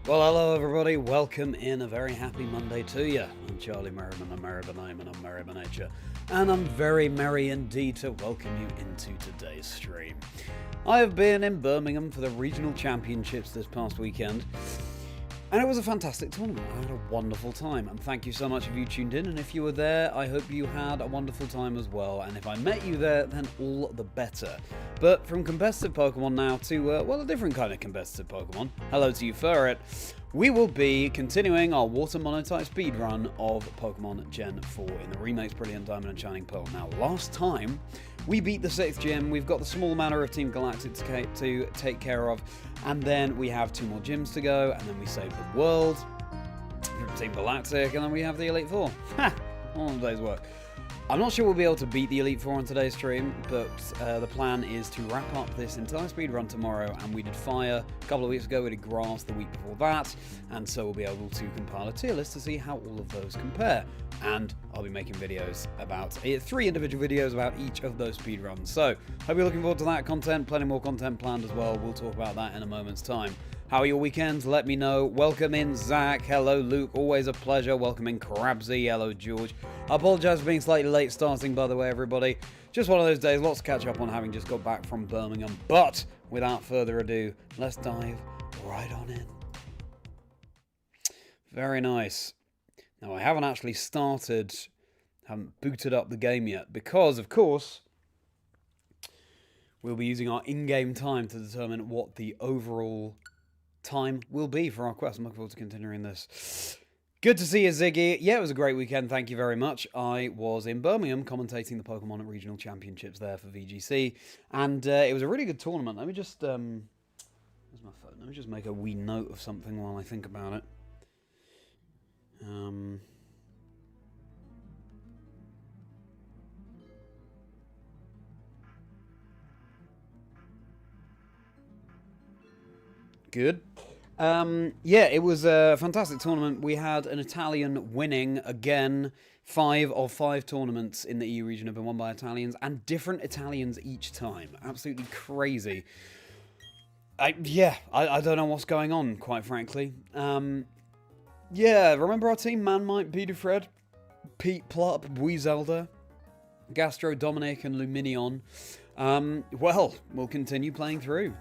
Well, hello everybody, welcome in, a very happy Monday to you. I'm Charlie Merriman, I'm Merriman, I'm Merriman Nature, and I'm very merry indeed to welcome you into today's stream. I have been in Birmingham for the regional championships this past weekend, and it was a fantastic tournament. I had a wonderful time, and thank you so much if you tuned in, and if you were there, I hope you had a wonderful time as well, and if I met you there, then all the better. But from competitive Pokemon now to, well, a different kind of competitive Pokemon, hello to you Ferret, we will be continuing our water monotype speedrun of Pokemon Gen 4 in the remakes Brilliant Diamond and Shining Pearl. Now, last time, we beat the 6th gym, we've got the small manor of Team Galactic to take care of, and then we have 2 more gyms to go, and then we save the world from Team Galactic, and then we have the Elite Four. Ha! All the day's work. I'm not sure we'll be able to beat the Elite Four on today's stream, but the plan is to wrap up this entire speedrun tomorrow, and we did Fire a couple of weeks ago, we did Grass the week before that, and so we'll be able to compile a tier list to see how all of those compare. And I'll be making videos about 3 individual videos about each of those speedruns. So, hope you're looking forward to that content, plenty more content planned as well, we'll talk about that in a moment's time. How are your weekends? Let me know. Welcome in Zach. Hello Luke. Always a pleasure. Welcome in Crabsy. Hello George. I apologise for being slightly late starting, by the way, everybody. Just one of those days. Lots to catch up on, having just got back from Birmingham. But without further ado, let's dive right on in. Very nice. Now, I haven't actually haven't booted up the game yet because, of course, we'll be using our in-game time to determine what the overall time will be for our quest. I'm looking forward to continuing this. Good to see you, Ziggy. Yeah, it was a great weekend. Thank you very much. I was in Birmingham commentating the Pokemon Regional Championships there for VGC, and it was a really good tournament. Let me just where's my phone? Let me just make a wee note of something while I think about it. Good. Yeah, it was a fantastic tournament. We had an Italian winning again. 5 of 5 tournaments in the EU region have been won by Italians, and different Italians each time. Absolutely crazy. I don't know what's going on, quite frankly. Yeah, remember our team? Manmite, Bibarel, Pete Plup, Weezelda, Gastrodon, Dominic, and Lumineon. Well, we'll continue playing through.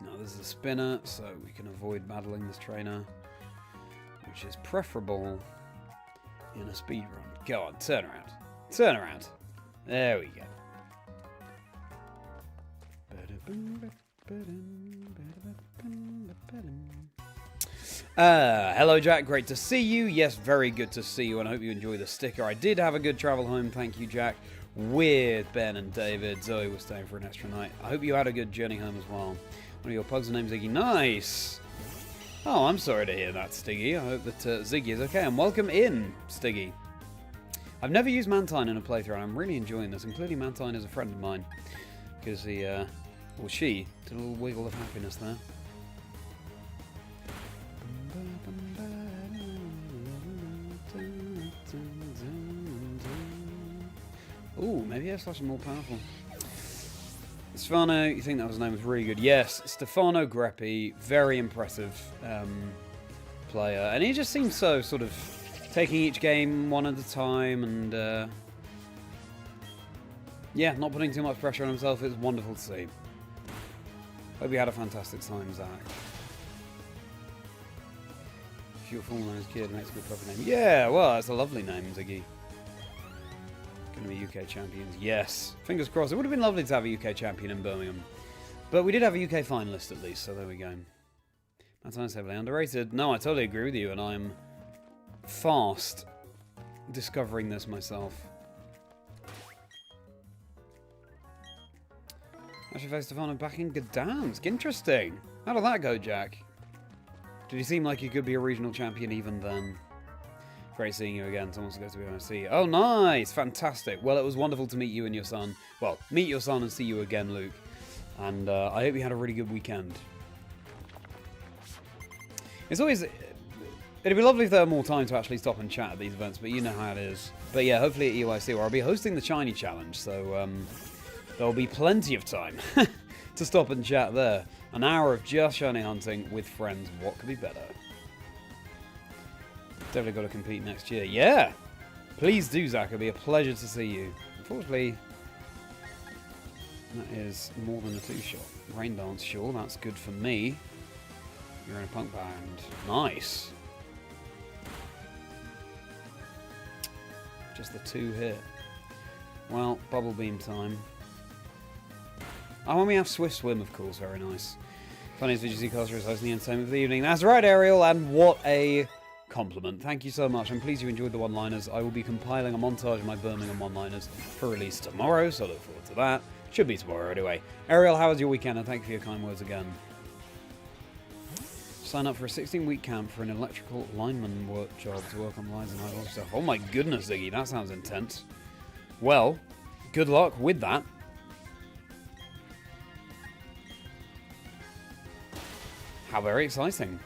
Now, this is a spinner, so we can avoid battling this trainer, which is preferable in a speedrun. Go on, turn around. Turn around. There we go. Hello Jack, great to see you. Yes, very good to see you, and I hope you enjoy the sticker. I did have a good travel home, thank you Jack, with Ben and David. Zoe was staying for an extra night. I hope you had a good journey home as well. One of your pugs are named Ziggy. Nice! Oh, I'm sorry to hear that, Stiggy. I hope that Ziggy is okay, and welcome in, Stiggy. I've never used Mantine in a playthrough, and I'm really enjoying this, including Mantine is a friend of mine, because he, or she, did a little wiggle of happiness there. Ooh, maybe Air/Slash is more powerful. Stefano, you think that was his name, was really good. Yes, Stefano Greppi, very impressive player. And he just seems so sort of taking each game one at a time and, yeah, not putting too much pressure on himself. It's wonderful to see. Hope you had a fantastic time, Zach. If you're a full-nosed kid, makes a good proper name. Yeah, well, it's a lovely name, Ziggy. Going to be UK champions. Yes. Fingers crossed. It would have been lovely to have a UK champion in Birmingham. But we did have a UK finalist at least, so there we go. Mantine's heavily underrated. No, I totally agree with you, and I'm fast discovering this myself. Actually faced Stefano back in Gdansk. Interesting. How did that go, Jack? Did he seem like he could be a regional champion even then? Great seeing you again. Someone wants to go to BDSP. Oh, nice! Fantastic. Well, it was wonderful to meet you and your son. Well, meet your son and see you again, Luke. And I hope you had a really good weekend. It's always... It'd be lovely if there were more time to actually stop and chat at these events, but you know how it is. But yeah, hopefully at EYC, where I'll be hosting the Shiny Challenge, so there'll be plenty of time to stop and chat there. An hour of just shiny hunting with friends. What could be better? Definitely got to compete next year. Yeah! Please do, Zach. It'll be a pleasure to see you. Unfortunately, that is more than a 2-shot. Rain Dance, sure. That's good for me. You're in a punk band. Nice. Just the 2 hit. Well, Bubble Beam time. Oh, and we have Swift Swim, of course. Very nice. Funniest VGC caster is hosting the entertainment of the evening. That's right, Ariel, and what a compliment. Thank you so much. I'm pleased you enjoyed the one-liners. I will be compiling a montage of my Birmingham one-liners for release tomorrow, so look forward to that. Should be tomorrow anyway. Ariel, how was your weekend? And thank you for your kind words again. Sign up for a 16-week camp for an electrical lineman work job to work on lines and high voltage stuff. Oh my goodness, Ziggy, that sounds intense. Well, good luck with that. How very exciting.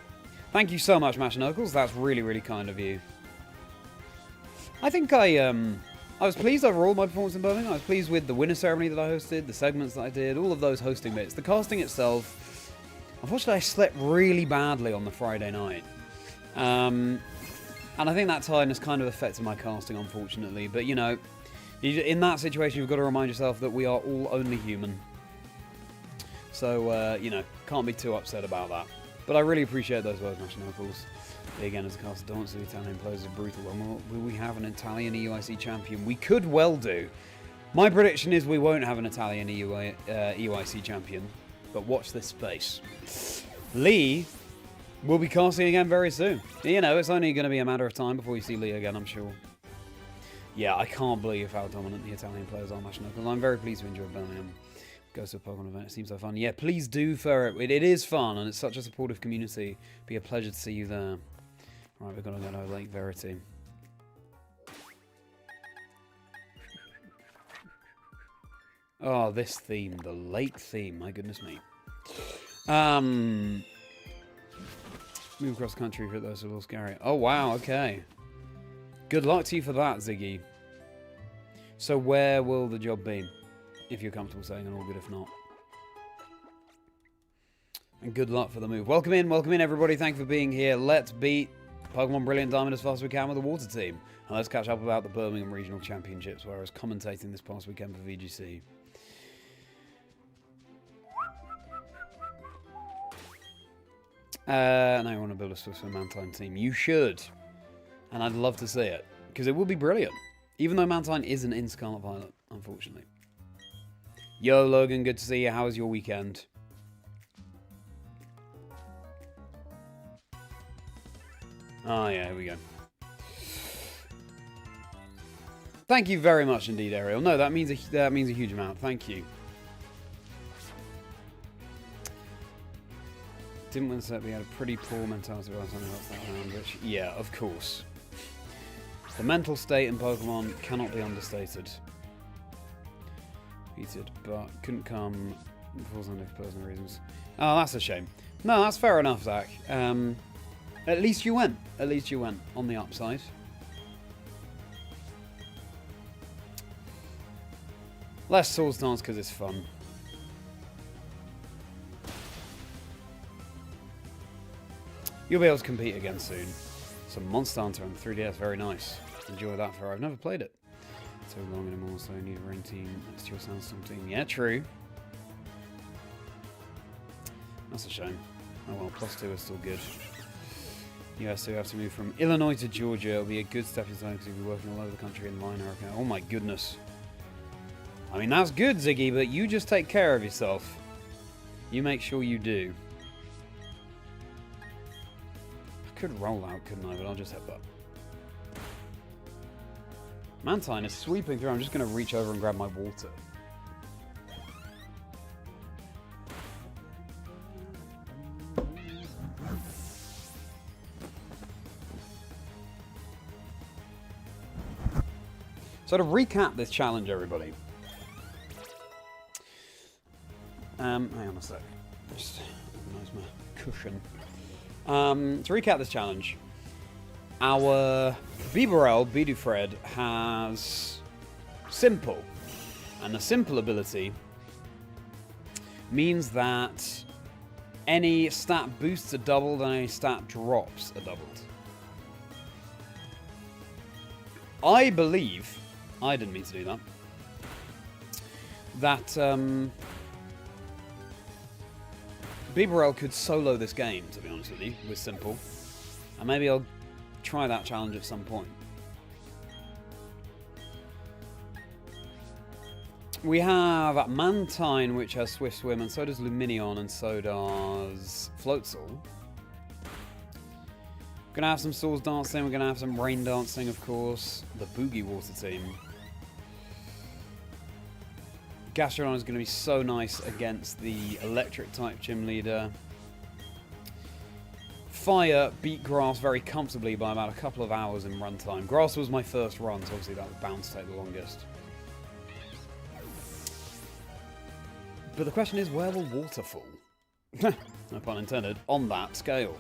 Thank you so much, Mash Knuckles. That's really, really kind of you. I think I was pleased overall with my performance in Birmingham. I was pleased with the winner ceremony that I hosted, the segments that I did, all of those hosting bits. The casting itself, unfortunately, I slept really badly on the Friday night. And I think that tiredness kind of affected my casting, unfortunately. But, you know, in that situation, you've got to remind yourself that we are all only human. So, you know, can't be too upset about that. But I really appreciate those words, Mash Knuckles. Again, as a caster, don't see the Italian players are brutal. Will we have an Italian EUIC champion? We could well do. My prediction is we won't have an Italian EUIC champion. But watch this space. Lee will be casting again very soon. You know, it's only going to be a matter of time before we see Lee again, I'm sure. Yeah, I can't believe how dominant the Italian players are, Mash Knuckles. I'm very pleased to enjoy Birmingham. Go to a Pokemon event. It seems so fun. Yeah, please do, Ferret. It is fun, and it's such a supportive community. It'd be a pleasure to see you there. Right, we're going to go to Lake Verity. Oh, this theme. The lake theme. My goodness me. Move across the country for those who will scary. Oh, wow. Okay. Good luck to you for that, Ziggy. So where will the job be? If you're comfortable saying, and all good if not. And good luck for the move. Welcome in, everybody. Thank you for being here. Let's beat Pokemon Brilliant Diamond as fast as we can with the water team. And let's catch up about the Birmingham Regional Championships, where I was commentating this past weekend for VGC. Now you want to build a Swift Mantine team. You should. And I'd love to see it. Because it would be brilliant. Even though Mantine isn't in Scarlet Violet, unfortunately. Yo, Logan, good to see you. How was your weekend? Oh, yeah, here we go. Thank you very much indeed, Ariel. No, that means a huge amount. Thank you. Didn't win the set, we had a pretty poor mentality about something else that round, which, yeah, of course. The mental state in Pokemon cannot be understated. Heated, but couldn't come for personal reasons. Oh, that's a shame. No, that's fair enough, Zach. At least you went. At least you went on the upside. Less Swords Dance because it's fun. You'll be able to compete again soon. Some Monster Hunter on 3DS, very nice. Enjoy that for I've never played it so long anymore, so I need a rain team next to your Sandstorm team. Yeah, true. That's a shame. Oh well, +2 is still good. Yeah, so you have to move from Illinois to Georgia. It'll be a good stepping stone because you'll be working all over the country in Line Hurricane. Oh my goodness. I mean, that's good, Ziggy, but you just take care of yourself. You make sure you do. I could roll out, couldn't I? But I'll just headbutt. Mantine is sweeping through. I'm just going to reach over and grab my water. So to recap this challenge, everybody. Hang on a sec. Just organise my cushion. To recap this challenge, our Bibarel, Bidufred, has Simple. And the Simple ability means that any stat boosts are doubled and any stat drops are doubled. I believe, I didn't mean to do that, that Bibarel could solo this game, to be honest with you, with Simple. And maybe I'll try that challenge at some point. We have Mantine, which has Swift Swim, and so does Lumineon, and so does Floatzel. We're gonna have some Swords Dancing, we're gonna have some Rain Dancing, of course. The Boogie Water team. Gastrodon is gonna be so nice against the Electric type Gym Leader. Fire beat Grass very comfortably by about a couple of hours in runtime. Grass was my first run, so obviously that was bound to take the longest. But the question is, where will water fall? No pun intended, on that scale.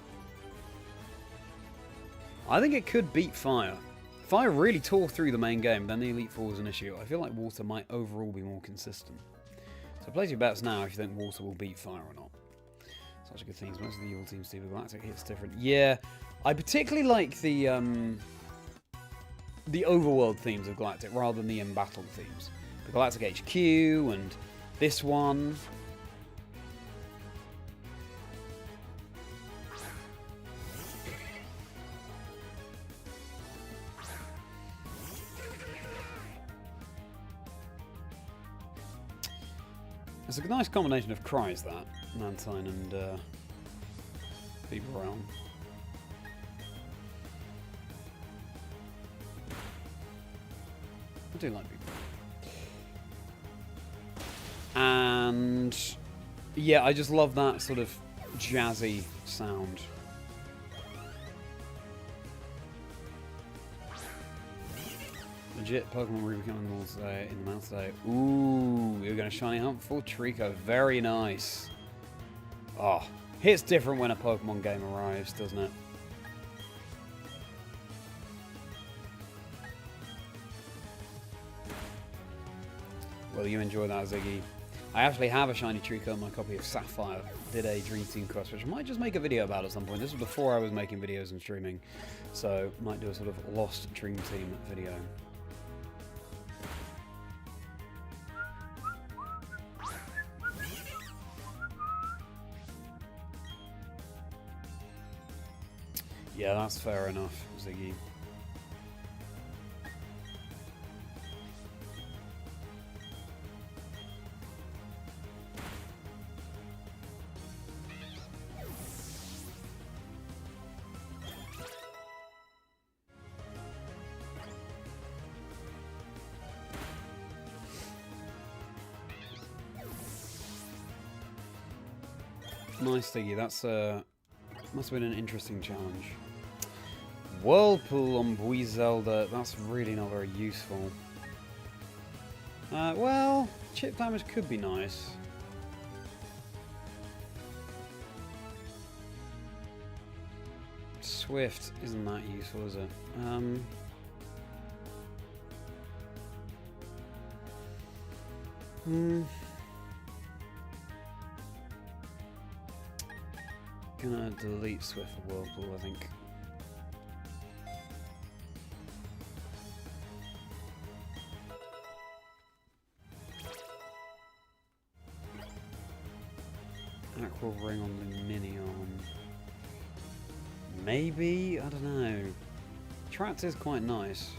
I think it could beat Fire. Fire really tore through the main game, then the Elite Four was an issue. I feel like water might overall be more consistent. So place your bets now if you think water will beat Fire or not. Such a good thing. Most of the evil teams do, but Galactic hits different. Yeah, I particularly like the overworld themes of Galactic rather than the in-battle themes. The Galactic HQ and this one. It's a nice combination of cries, that Mantine and Bibarel. I do like Bibarel. And yeah, I just love that sort of jazzy sound. Legit Pokemon Rebecoming in the mouth today. Ooh, you're going to shiny hunt for Trico. Very nice. Oh, hits different when a Pokemon game arrives, doesn't it? Well, you enjoy that, Ziggy. I actually have a shiny Trico in my copy of Sapphire. Did a Dream Team quest, which I might just make a video about at some point. This was before I was making videos and streaming, so might do a sort of lost Dream Team video. Yeah, that's fair enough, Ziggy. Nice, Ziggy. That's must have been an interesting challenge. Whirlpool on Buizelda, that's really not very useful. Well, chip damage could be nice. Swift isn't that useful, is it? Gonna delete Swift for Whirlpool, I think. Aqua Ring on Lumineon. Maybe? I don't know. Trapped is quite nice.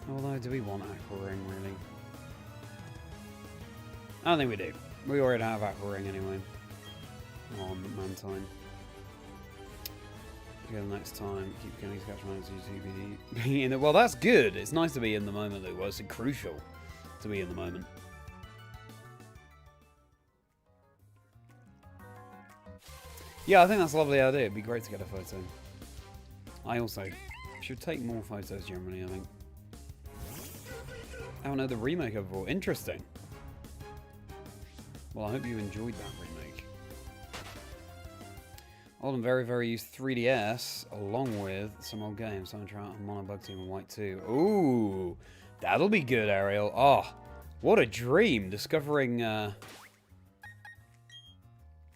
Although, do we want Aqua Ring, really? I don't think we do. We already have Aqua Ring anyway. On Mantine. Again, next time, keep getting to catch mines, UCBD. Well, that's good. It's nice to be in the moment, though. Well, it's crucial to be in the moment. Yeah, I think that's a lovely idea. It'd be great to get a photo. I also should take more photos generally, I think. Oh no, the remake overall. Interesting. Well, I hope you enjoyed that remake. Old and very, very used 3DS, along with some old games. Soundtrack and Monobug Team and White 2. Ooh, that'll be good, Ariel. Oh, what a dream, discovering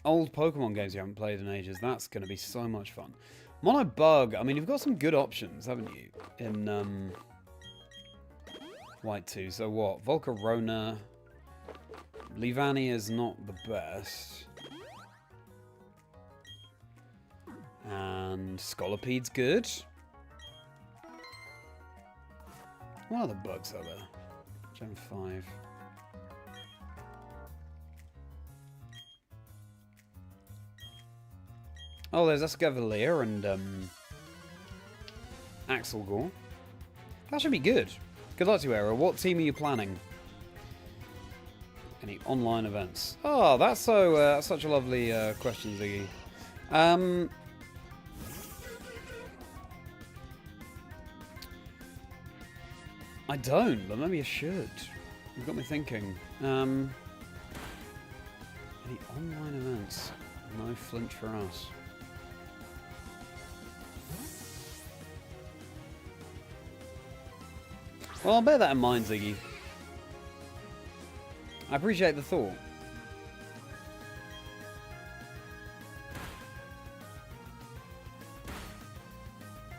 old Pokemon games you haven't played in ages. That's going to be so much fun. Monobug, I mean, you've got some good options, haven't you, in White 2. So what? Volcarona. Leavanny is not the best. And Scolopede's good. What other bugs are there? Gen 5. Oh, there's Escavalier and Axelgore. That should be good. Good luck to you, Era. What team are you planning? Any online events? Oh, that's so such a lovely question, Ziggy. I don't, but maybe I should. You've got me thinking. Any online events? No flinch for us. Well, I'll bear that in mind, Ziggy. I appreciate the thought.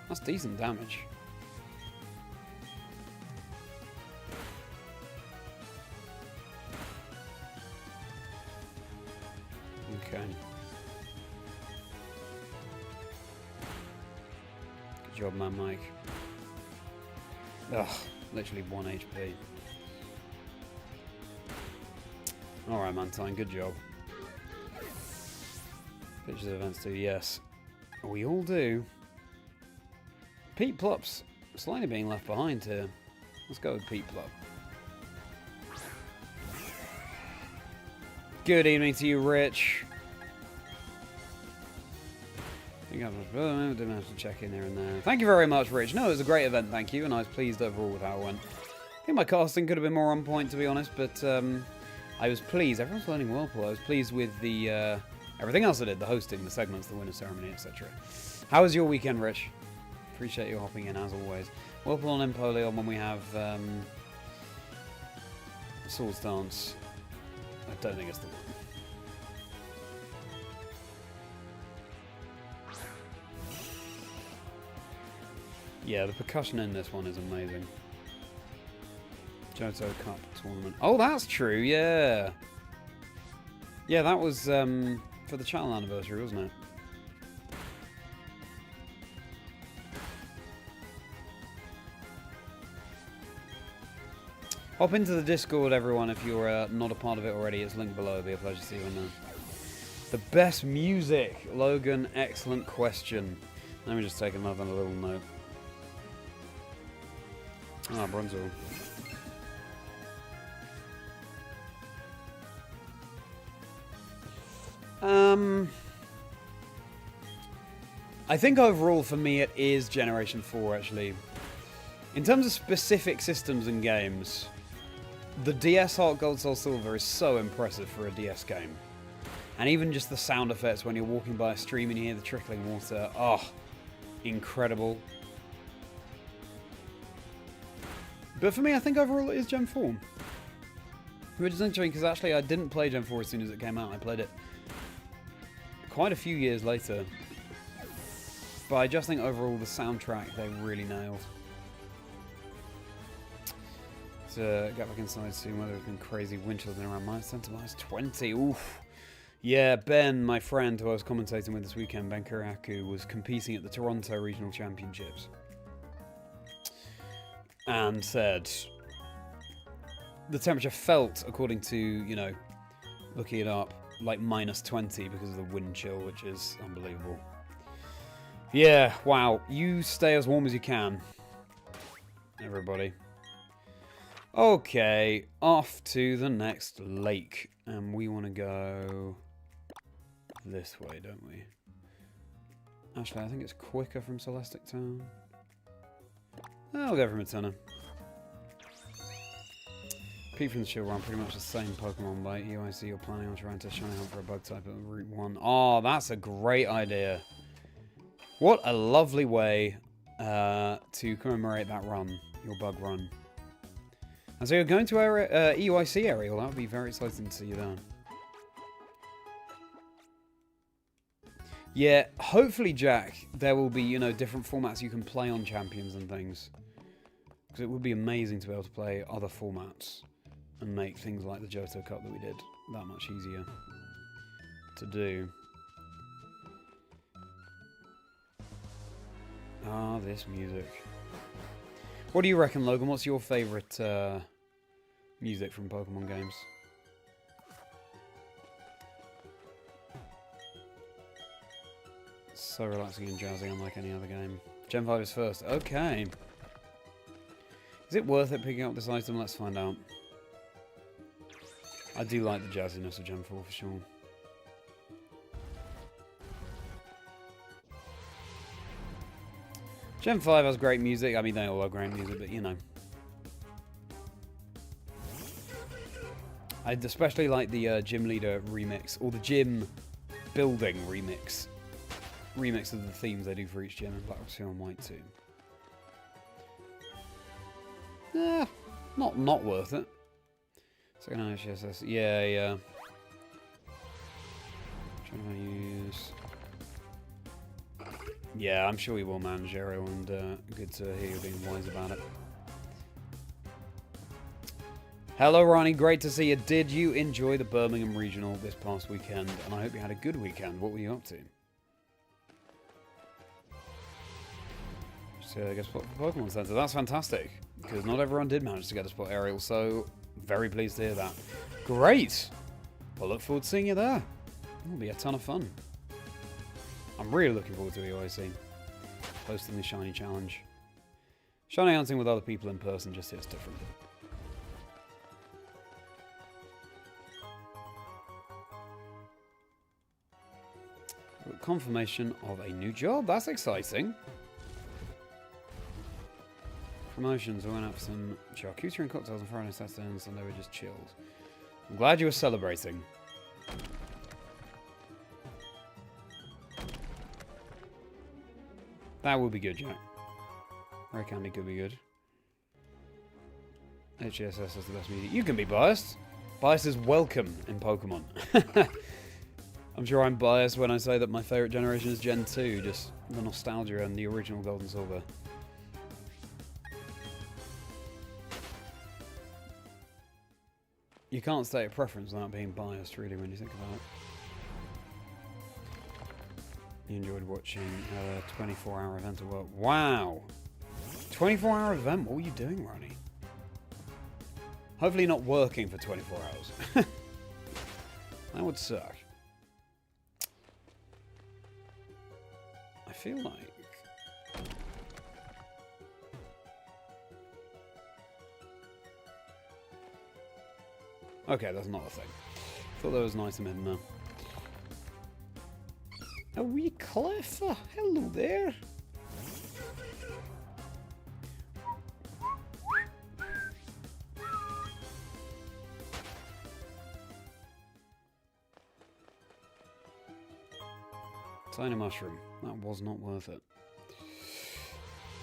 That's decent damage. Okay. Good job, man, Mike. Ugh, literally 1 HP. Alright, Mantine, good job. Pictures of events too, yes. We all do. Pete Plup's slightly being left behind here. Let's go with Pete Plup. Good evening to you, Rich. I didn't have to check in here and there. Thank you very much, Rich. No, it was a great event, thank you, and I was pleased overall with how it went. I think my casting could have been more on point, to be honest, but I was pleased. Everyone's learning Whirlpool. I was pleased with the everything else I did, the hosting, the segments, the winner ceremony, etc. How was your weekend, Rich? Appreciate you hopping in, as always. Whirlpool and Empoleon when we have Swords Dance. I don't think it's the one. Yeah, the percussion in this one is amazing. Johto Cup tournament. Oh, that's true, yeah. Yeah, that was for the channel anniversary, wasn't it? Hop into the Discord, everyone, if you're not a part of it already. It's linked below. It'll be a pleasure to see you in there. The best music. Logan, excellent question. Let me just take another little note. Ah, Bronzor. I think overall for me it is Generation 4 actually. In terms of specific systems and games, the DS Heart Gold Soul Silver is so impressive for a DS game. And even just the sound effects when you're walking by a stream and you hear the trickling water, oh, incredible. But for me, I think overall it is Gen 4. Which is interesting because actually I didn't play Gen 4 as soon as it came out. I played it quite a few years later. But I just think overall the soundtrack they really nailed. To get back inside soon, whether it's been crazy wind chills around -10 to -20. Oof. Yeah, Ben, my friend who I was commentating with this weekend, Ben Kuraku, was competing at the Toronto Regional Championships. And said the temperature felt, according to, you know, looking it up, like -20 because of the wind chill, which is unbelievable. Yeah, wow. You stay as warm as you can, everybody. Okay, off to the next lake. And we want to go this way, don't we? Actually, I think it's quicker from Celestic Town. I'll go from Eterna. Pete from the Shield Run, pretty much the same Pokemon by EIC. You're planning on trying to shiny hunt for a bug type at Route 1. Oh, that's a great idea. What a lovely way to commemorate that run, your bug run. And so you're going to EIC, Ariel. That would be very exciting to see you there. Yeah, hopefully, Jack, there will be, you know, different formats you can play on Champions and things. Because it would be amazing to be able to play other formats and make things like the Johto Cup that we did that much easier to do. Ah, this music. What do you reckon, Logan? What's your favourite music from Pokemon games? So relaxing and jazzy, unlike any other game. Gen 5 is first. Okay. Is it worth it picking up this item? Let's find out. I do like the jazziness of Gen 4 for sure. Gen 5 has great music. I mean, they all have great music, but you know. I especially like the Gym Leader remix, or the Gym Building remix. Remix of the themes they do for each gym in Black Ops 2 and White 2. Not worth it. Second HSS. Yeah. Trying to use. Yeah, I'm sure you will manage, Ariel, and good to hear you being wise about it. Hello, Ronnie. Great to see you. Did you enjoy the Birmingham Regional this past weekend? And I hope you had a good weekend. What were you up to? So I guess Pokemon Center. That's fantastic. Because not everyone did manage to get a spot, Ariel. So very pleased to hear that. Great. Well, look forward to seeing you there. It'll be a ton of fun. I'm really looking forward to EIC. Hosting the Shiny Challenge. Shiny hunting with other people in person just hits different. Confirmation of a new job. That's exciting. Promotions. We went out for some charcuterie and cocktails on Friday, Saturday, and Sunday. We just chilled. I'm glad you were celebrating. That will be good, Jack. Rare Candy could be good. HSS is the best media. You can be biased. Bias is welcome in Pokemon. I'm sure I'm biased when I say that my favourite generation is Gen 2, just the nostalgia and the original Gold and Silver. You can't state a preference without being biased, really, when you think about it. You enjoyed watching a 24-hour event at work. Wow! 24-hour event? What were you doing, Ronnie? Hopefully not working for 24 hours. That would suck. I feel like... Okay, that's not a thing. Thought there was an item in there. A wee cliff. Hello there. Tiny mushroom. That was not worth it.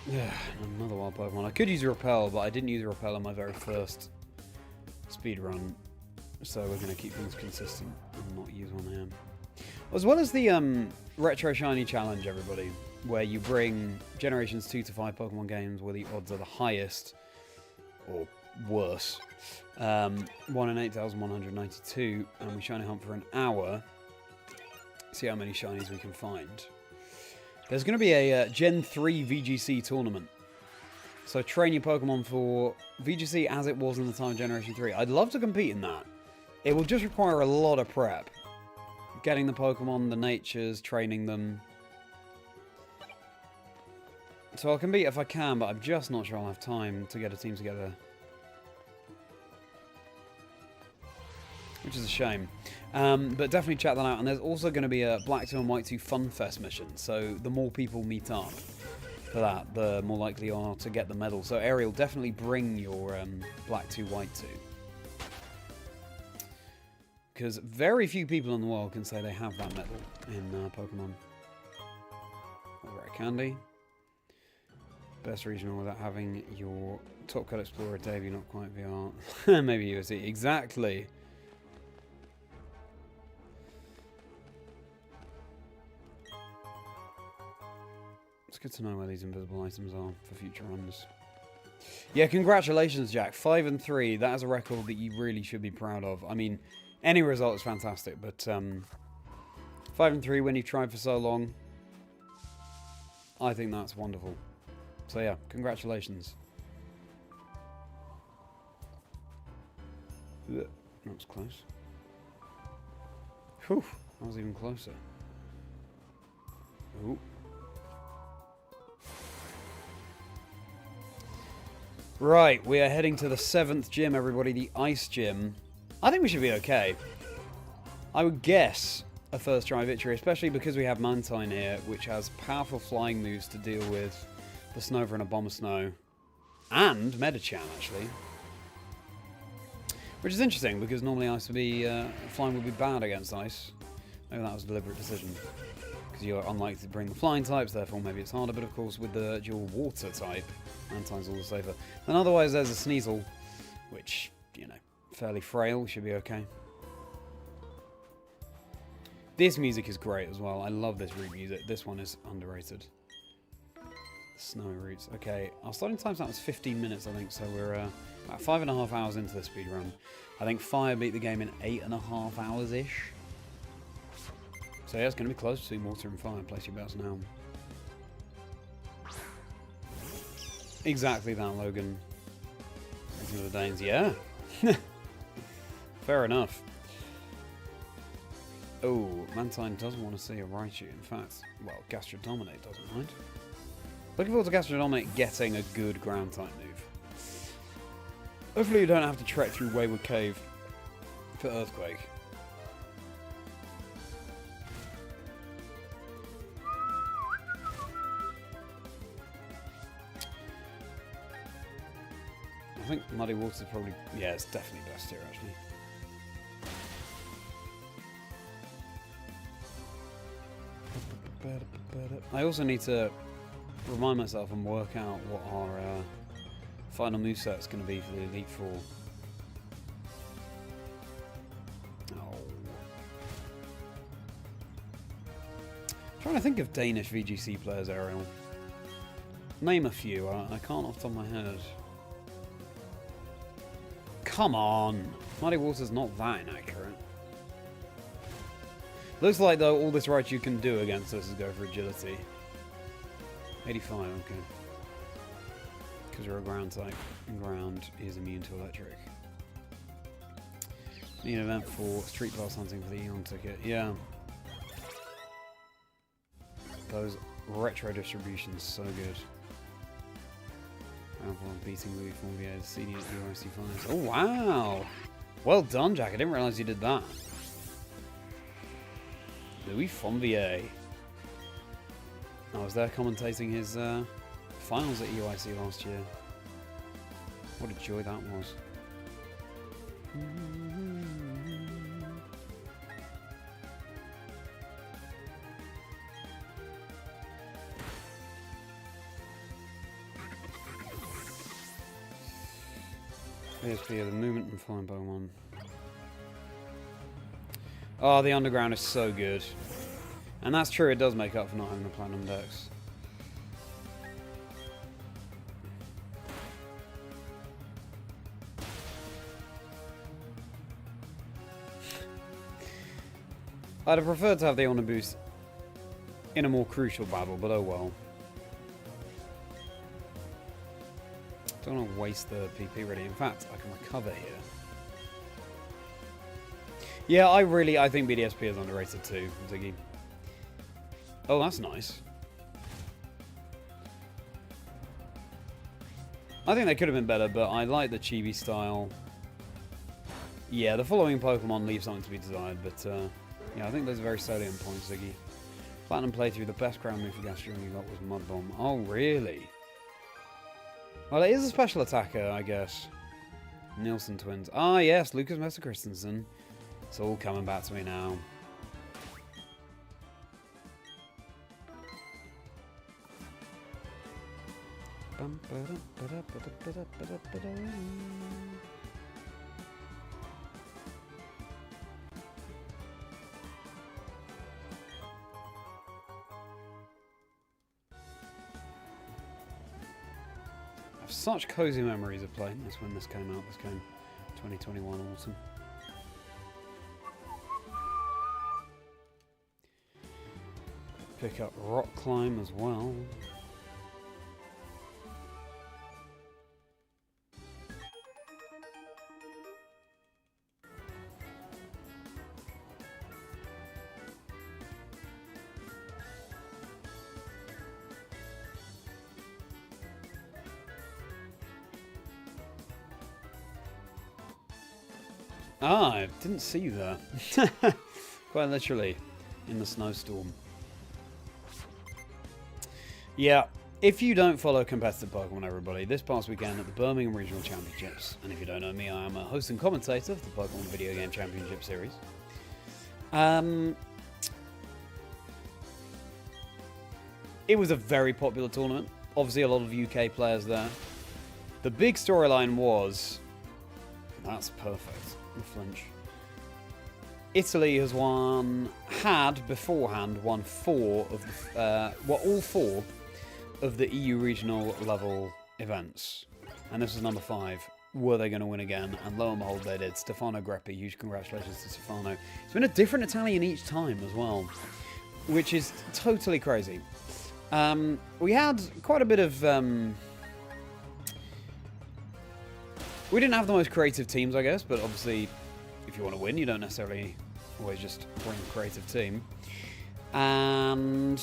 Yeah, another wild Pokemon. I could use a repel, but I didn't use a repel on my very first speed run. So we're going to keep things consistent and not use one here. As well as the Retro Shiny Challenge, everybody, where you bring Generations 2 to 5 Pokemon games where the odds are the highest, or worse. 1 in 8,192, and we shiny hunt for an hour. See how many shinies we can find. There's going to be a Gen 3 VGC tournament. So train your Pokemon for VGC as it was in the time of Generation 3. I'd love to compete in that. It will just require a lot of prep. Getting the Pokemon, the natures, training them. So I'll compete if I can, but I'm just not sure I'll have time to get a team together. Which is a shame. But definitely check that out. And there's also going to be a Black 2 and White 2 Fun Fest mission. So the more people meet up for that, the more likely you are to get the medal. So Ariel, definitely bring your Black 2, White 2. because very few people in the world can say they have that medal in Pokemon. Alright, Candy. Best regional without having your Top Cut Explorer debut, not quite VR. Maybe USC. Exactly. It's good to know where these invisible items are for future runs. Yeah, congratulations, Jack. 5 and 3. That is a record that you really should be proud of. I mean, any result is fantastic, but 5 and 3 when you've tried for so long, I think that's wonderful. So yeah, congratulations. That was close. Whew, that was even closer. Ooh. Right, we are heading to the 7th gym, everybody, the Ice Gym. I think we should be okay. I would guess a first try victory, especially because we have Mantine here, which has powerful flying moves to deal with the Snover and Abomasnow. And Medicham, actually. Which is interesting, because normally ice would be, flying would be bad against ice. Maybe that was a deliberate decision. Because you're unlikely to bring the flying types, therefore maybe it's harder, but of course with the dual water type, Mantine's all the safer. And otherwise there's a Sneasel, which, you know, fairly frail, should be okay. This music is great as well. I love this route music. This one is underrated. Snowy routes. Okay, our starting time was 15 minutes, I think, so we're about 5.5 hours into the speed run. I think Fire beat the game in 8.5 hours-ish. So yeah, it's going to be close between Water and Fire. Place your bets now. Exactly that, Logan. The Danes, yeah. Fair enough. Oh, Mantine doesn't want to see a Raichu. In fact, well, Gastrodominate doesn't mind. Looking forward to Gastrodominate getting a good ground type move. Hopefully you don't have to trek through Wayward Cave for Earthquake. I think Muddy Water's probably... yeah, it's definitely best here, actually. I also need to remind myself and work out what our final moveset's going to be for the Elite Four. Oh. I'm trying to think of Danish VGC players, Ariel. Name a few. I can't off the top of my head. Come on! Muddy Water's not that inaccurate. Looks like, though, all this Raichu can do against us is go for agility. 85, okay. Because we're a ground type, and ground is immune to electric. Need an event for street class hunting for the Eon ticket. Yeah. Those retro distributions, so good. Round 1 beating Louis Fonvier's CD at UIC Finals. Oh, wow! Well done, Jack. I didn't realise you did that. Louis Fonvier. I was there commentating his finals at UIC last year. What a joy that was. BDSP of the movement and flying Pokemon. Oh, the underground is so good. And that's true, it does make up for not having the Platinum Dex. I'd have preferred to have the Honor Boost in a more crucial battle, but oh well. Don't want to waste the PP ready. In fact, I can recover here. Yeah, I think BDSP is underrated too, Ziggy. Oh, that's nice. I think they could have been better, but I like the chibi style. Yeah, the following Pokemon leave something to be desired, but yeah, I think those are very salient points, Ziggy. Platinum playthrough, the best ground move for Gastrodon you got was Mud Bomb. Oh, really? Well, it is a special attacker, I guess. Nielsen twins. Ah, yes, Lucas Messer Christensen. It's all coming back to me now. I have such cozy memories of playing this when this came out. This game, 2021 autumn. Pick up Rock Climb as well. Ah, I didn't see you there. Quite literally, in the snowstorm. Yeah, if you don't follow competitive Pokemon, everybody, this past weekend at the Birmingham Regional Championships, and if you don't know me, I am a host and commentator of the Pokemon Video Game Championship Series. It was a very popular tournament. Obviously, a lot of UK players there. The big storyline was... That's perfect. The flinch. Italy has had beforehand won all four of the EU regional level events. And this was number 5. Were they going to win again? And lo and behold, they did. Stefano Greppi, huge congratulations to Stefano. It's been a different Italian each time as well, which is totally crazy. We had quite a bit of... we didn't have the most creative teams, I guess, but obviously, if you want to win, you don't necessarily always just bring a creative team. And...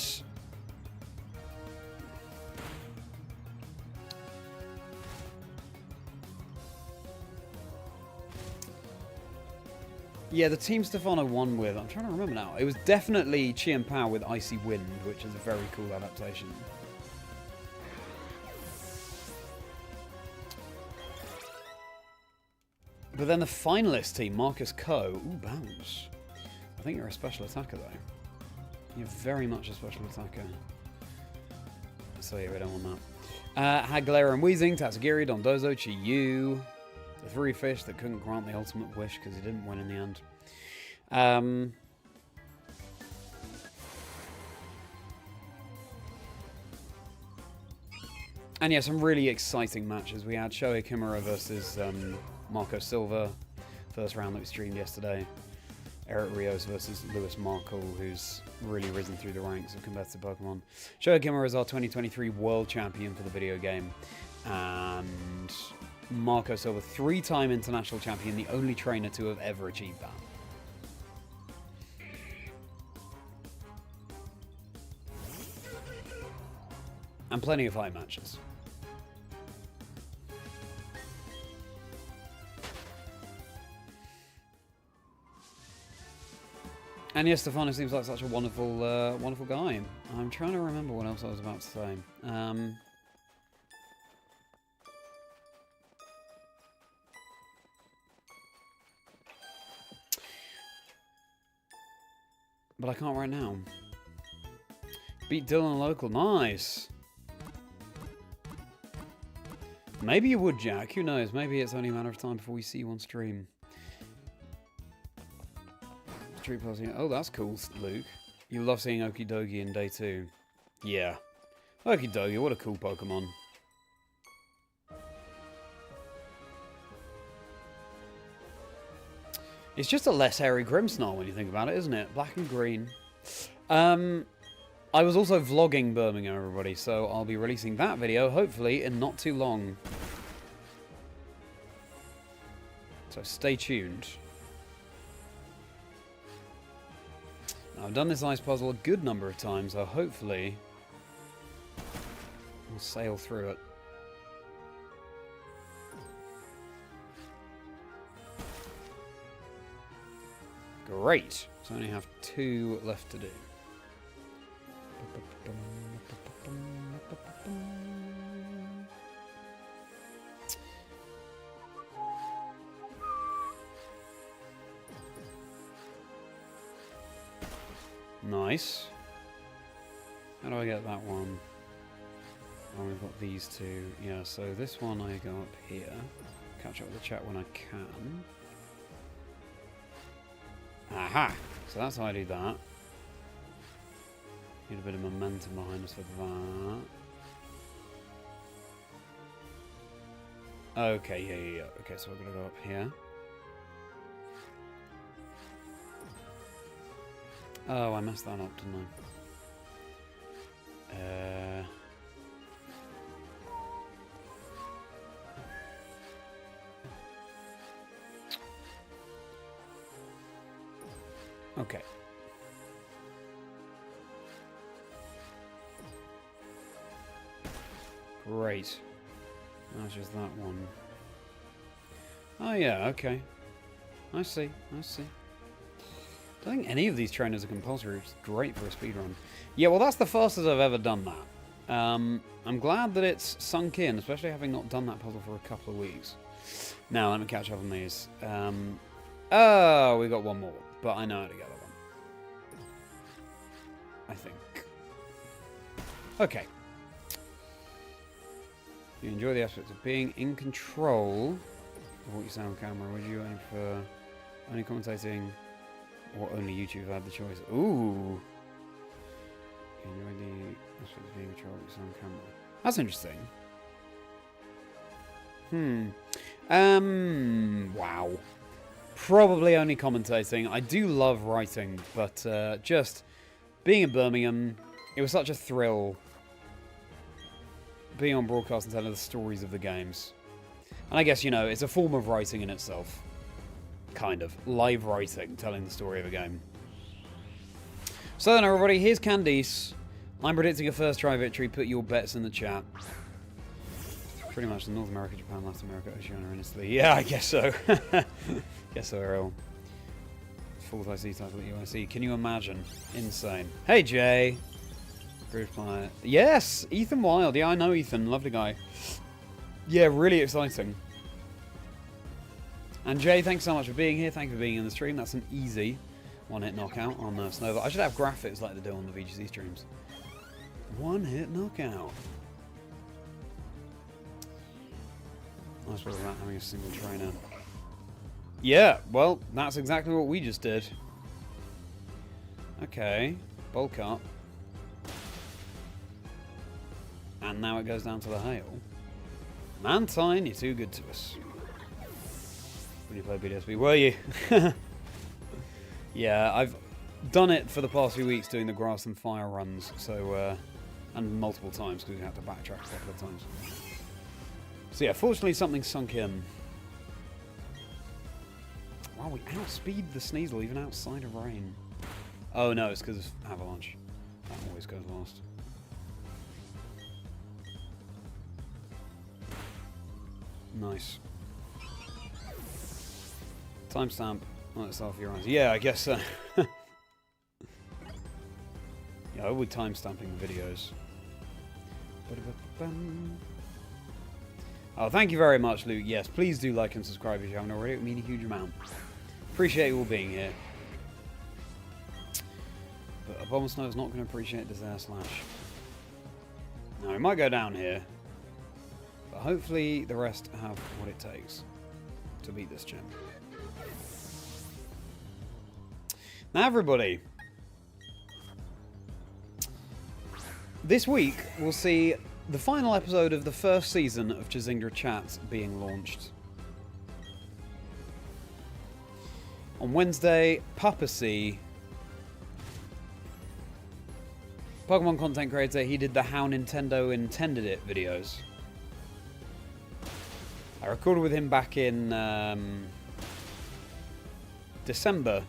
yeah, the team Stefano won with, I'm trying to remember now. It was definitely Chien Pao with Icy Wind, which is a very cool adaptation. But then the finalist team, Marcus Coe, ooh, bounce. I think you're a special attacker, though. You're very much a special attacker. So yeah, we don't want that. Had Galera and Weezing, Tatsugiri, Dondozo, Chi-Yu. The 3 fish that couldn't grant the ultimate wish because he didn't win in the end. And yeah, some really exciting matches. We had Shohei Kimura versus Marco Silva, first round that we streamed yesterday. Eric Rios versus Lewis Markle, who's really risen through the ranks of competitive Pokemon. Shohei Kimura is our 2023 World Champion for the video game. And Marco Silva, 3-time international champion, the only trainer to have ever achieved that. And plenty of high matches. And yes, Stefano seems like such a wonderful, wonderful guy. I'm trying to remember what else I was about to say. But I can't right now. Beat Dylan local, nice. Maybe you would, Jack. Who knows? Maybe it's only a matter of time before we see you on stream. Oh, that's cool, Luke. You love seeing Okidogi in day 2. Yeah. Okidogi, what a cool Pokemon. It's just a less hairy Grimmsnarl when you think about it, isn't it? Black and green. I was also vlogging Birmingham, everybody, so I'll be releasing that video, hopefully, in not too long. So stay tuned. I've done this ice puzzle a good number of times, so hopefully we'll sail through it. Great. So I only have 2 left to do. Nice. How do I get that one? Oh, we've got these two. Yeah, so this one I go up here. Catch up with the chat when I can. Aha! So that's how I do that. Need a bit of momentum behind us for that. Okay, yeah. Okay, so we're going to go up here. Oh, I messed that up, didn't I? Okay. Great. That's just that one. Oh yeah, okay. I see. I don't think any of these trainers are compulsory, which is great for a speedrun. Yeah, well that's the fastest I've ever done that. I'm glad that it's sunk in, especially having not done that puzzle for a couple of weeks. Now, let me catch up on these. Oh, we got one more, but I know how to get that one. I think. Okay. You enjoy the aspect of being in control of what you say on camera. Would you aim for only commentating or only YouTube if I had the choice? Ooh. You enjoy the aspect of being in control of what you say on camera. That's interesting. Wow. Probably only commentating. I do love writing, but just being in Birmingham, it was such a thrill being on broadcast and telling the stories of the games. And I guess, you know, it's a form of writing in itself. Kind of. Live writing, telling the story of a game. So then, everybody, here's Candice. I'm predicting a first try victory. Put your bets in the chat. Pretty much North America, Japan, Latin America, Oceania, and Italy. Yeah, I guess so. Guess so, Errol. Full IC title at UIC. Can you imagine? Insane. Hey, Jay. British player. Yes! Ethan Wild. Yeah, I know Ethan. Lovely guy. Yeah, really exciting. And Jay, thanks so much for being here. Thank you for being in the stream. That's an easy one-hit knockout on Snowball. I should have graphics like they do on the VGC streams. One-hit knockout. Nice work about having a single trainer. Yeah, well, that's exactly what we just did. Okay, bulk up. And now it goes down to the hail. Mantine, you're too good to us. When you play BDSP, were you? Yeah, I've done it for the past few weeks doing the grass and fire runs, so, and multiple times because we had to backtrack a couple of times. So yeah, fortunately something sunk in. Wow, we outspeed the Sneasel even outside of rain. Oh no, it's because of avalanche. That always goes last. Nice. Timestamp on itself, your eyes. Yeah, I guess so. Yeah, I would timestamping the videos. Oh, thank you very much, Luke. Yes, please do like and subscribe if you haven't already. It would mean a huge amount. Appreciate you all being here. But a Bomb Snow is not going to appreciate this air slash. Now, we might go down here. But hopefully the rest have what it takes to beat this gym. Now, everybody. This week, we'll see the final episode of the first season of Chazingdra Chat being launched. On Wednesday, Papacy, Pokemon content creator, he did the How Nintendo Intended It videos. I recorded with him back in December.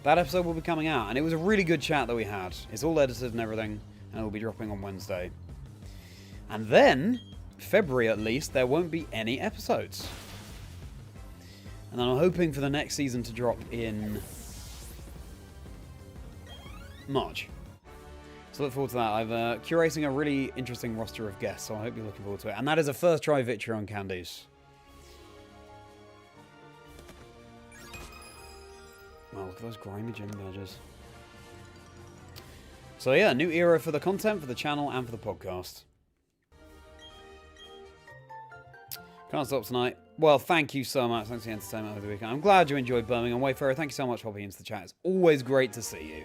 That episode will be coming out, and it was a really good chat that we had. It's all edited and everything, and it will be dropping on Wednesday. And then, February at least, there won't be any episodes. And then I'm hoping for the next season to drop in March. So look forward to that. I'm curating a really interesting roster of guests, so I hope you're looking forward to it. And that is a first try victory on Candice. Wow, look at those grimy gym badges. So yeah, new era for the content, for the channel, and for the podcast. Can't stop tonight. Well, thank you so much. Thanks for the entertainment over the weekend. I'm glad you enjoyed Birmingham. Wayfarer, thank you so much for popping into the chat. It's always great to see you.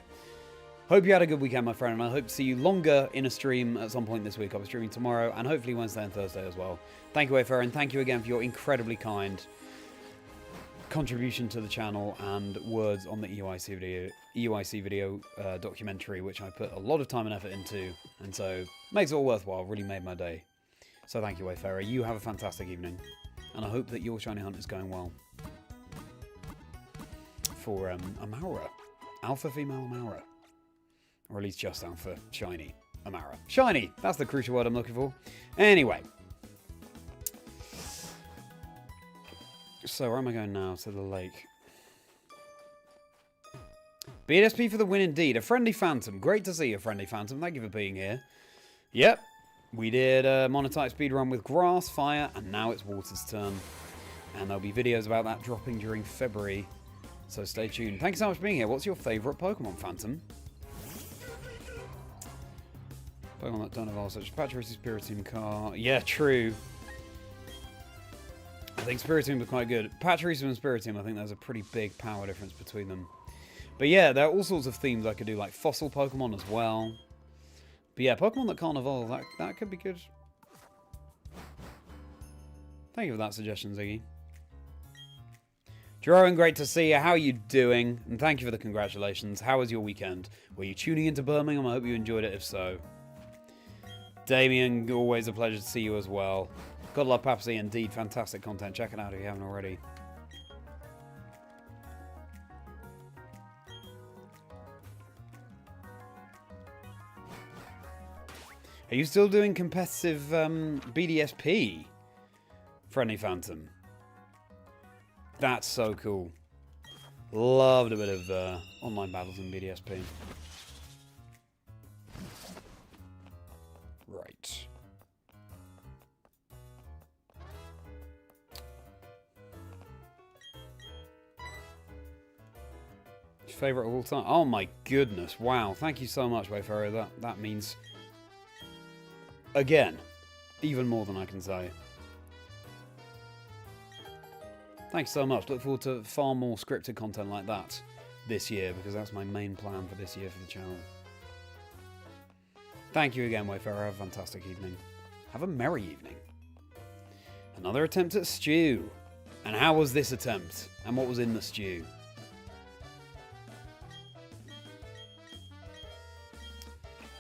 Hope you had a good weekend, my friend, and I hope to see you longer in a stream at some point this week. I'll be streaming tomorrow, and hopefully Wednesday and Thursday as well. Thank you, Wayfarer, and thank you again for your incredibly kind contribution to the channel and words on the EUIC video documentary, which I put a lot of time and effort into, and so makes it all worthwhile. Really made my day. So thank you, Wayfarer. You have a fantastic evening, and I hope that your shiny hunt is going well. For Amara, alpha female Amara, or at least just alpha shiny Amara. Shiny. That's the crucial word I'm looking for. Anyway. So where am I going now? To the lake. BDSP for the win indeed. A friendly phantom. Great to see you, friendly phantom. Thank you for being here. Yep. We did a MONOTYPE speedrun with grass, fire, and now it's water's turn. And there'll be videos about that dropping during February. So stay tuned. Thank you so much for being here. What's your favourite Pokemon, Phantom? Pokemon that don't evolve, such as Pachirisu, Spiritomb, Car. Yeah, true. I think Spiritomb are quite good. Pachirisu and Spiritomb, I think there's a pretty big power difference between them. But yeah, there are all sorts of themes I could do, like fossil Pokemon as well. But yeah, Pokemon that can't evolve, that could be good. Thank you for that suggestion, Ziggy. Jerome, great to see you. How are you doing? And thank you for the congratulations. How was your weekend? Were you tuning into Birmingham? I hope you enjoyed it, if so. Damien, always a pleasure to see you as well. God love Papsy, indeed. Fantastic content. Check it out if you haven't already. Are you still doing competitive BDSP? Friendly Phantom. That's so cool. Loved a bit of online battles in BDSP. Right. Favorite of all time? Oh my goodness! Wow! Thank you so much, Wayfarer. That means, again, even more than I can say. Thanks so much. Look forward to far more scripted content like that this year, because that's my main plan for this year for the channel. Thank you again, Wayfarer. Have a fantastic evening. Have a merry evening. Another attempt at stew. And how was this attempt? And what was in the stew?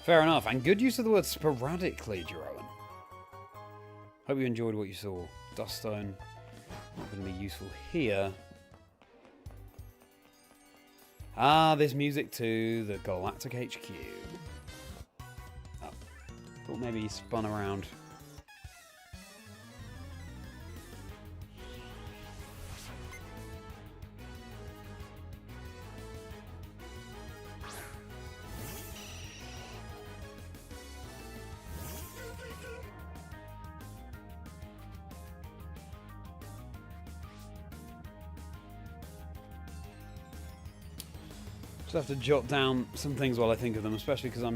Fair enough, and good use of the word sporadically, Jeroen. Hope you enjoyed what you saw. Duststone, not going to be useful here. Ah, this music to the Galactic HQ. Oh, thought maybe he spun around. Have to jot down some things while I think of them, especially because I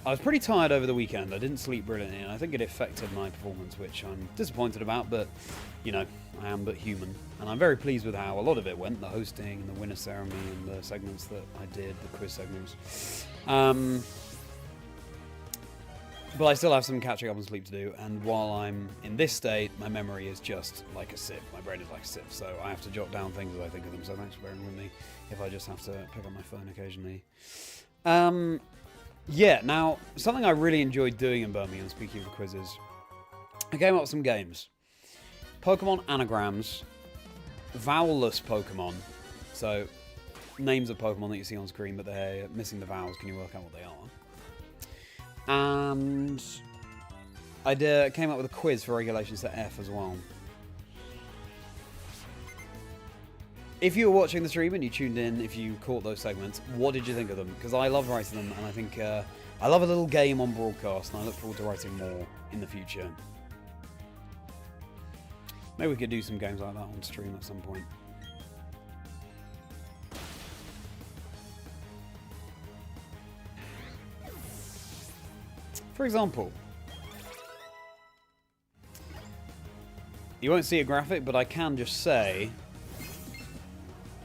was pretty tired over the weekend. I didn't sleep brilliantly, and I think it affected my performance, which I'm disappointed about, but, you know, I am but human. And I'm very pleased with how a lot of it went, the hosting, and the winner ceremony, and the segments that I did, the quiz segments. But I still have some catching up on sleep to do, and while I'm in this state, my memory is just like a sieve. My brain is like a sieve, so I have to jot down things as I think of them, so thanks for bearing with me if I just have to pick up my phone occasionally. Yeah, now, something I really enjoyed doing in Birmingham, speaking of quizzes, I came up with some games. Pokemon anagrams, vowelless Pokemon, so names of Pokemon that you see on screen, but they're missing the vowels. Can you work out what they are? And I came up with a quiz for regulation set F as well. If you were watching the stream and you tuned in, if you caught those segments, what did you think of them? Because I love writing them, and I think I love a little game on broadcast, and I look forward to writing more in the future. Maybe we could do some games like that on stream at some point. For example, you won't see a graphic, but I can just say,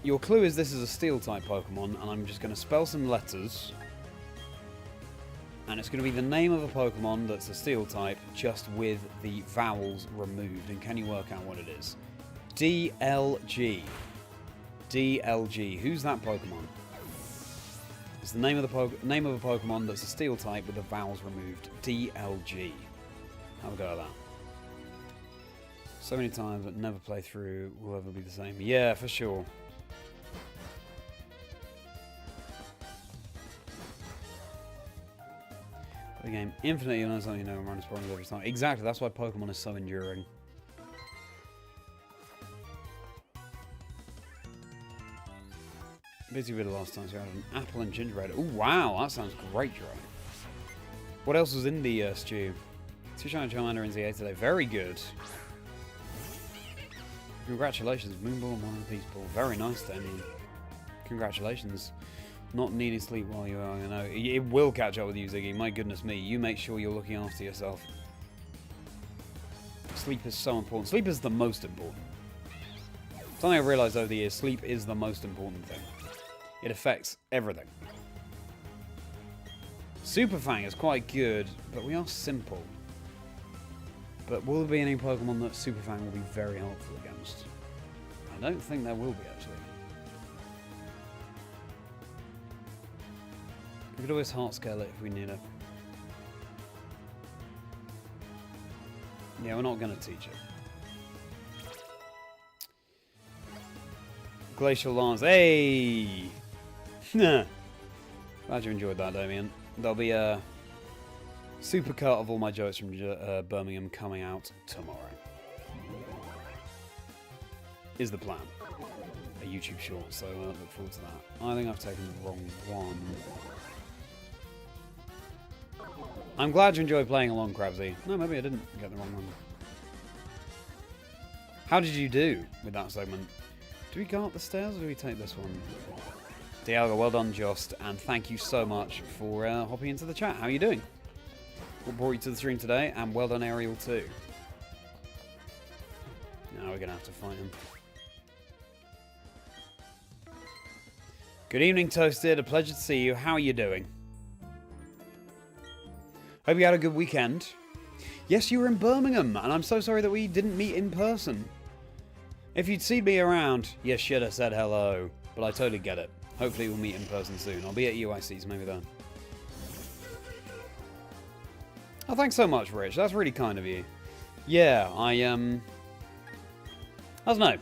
your clue is this is a Steel-type Pokemon, and I'm just going to spell some letters. And it's going to be the name of a Pokemon that's a Steel-type, just with the vowels removed. And can you work out what it is? DLG. DLG. Who's that Pokemon? It's the name of a Pokemon that's a Steel-type with the vowels removed. DLG. Have a go at that. So many times, but never play through will ever be the same. Yeah, for sure. The game infinitely, you know something you know and run as problems every time. Exactly, that's why Pokemon is so enduring. Busy with the last time, so I had an apple and gingerbread. Oh wow, that sounds great, Jerome. What else was in the stew? Two Shiny Charmander in ZA today. Very good. Congratulations, Moonball, MONOTYPE Ball. Very nice, Damien. Congratulations. Not needing sleep while you are, you know. It will catch up with you, Ziggy. My goodness me. You make sure you're looking after yourself. Sleep is so important. Sleep is the most important. Something I've realised over the years, sleep is the most important thing. It affects everything. Super Fang is quite good, but we are simple. But will there be any Pokemon that Super Fang will be very helpful against? I don't think there will be, actually. We could always heart scale it if we need it. Yeah, we're not going to teach it. Glacial Lance. Hey! Glad you enjoyed that, Damien. There'll be a supercut of all my jokes from Birmingham coming out tomorrow. Is the plan. A YouTube short, so look forward to that. I think I've taken the wrong one. I'm glad you enjoyed playing along, Krabsy. No, maybe I didn't get the wrong one. How did you do with that segment? Do we go up the stairs or do we take this one? Dialga, well done, Jost, and thank you so much for hopping into the chat. How are you doing? What brought you to the stream today? And well done, Ariel, too. Now we're going to have to fight him. Good evening, Toasted. A pleasure to see you. How are you doing? Hope you had a good weekend. Yes, you were in Birmingham, and I'm so sorry that we didn't meet in person. If you'd seen me around, you should have said hello. But I totally get it. Hopefully we'll meet in person soon. I'll be at UICs maybe then. Oh, thanks so much, Rich. That's really kind of you. Yeah, I don't know.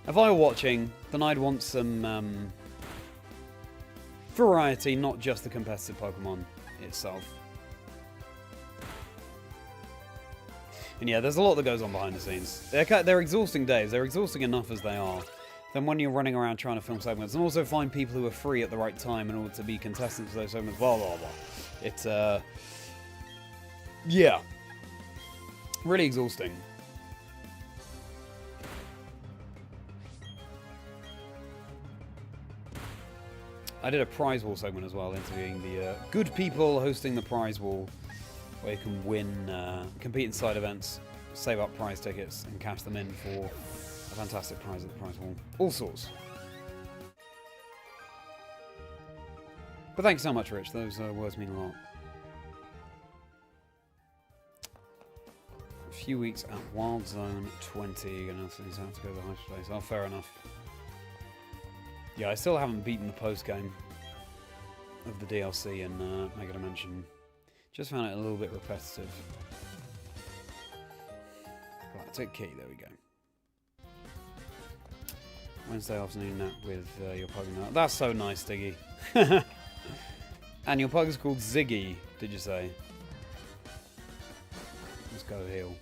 If I were watching, then I'd want some variety, not just the competitive Pokemon itself. And yeah, there's a lot that goes on behind the scenes. They're exhausting days. They're exhausting enough as they are. Then when you're running around trying to film segments, and also find people who are free at the right time in order to be contestants for those segments, blah, blah, blah. It's, yeah. Really exhausting. I did a prize wall segment as well, interviewing the good people hosting the prize wall, where you can win, compete in side events, save up prize tickets, and cash them in for a fantastic prize at the prize wall. All sorts. But thanks so much, Rich. Those words mean a lot. A few weeks at Wild Zone 20, and also he's out to go to the hyperspace. Oh, fair enough. Yeah, I still haven't beaten the post-game of the DLC in Mega Dimension. Just found it a little bit repetitive. Galactic Key, there we go. Wednesday afternoon nap with your pug. That's so nice, Diggy. And your pug is called Ziggy, did you say? Let's go heal.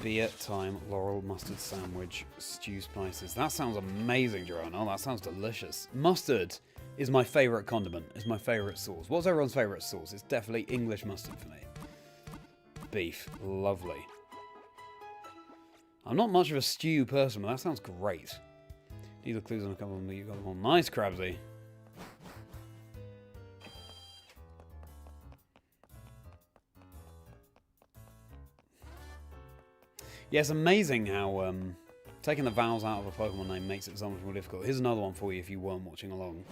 Beer time, laurel mustard sandwich, stew spices. That sounds amazing, Jerome. Oh, that sounds delicious. Mustard is my favourite condiment. It's my favourite sauce. What's everyone's favourite sauce? It's definitely English mustard for me. Beef. Lovely. I'm not much of a stew person, but that sounds great. These are clues on a couple of them, but you got them all. Nice, Crabsy. Yeah, it's amazing how taking the vowels out of a Pokemon name makes it so much more difficult. Here's another one for you if you weren't watching along.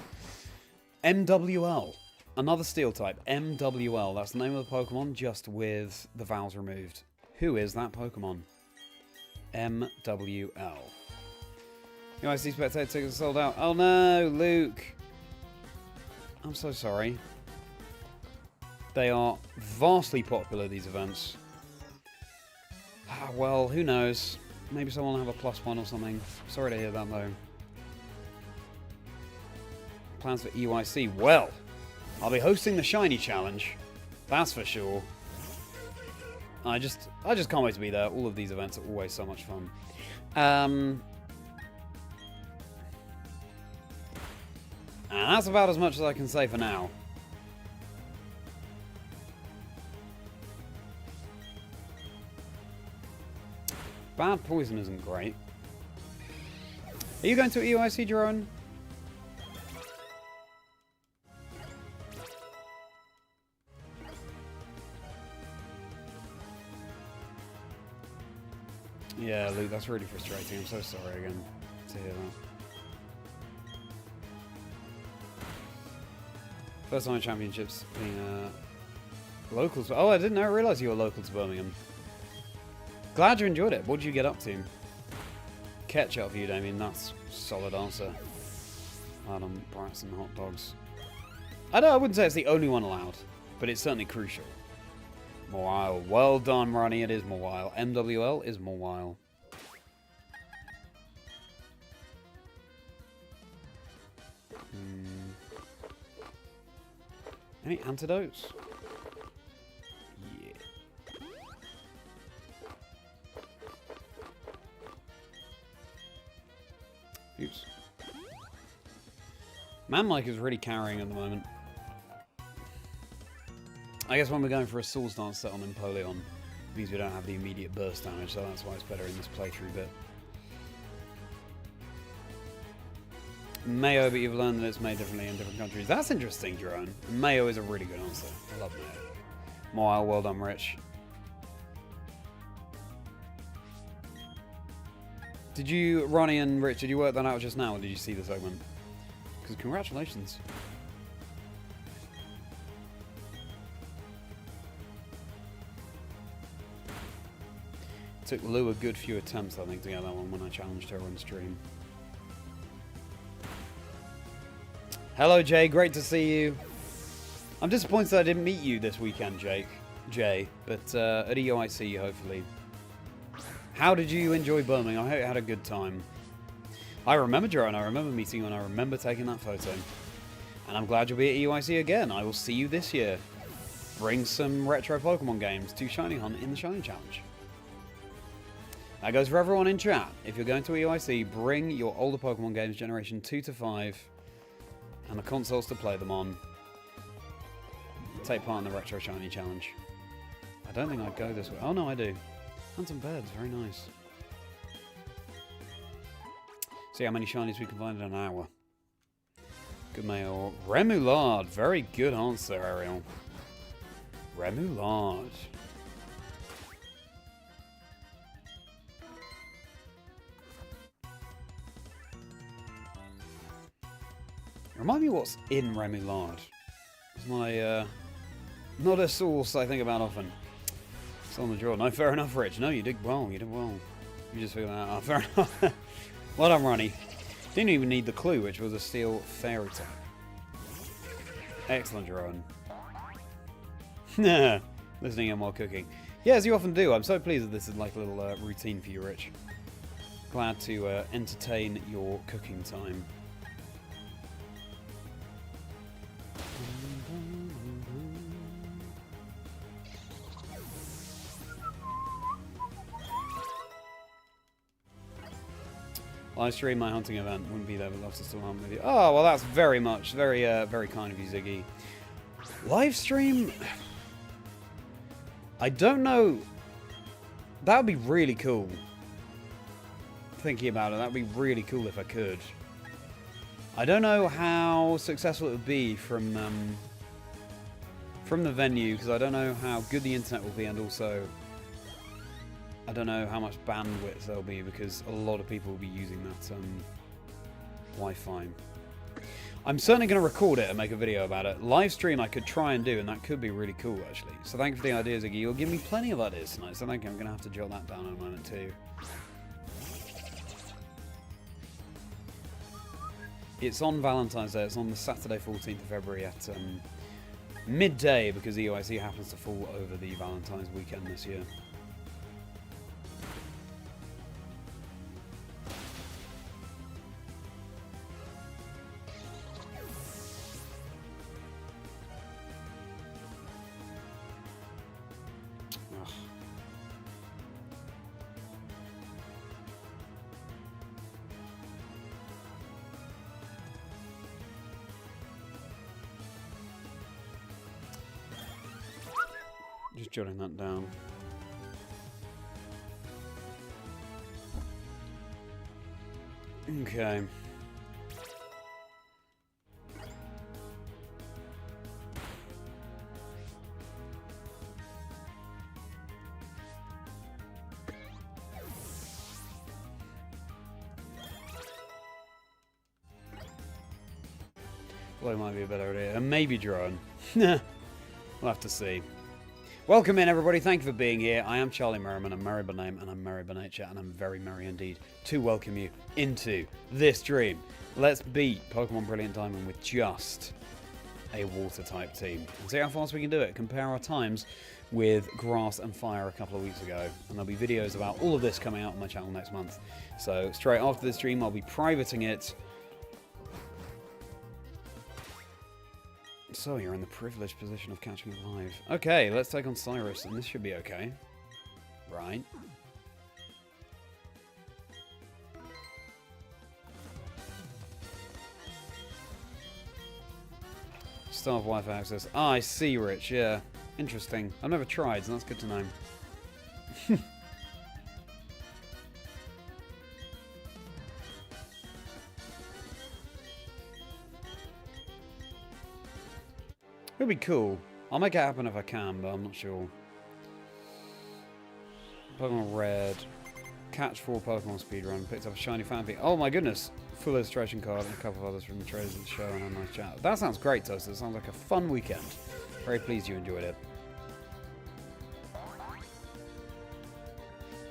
MWL. Another steel type. MWL. That's the name of the Pokemon, just with the vowels removed. Who is that Pokemon? MWL. You guys see spectator tickets are sold out. Oh no, Luke. I'm so sorry. They are vastly popular, these events. Ah, well, who knows? Maybe someone will have a +1 or something. Sorry to hear that, though. Plans for EYC? Well, I'll be hosting the Shiny Challenge. That's for sure. I just can't wait to be there. All of these events are always so much fun. And that's about as much as I can say for now. Bad poison isn't great. Are you going to EYC, Jerome? Yeah, Luke, that's really frustrating. I'm so sorry again to hear that. First time in championships being local to... Oh, I didn't realise you were local to Birmingham. Glad you enjoyed it. What did you get up to? Ketchup for you, Damien. That's a solid answer. Adam, brats and hot dogs. I wouldn't say it's the only one allowed, but it's certainly crucial. Mawile. Well done, Ronnie. It is Mawile. MWL is Mawile. Any antidotes? Oops. Man-like is really carrying at the moment. I guess when we're going for a Soul's Dance set on Empoleon, because we don't have the immediate burst damage, so that's why it's better in this playthrough bit. Mayo, but you've learned that it's made differently in different countries. That's interesting, Jerome. Mayo is a really good answer. I love Mayo. Mile, well done, Rich. Did you, Ronnie and Rich, did you work that out just now, or did you see the segment? Because congratulations. It took Lou a good few attempts, I think, to get that one when I challenged her on stream. Hello, Jay. Great to see you. I'm disappointed that I didn't meet you this weekend, Jay, but at EOIC, hopefully. How did you enjoy Birmingham? I hope you had a good time. I remember, Joe, and I remember meeting you, and I remember taking that photo. And I'm glad you'll be at EOIC again. I will see you this year. Bring some retro Pokemon games to Shiny Hunt in the Shiny Challenge. That goes for everyone in chat. If you're going to EOIC, bring your older Pokemon games, Generation 2 to 5, and the consoles to play them on. Take part in the Retro Shiny Challenge. I don't think I'd go this way. Oh, no, I do. Phantom Beds, very nice. See how many shinies we can find in an hour. Good mail. Remoulade, very good answer, Ariel. Remoulade. Remind me what's in Remoulade. It's my, not a source I think about often. It's on the draw. No, fair enough, Rich. No, you did well. You did well. You just figured that out. Fair enough. Well done, Ronnie. Didn't even need the clue, which was a steel fairy type. Excellent, Jerome. Listening in while cooking. Yeah, as you often do. I'm so pleased that this is like a little routine for you, Rich. Glad to entertain your cooking time. Live stream my hunting event. Wouldn't be there, but love to still hunt with you. Oh, well, that's very much, very kind of you, Ziggy. Live stream? I don't know. That would be really cool. thinking about it. That would be really cool if I could. I don't know how successful it would be from the venue, because I don't know how good the internet will be, and also I don't know how much bandwidth there'll be, because a lot of people will be using that Wi-Fi. I'm certainly going to record it and make a video about it. Live stream I could try and do, and that could be really cool, actually. So thank you for the ideas, Iggy. You'll give me plenty of ideas tonight, so thank you. I'm going to have to jot that down in a moment, too. It's on Valentine's Day. It's on the Saturday, 14th of February at midday, because EOIC happens to fall over the Valentine's weekend this year. Just jotting that down. Okay. Well, it might be a better idea. And maybe drone. We'll have to see. Welcome in, everybody. Thank you for being here. I am Charlie Merriman. I'm Merri by name, and I'm Merri by nature, and I'm very merry indeed to welcome you into this stream. Let's beat Pokemon Brilliant Diamond with just a water-type team and see how fast we can do it. Compare our times with Grass and Fire a couple of weeks ago, and there'll be videos about all of this coming out on my channel next month. So straight after the stream, I'll be privating it. So you're in the privileged position of catching it live. Okay, let's take on Cyrus, and this should be okay. Right. Staff Wi-Fi access. Ah, I see, Rich, yeah. Interesting. I've never tried, so that's good to know. It'll be cool. I'll make it happen if I can, but I'm not sure. Pokemon Red. Catch 4 Pokemon speedrun. Picked up a shiny fanfic. Oh my goodness. Full illustration card and a couple of others from the traders of the show and a nice chat. That sounds great, Toast. It sounds like a fun weekend. Very pleased you enjoyed it.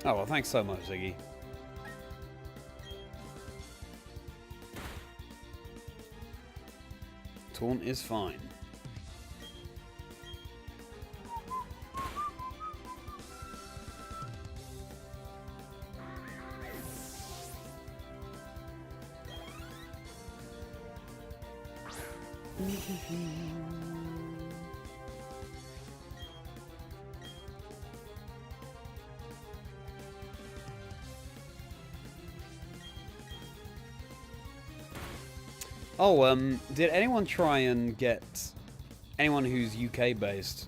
Oh, well, thanks so much, Ziggy. Taunt is fine. Oh, did anyone try and get anyone who's UK based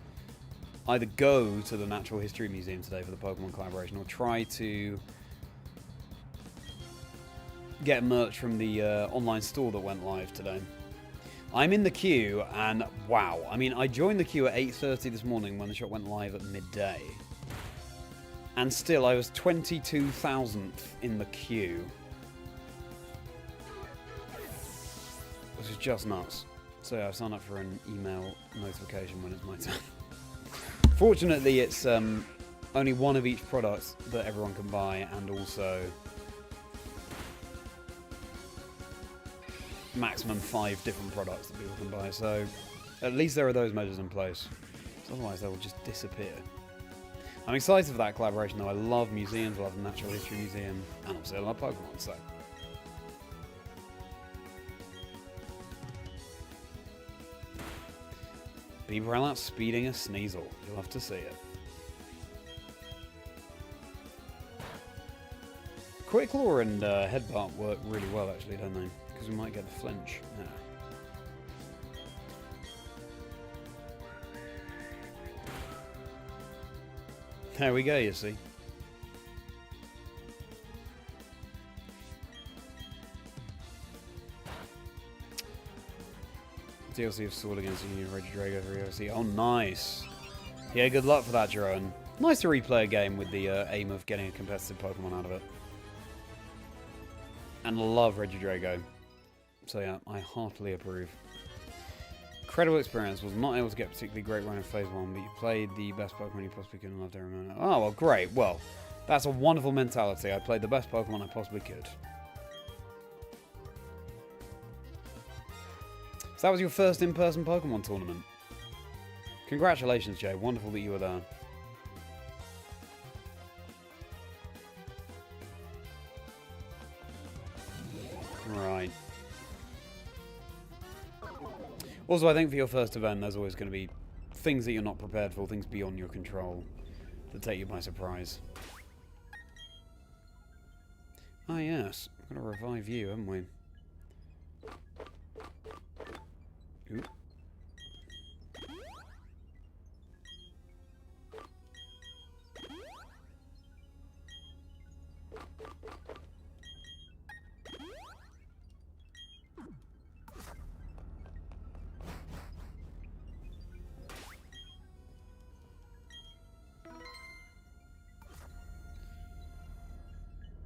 either go to the Natural History Museum today for the Pokemon collaboration, or try to get merch from the online store that went live today? I'm in the queue, and wow. I mean, I joined the queue at 8:30 this morning when the shop went live at midday. And still, I was 22,000th in the queue. Which is just nuts. So yeah, I signed up for an email notification when it's my turn. Fortunately, it's only one of each product that everyone can buy, and also maximum 5 different products that people can buy, so at least there are those measures in place. So otherwise they will just disappear. I'm excited for that collaboration though. I love museums, I love the Natural History Museum, and obviously I love Pokemon, so. Bibarel out speeding a Sneasel. You'll have to see it. Quick Claw and Headbutt work really well actually, don't they? Because we might get the flinch. No. There we go, you see. DLC of Sword against Union Regidrago 3 OC. Oh, nice. Yeah, good luck for that, Jerome. Nice to replay a game with the aim of getting a competitive Pokemon out of it. And love Regidrago. So yeah, I heartily approve. Incredible experience. Was not able to get a particularly great run in Phase 1, but you played the best Pokemon you possibly could and loved every moment. Oh, well, great. Well, that's a wonderful mentality. I played the best Pokemon I possibly could. So that was your first in-person Pokemon tournament. Congratulations, Jay. Wonderful that you were there. Right. Also, I think for your first event, there's always going to be things that you're not prepared for, things beyond your control, that take you by surprise. Ah, yes. We've got to revive you, haven't we? Ooh.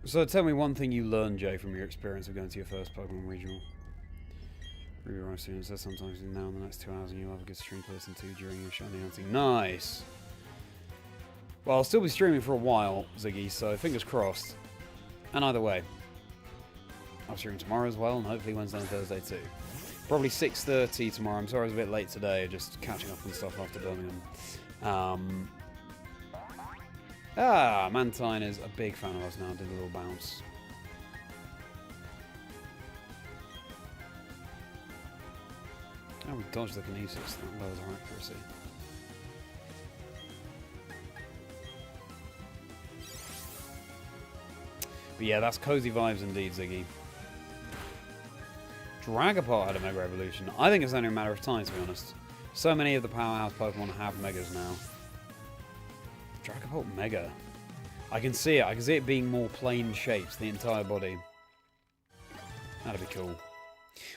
So tell me one thing you learned, Jay, from your experience of going to your first Pokemon Regional. Rewrite students says sometimes now in the next 2 hours and you'll have a good stream person too during your shiny hunting. Nice! Well, I'll still be streaming for a while, Ziggy, so fingers crossed. And either way, I'll stream tomorrow as well, and hopefully Wednesday and Thursday too. Probably 6:30 tomorrow. I'm sorry I was a bit late today, just catching up on stuff after Birmingham. Mantine is a big fan of us now, did a little bounce. Oh, we dodged the Kinesis, that lowers our accuracy. But yeah, that's cozy vibes indeed, Ziggy. Dragapult had a Mega Evolution. I think it's only a matter of time, to be honest. So many of the powerhouse Pokemon have Megas now. Dragapult Mega. I can see it. I can see it being more plain shapes, the entire body. That'd be cool.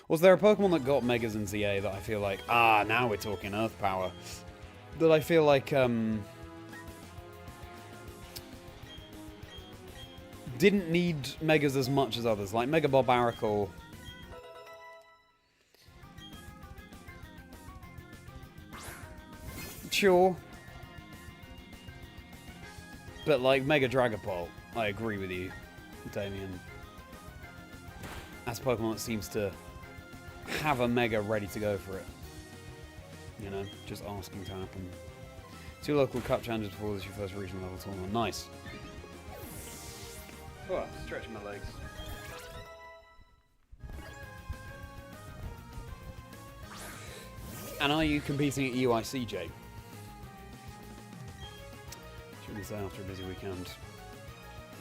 Was there a Pokemon that got Megas in ZA that I feel like, now we're talking Earth Power, that I feel like, didn't need Megas as much as others, like Mega Barbaracle. Sure. But like Mega Dragapult, I agree with you, Damien. That's a Pokemon that seems to have a Mega ready to go for it. You know, just asking to happen. 2 local cup challenges before this is your first regional level tournament. Nice. Oh, stretching my legs. And are you competing at UICJ? Shouldn't say after a busy weekend.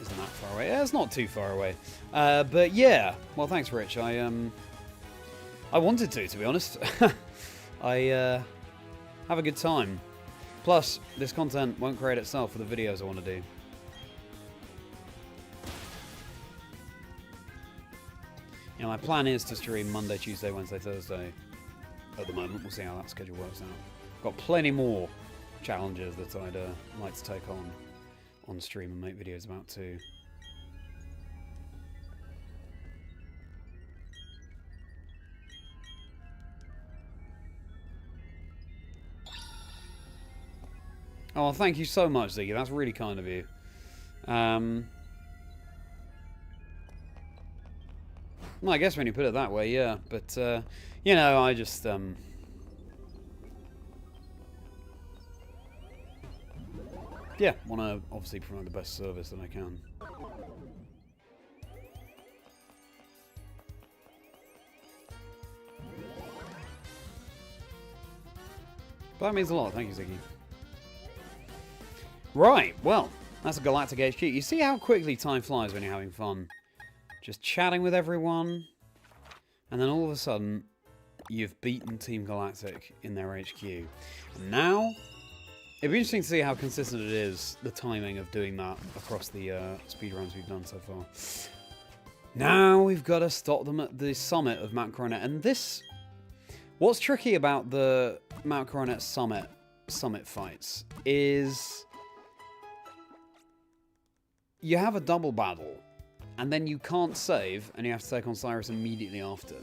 Isn't that far away? Yeah, it's not too far away. But yeah, well, thanks, Rich. I wanted to be honest. I have a good time. Plus, this content won't create itself for the videos I want to do. You know, my plan is to stream Monday, Tuesday, Wednesday, Thursday. At the moment, we'll see how that schedule works out. Got plenty more challenges that I'd like to take on stream and make videos about too. Oh, thank you so much, Ziggy. That's really kind of you. Well, I guess when you put it that way, yeah. But, you know, I just, yeah, want to obviously provide the best service that I can. But that means a lot. Thank you, Ziggy. Right, well, that's a Galactic HQ. You see how quickly time flies when you're having fun. Just chatting with everyone, and then all of a sudden, you've beaten Team Galactic in their HQ. And now, it'd be interesting to see how consistent it is, the timing of doing that across the speedruns we've done so far. Now we've got to stop them at the summit of Mount Coronet, and this What's tricky about the Mount Coronet Summit fights is you have a double battle, and then you can't save, and you have to take on Cyrus immediately after.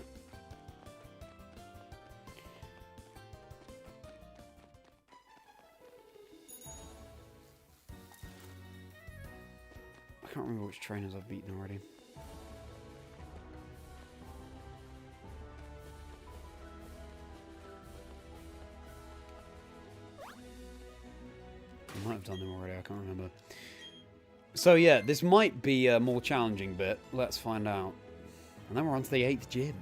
I can't remember which trainers I've beaten already. I might have done them already, I can't remember. So yeah, this might be a more challenging bit. Let's find out. And then we're on to the 8th gym.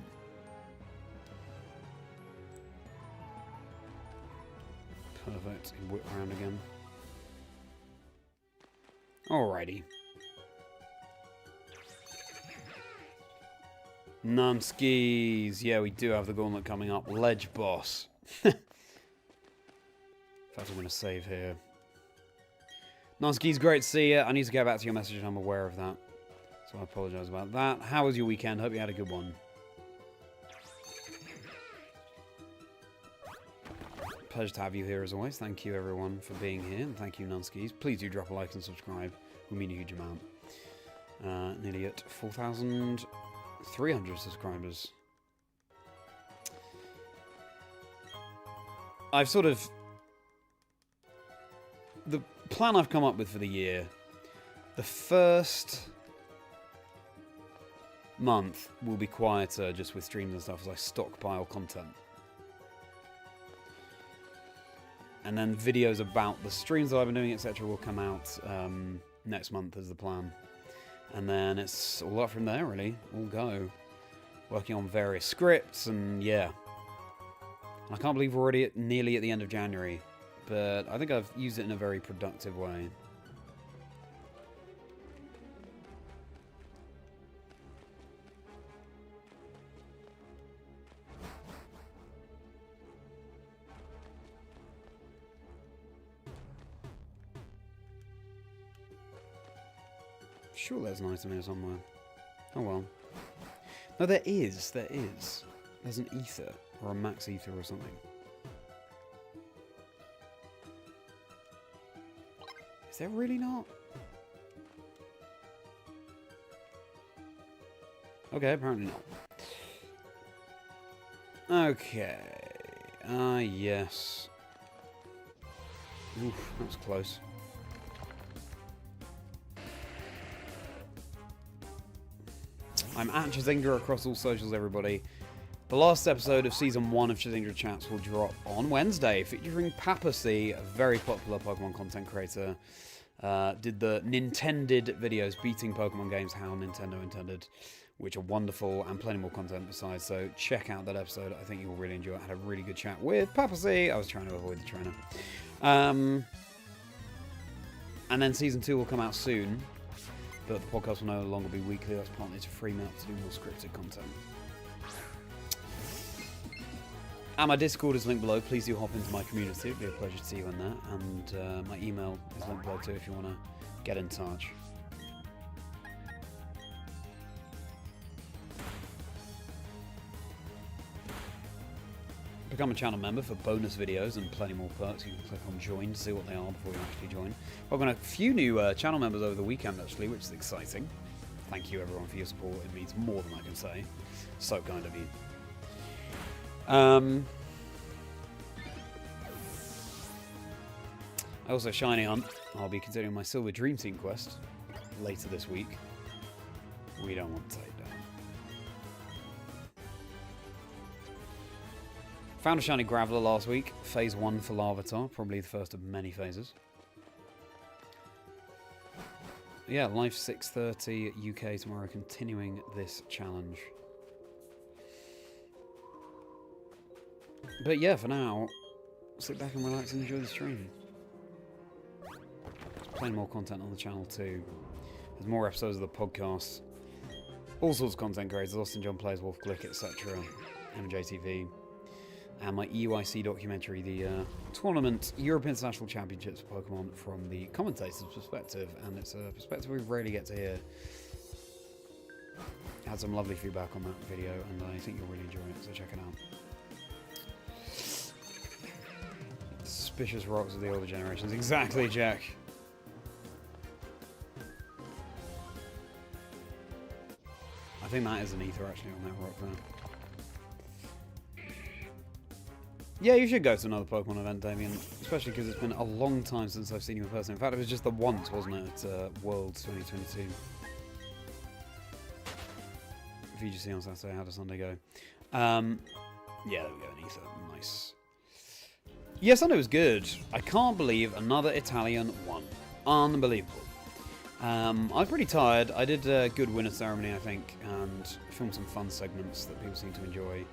Perfect. Whip around again. Alrighty. Numskis. Yeah, we do have the gauntlet coming up. Ledge boss. In fact, I'm going to save here. Numskis, great to see you. I need to get back to your message and I'm aware of that. So I apologise about that. How was your weekend? Hope you had a good one. Pleasure to have you here as always. Thank you everyone for being here. And thank you, Numskis. Please do drop a like and subscribe. It would mean a huge amount. Nearly at 4,300 subscribers. I've sort of... The plan I've come up with for the year, the first month will be quieter just with streams and stuff as I stockpile content. And then videos about the streams that I've been doing, etc. will come out next month as the plan. And then it's all up from there, really. All go. Working on various scripts and yeah. And I can't believe we're already nearly at the end of January. But I think I've used it in a very productive way. Sure there's an item here somewhere. Oh well. No, there is. There is. There's an ether. Or a max ether or something. Is there really not? Okay, apparently not. Okay. Yes. Oof, that was close. I'm at Chazingdra across all socials, everybody. The last episode of Season 1 of Chazingdra Chats will drop on Wednesday, featuring Papacy, a very popular Pokemon content creator. Did the Nintended videos, beating Pokemon games how Nintendo intended, which are wonderful, and plenty more content besides, so check out that episode. I think you'll really enjoy it. I had a really good chat with Papacy. I was trying to avoid the trainer. And then Season 2 will come out soon, but the podcast will no longer be weekly. That's partly to free me up to do more scripted content. And my Discord is linked below. Please do hop into my community. It'd be a pleasure to see you in there. And my email is linked below too if you want to get in touch. Become a channel member for bonus videos and plenty more perks. You can click on join to see what they are before you actually join. I've got a few new channel members over the weekend actually, which is exciting. Thank you everyone for your support. It means more than I can say. So kind of you. Also, Shiny Hunt. I'll be continuing my Silver Dream Team quest later this week. We don't want to take down. Found a Shiny Graveler last week. Phase 1 for Larvitar. Probably the first of many phases. Yeah, live 6:30 UK tomorrow. Continuing this challenge. But yeah, for now, sit back and relax and enjoy the stream. There's plenty more content on the channel too. There's more episodes of the podcast. All sorts of content creators. Austin John Plays, Wolf Glick, etc. MJTV. And my EUIC documentary, the Tournament Europe International Championships for Pokemon from the commentator's perspective. And it's a perspective we rarely get to hear. Had some lovely feedback on that video, and I think you'll really enjoy it, so check it out. suspicious rocks of the older generations. Exactly, Jack. I think that is an ether actually on that rock there. Yeah, you should go to another Pokemon event, Damien. Especially because it's been a long time since I've seen you in person. In fact, it was just the once, wasn't it, at Worlds 2022. VGC on Saturday, how does Sunday go? Yeah, there we go, an ether. Nice. Yeah, Sunday was good. I can't believe another Italian won. Unbelievable. I'm pretty tired. I did a good winner ceremony, I think, and filmed some fun segments that people seem to enjoy.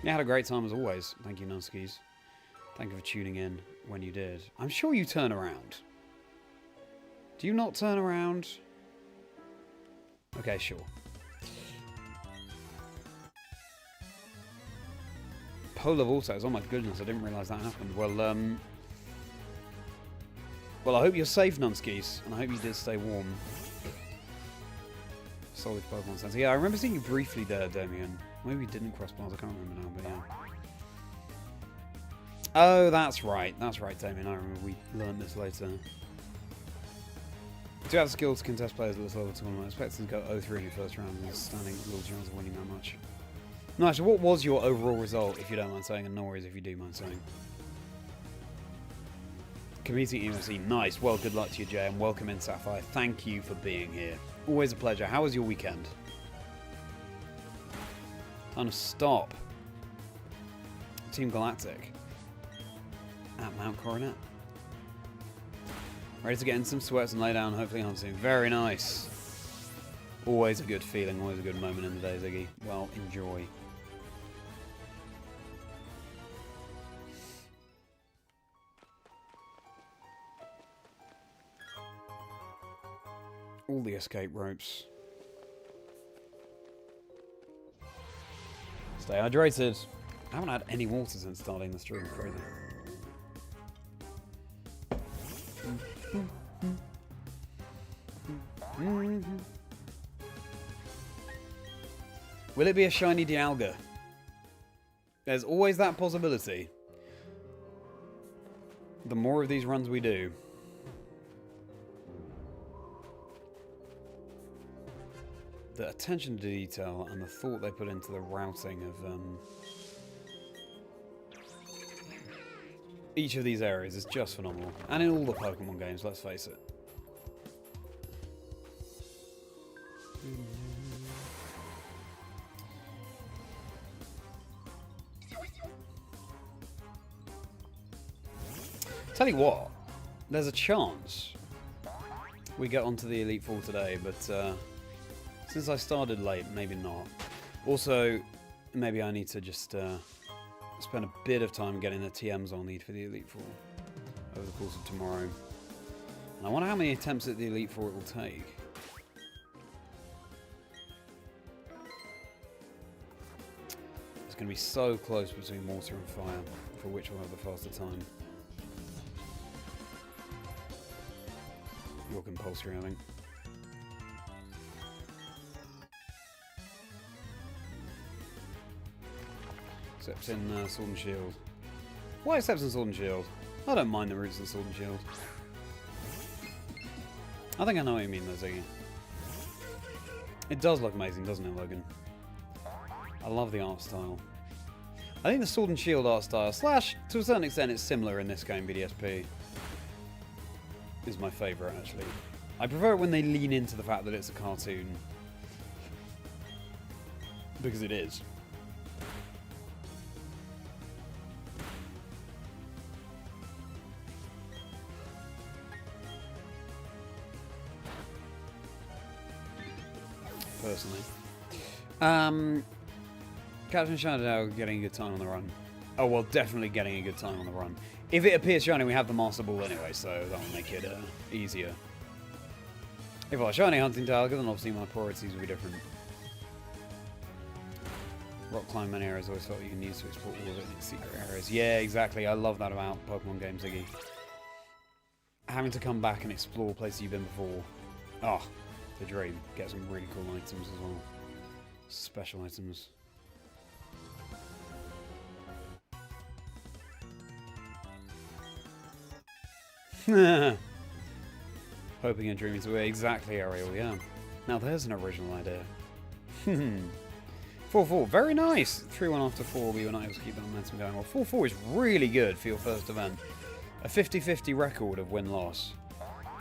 Yeah, had a great time as always. Thank you, Nunskis. Thank you for tuning in when you did. I'm sure you turn around. Do you not turn around? Okay, sure. Polar Vortex. Oh my goodness, I didn't realise that happened. Well, I hope you're safe, Nunskis, and I hope you did stay warm. Solid Pokemon sense. Yeah, I remember seeing you briefly there, Damien. Maybe we didn't cross paths, I can't remember now, but yeah. Oh, that's right. That's right, Damien. I remember we learned this later. Do you have the skill to contest players at this level tournament? I expect to go 0-3 in the first round and standing little chance of winning that much. No, actually, what was your overall result, if you don't mind saying, and no worries if you do mind saying? Competing EMC, nice. Well, good luck to you, Jay, and welcome in, Sapphire. Thank you for being here. Always a pleasure. How was your weekend? Time to stop. Team Galactic. At Mount Coronet. Ready to get in some sweats and lay down, hopefully hunting. Very nice. Always a good feeling, always a good moment in the day, Ziggy. Well, enjoy. All the escape ropes. Stay hydrated. I haven't had any water since starting the stream. Crazy. Will it be a shiny Dialga? There's always that possibility. The more of these runs we do. The attention to detail and the thought they put into the routing of each of these areas is just phenomenal. And in all the Pokemon games, let's face it. Tell you what, there's a chance we get onto the Elite Four today, but since I started late, maybe not. Also, maybe I need to just spend a bit of time getting the TMs I'll need for the Elite Four over the course of tomorrow. And I wonder how many attempts at the Elite Four it will take. It's going to be so close between water and fire, for which will have the faster time. You're compulsory, I think. Except in Sword and Shield. Why except in Sword and Shield? I don't mind the routes in Sword and Shield. I think I know what you mean though, Ziggy. It does look amazing, doesn't it, Logan? I love the art style. I think the Sword and Shield art style, slash, to a certain extent, it's similar in this game, BDSP, is my favourite, actually. I prefer it when they lean into the fact that it's a cartoon. Because it is. Personally. Captain Shadow getting a good time on the run. Oh, well, definitely getting a good time on the run. If it appears shiny, we have the Master Ball anyway, so that will make it easier. If I was shiny hunting Dialga, then obviously my priorities would be different. Rock climb many areas, always felt you need to explore all of it in secret areas. Yeah, exactly. I love that about Pokemon games, Ziggy. Having to come back and explore places you've been before. Oh, the dream. Get some really cool items as well. Special items. Hoping and dreaming to exactly, Ariel, yeah. Now there's an original idea. 4-4, very nice! 3-1 after 4, we were not able to keep that momentum going. Well, 4-4 is really good for your first event. A 50-50 record of win-loss.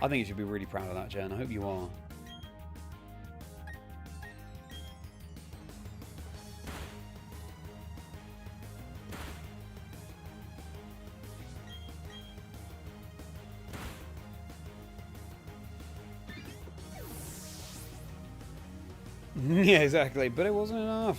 I think you should be really proud of that, Jen. I hope you are. Yeah, exactly, but it wasn't enough.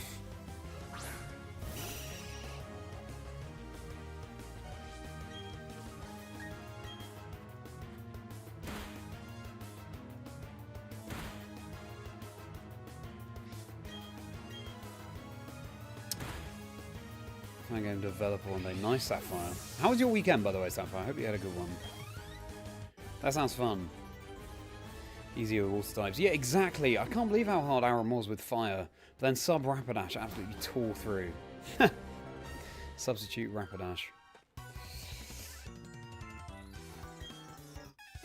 Fan game developer one day. Nice, Sapphire. How was your weekend, by the way, Sapphire? I hope you had a good one. That sounds fun. Easier with water types. Yeah, exactly. I can't believe how hard Aram was with fire. But then Sub Rapidash absolutely tore through. Substitute Rapidash.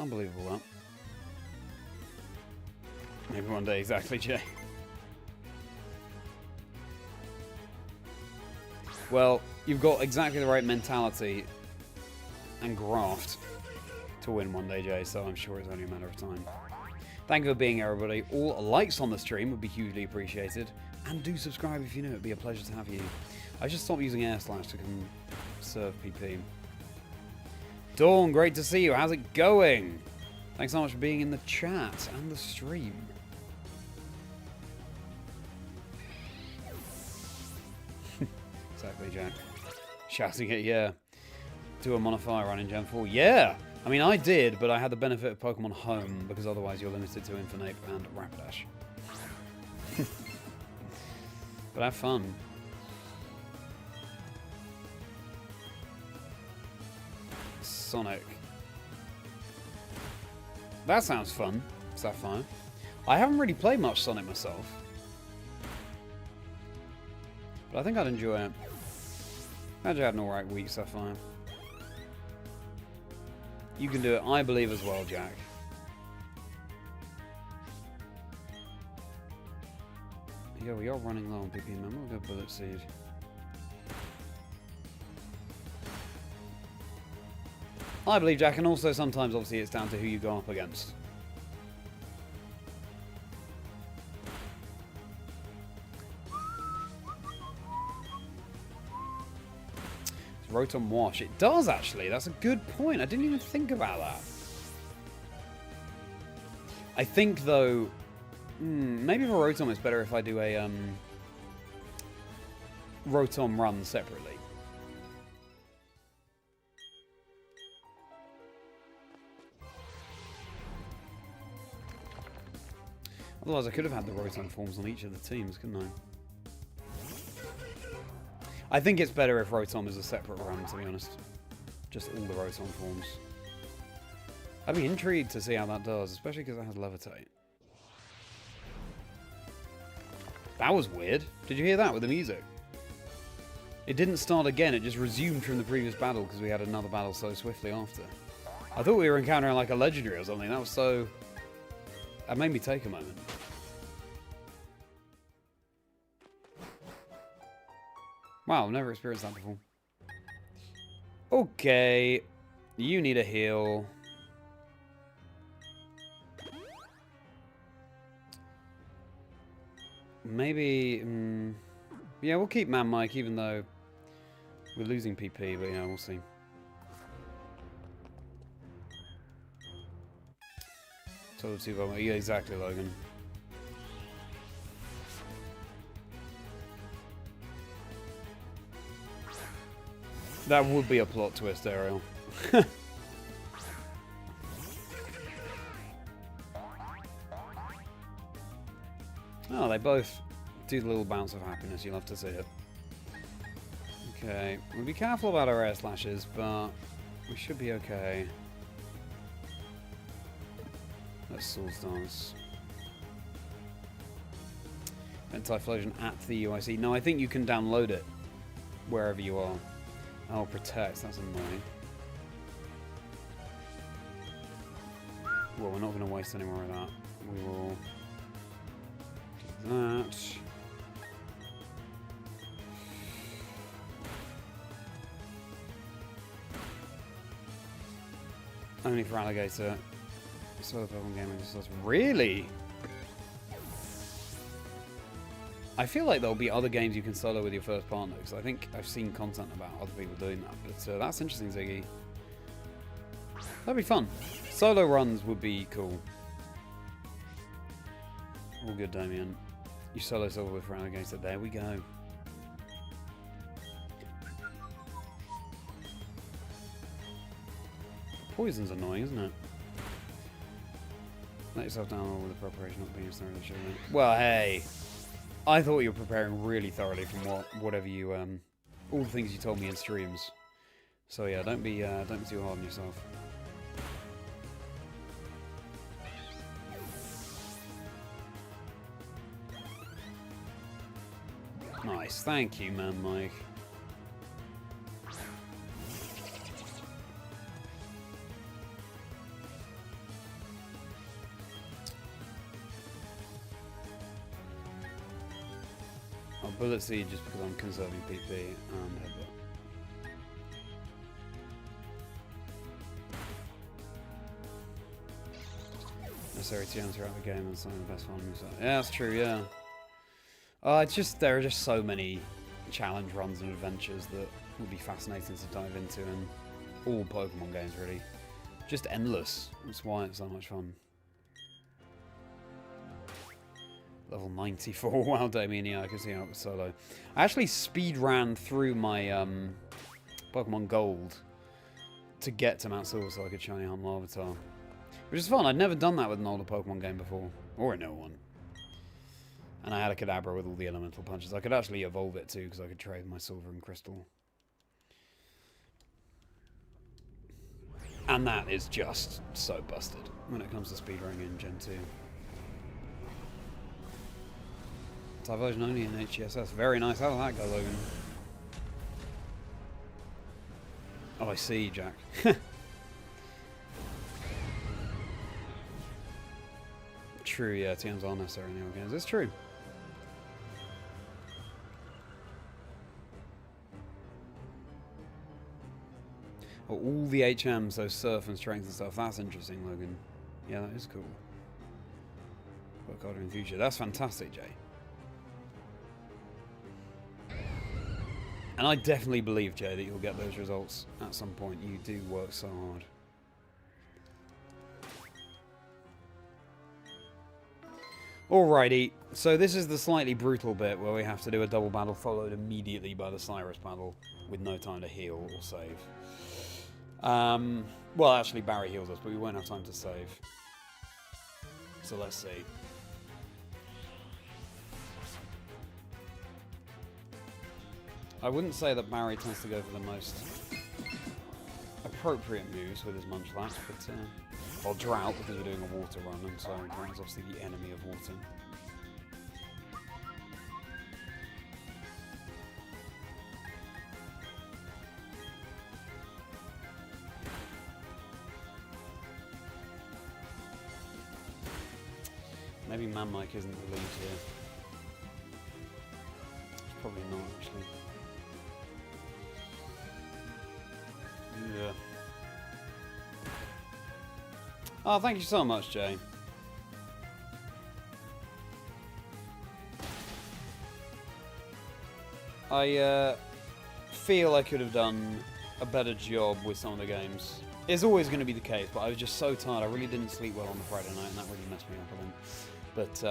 Unbelievable, that. Maybe one day, exactly, Jay. Well, you've got exactly the right mentality and graft to win one day, Jay, so I'm sure it's only a matter of time. Thank you for being here, everybody. All likes on the stream would be hugely appreciated. And do subscribe if you know. It'd be a pleasure to have you. I just stopped using air slash to conserve PP. Dawn, great to see you. How's it going? Thanks so much for being in the chat and the stream. Exactly, Jack. Shouting it, yeah. Do a Monofire run in Gen 4. Yeah! I mean, I did, but I had the benefit of Pokemon Home, because otherwise you're limited to Infinite and Rapidash. But have fun. Sonic. That sounds fun, Sapphire. I haven't really played much Sonic myself. But I think I'd enjoy it. Glad you had an alright week, Sapphire. You can do it, I believe, as well, Jack. Yeah, we are running low on PP, man. We'll go Bullet Seed. I believe, Jack, and also sometimes, obviously, it's down to who you go up against. Rotom Wash. It does, actually. That's a good point. I didn't even think about that. I think, though, maybe for Rotom it's better if I do a Rotom run separately. Otherwise, I could have had the Rotom forms on each of the teams, couldn't I? I think it's better if Rotom is a separate run, to be honest. Just all the Rotom forms. I'd be intrigued to see how that does, especially because it has Levitate. That was weird. Did you hear that with the music? It didn't start again, it just resumed from the previous battle because we had another battle so swiftly after. I thought we were encountering like a legendary or something. That was so... That made me take a moment. Wow, I've never experienced that before. Okay. You need a heal. Maybe... yeah, we'll keep Man Mike even though we're losing PP, but yeah, we'll see. Total 2 yeah, exactly, Logan. That would be a plot twist, Ariel. Oh, they both do the little bounce of happiness. You love to see it. Okay, we'll be careful about our air slashes, but we should be okay. Let's Soul's Dance. Anti-Flosion at the UIC. No, I think you can download it wherever you are. Oh, Protect. That's annoying. Well, we're not going to waste any more of that. We will do that. Only for alligator. Solo Pokemon game just says, really? I feel like there'll be other games you can solo with your first partner, because I think I've seen content about other people doing that. But that's interesting, Ziggy. That'd be fun. Solo runs would be cool. All good, Damien. You solo silver with for alligator. There we go. Poison's annoying, isn't it? Let yourself down with the preparation not being as thorough as you should. Well, hey, I thought you were preparing really thoroughly from whatever you all the things you told me in streams. So yeah, don't be too hard on yourself. Nice, thank you, man, Mike. Bullet Seed just because I'm conserving PP and Headbutt. Necessary TM throughout the game and some of the best fun moves. Yeah, that's true, yeah. It's just, there are just so many challenge runs and adventures that would be fascinating to dive into in all Pokemon games, really. Just endless. That's why it's so much fun. Level 94. Wow, Damien, yeah, I can see how it was solo. I actually speed ran through my Pokemon Gold to get to Mount Silver so I could shiny hunt Larvitar. Which is fun. I'd never done that with an older Pokemon game before. Or a new one. And I had a Kadabra with all the elemental punches. I could actually evolve it too because I could trade my Silver and Crystal. And that is just so busted when it comes to speedrunning in Gen 2. Typhlosion only in HGSS. Very nice. How did that go, Logan? Oh, I see, Jack. True, yeah, TMs are necessary in the old games. It's true. Oh, all the HMs, so Surf and Strength and stuff. That's interesting, Logan. Yeah, that is cool. Work harder in the future. That's fantastic, Jay. And I definitely believe, Jay, that you'll get those results at some point. You do work so hard. Alrighty, so this is the slightly brutal bit where we have to do a double battle followed immediately by the Cyrus battle with no time to heal or save. Well, actually Barry heals us, but we won't have time to save. So let's see. I wouldn't say that Barry tends to go for the most appropriate moves with his Munchlax, but or Drought because we're doing a water run, and so Drought is obviously the enemy of water. Maybe Man-Mike isn't the lead here. It's probably not, actually. Yeah. Oh, thank you so much, Jay. I feel I could have done a better job with some of the games. It's always going to be the case, but I was just so tired. I really didn't sleep well on the Friday night, and that really messed me up a little. But,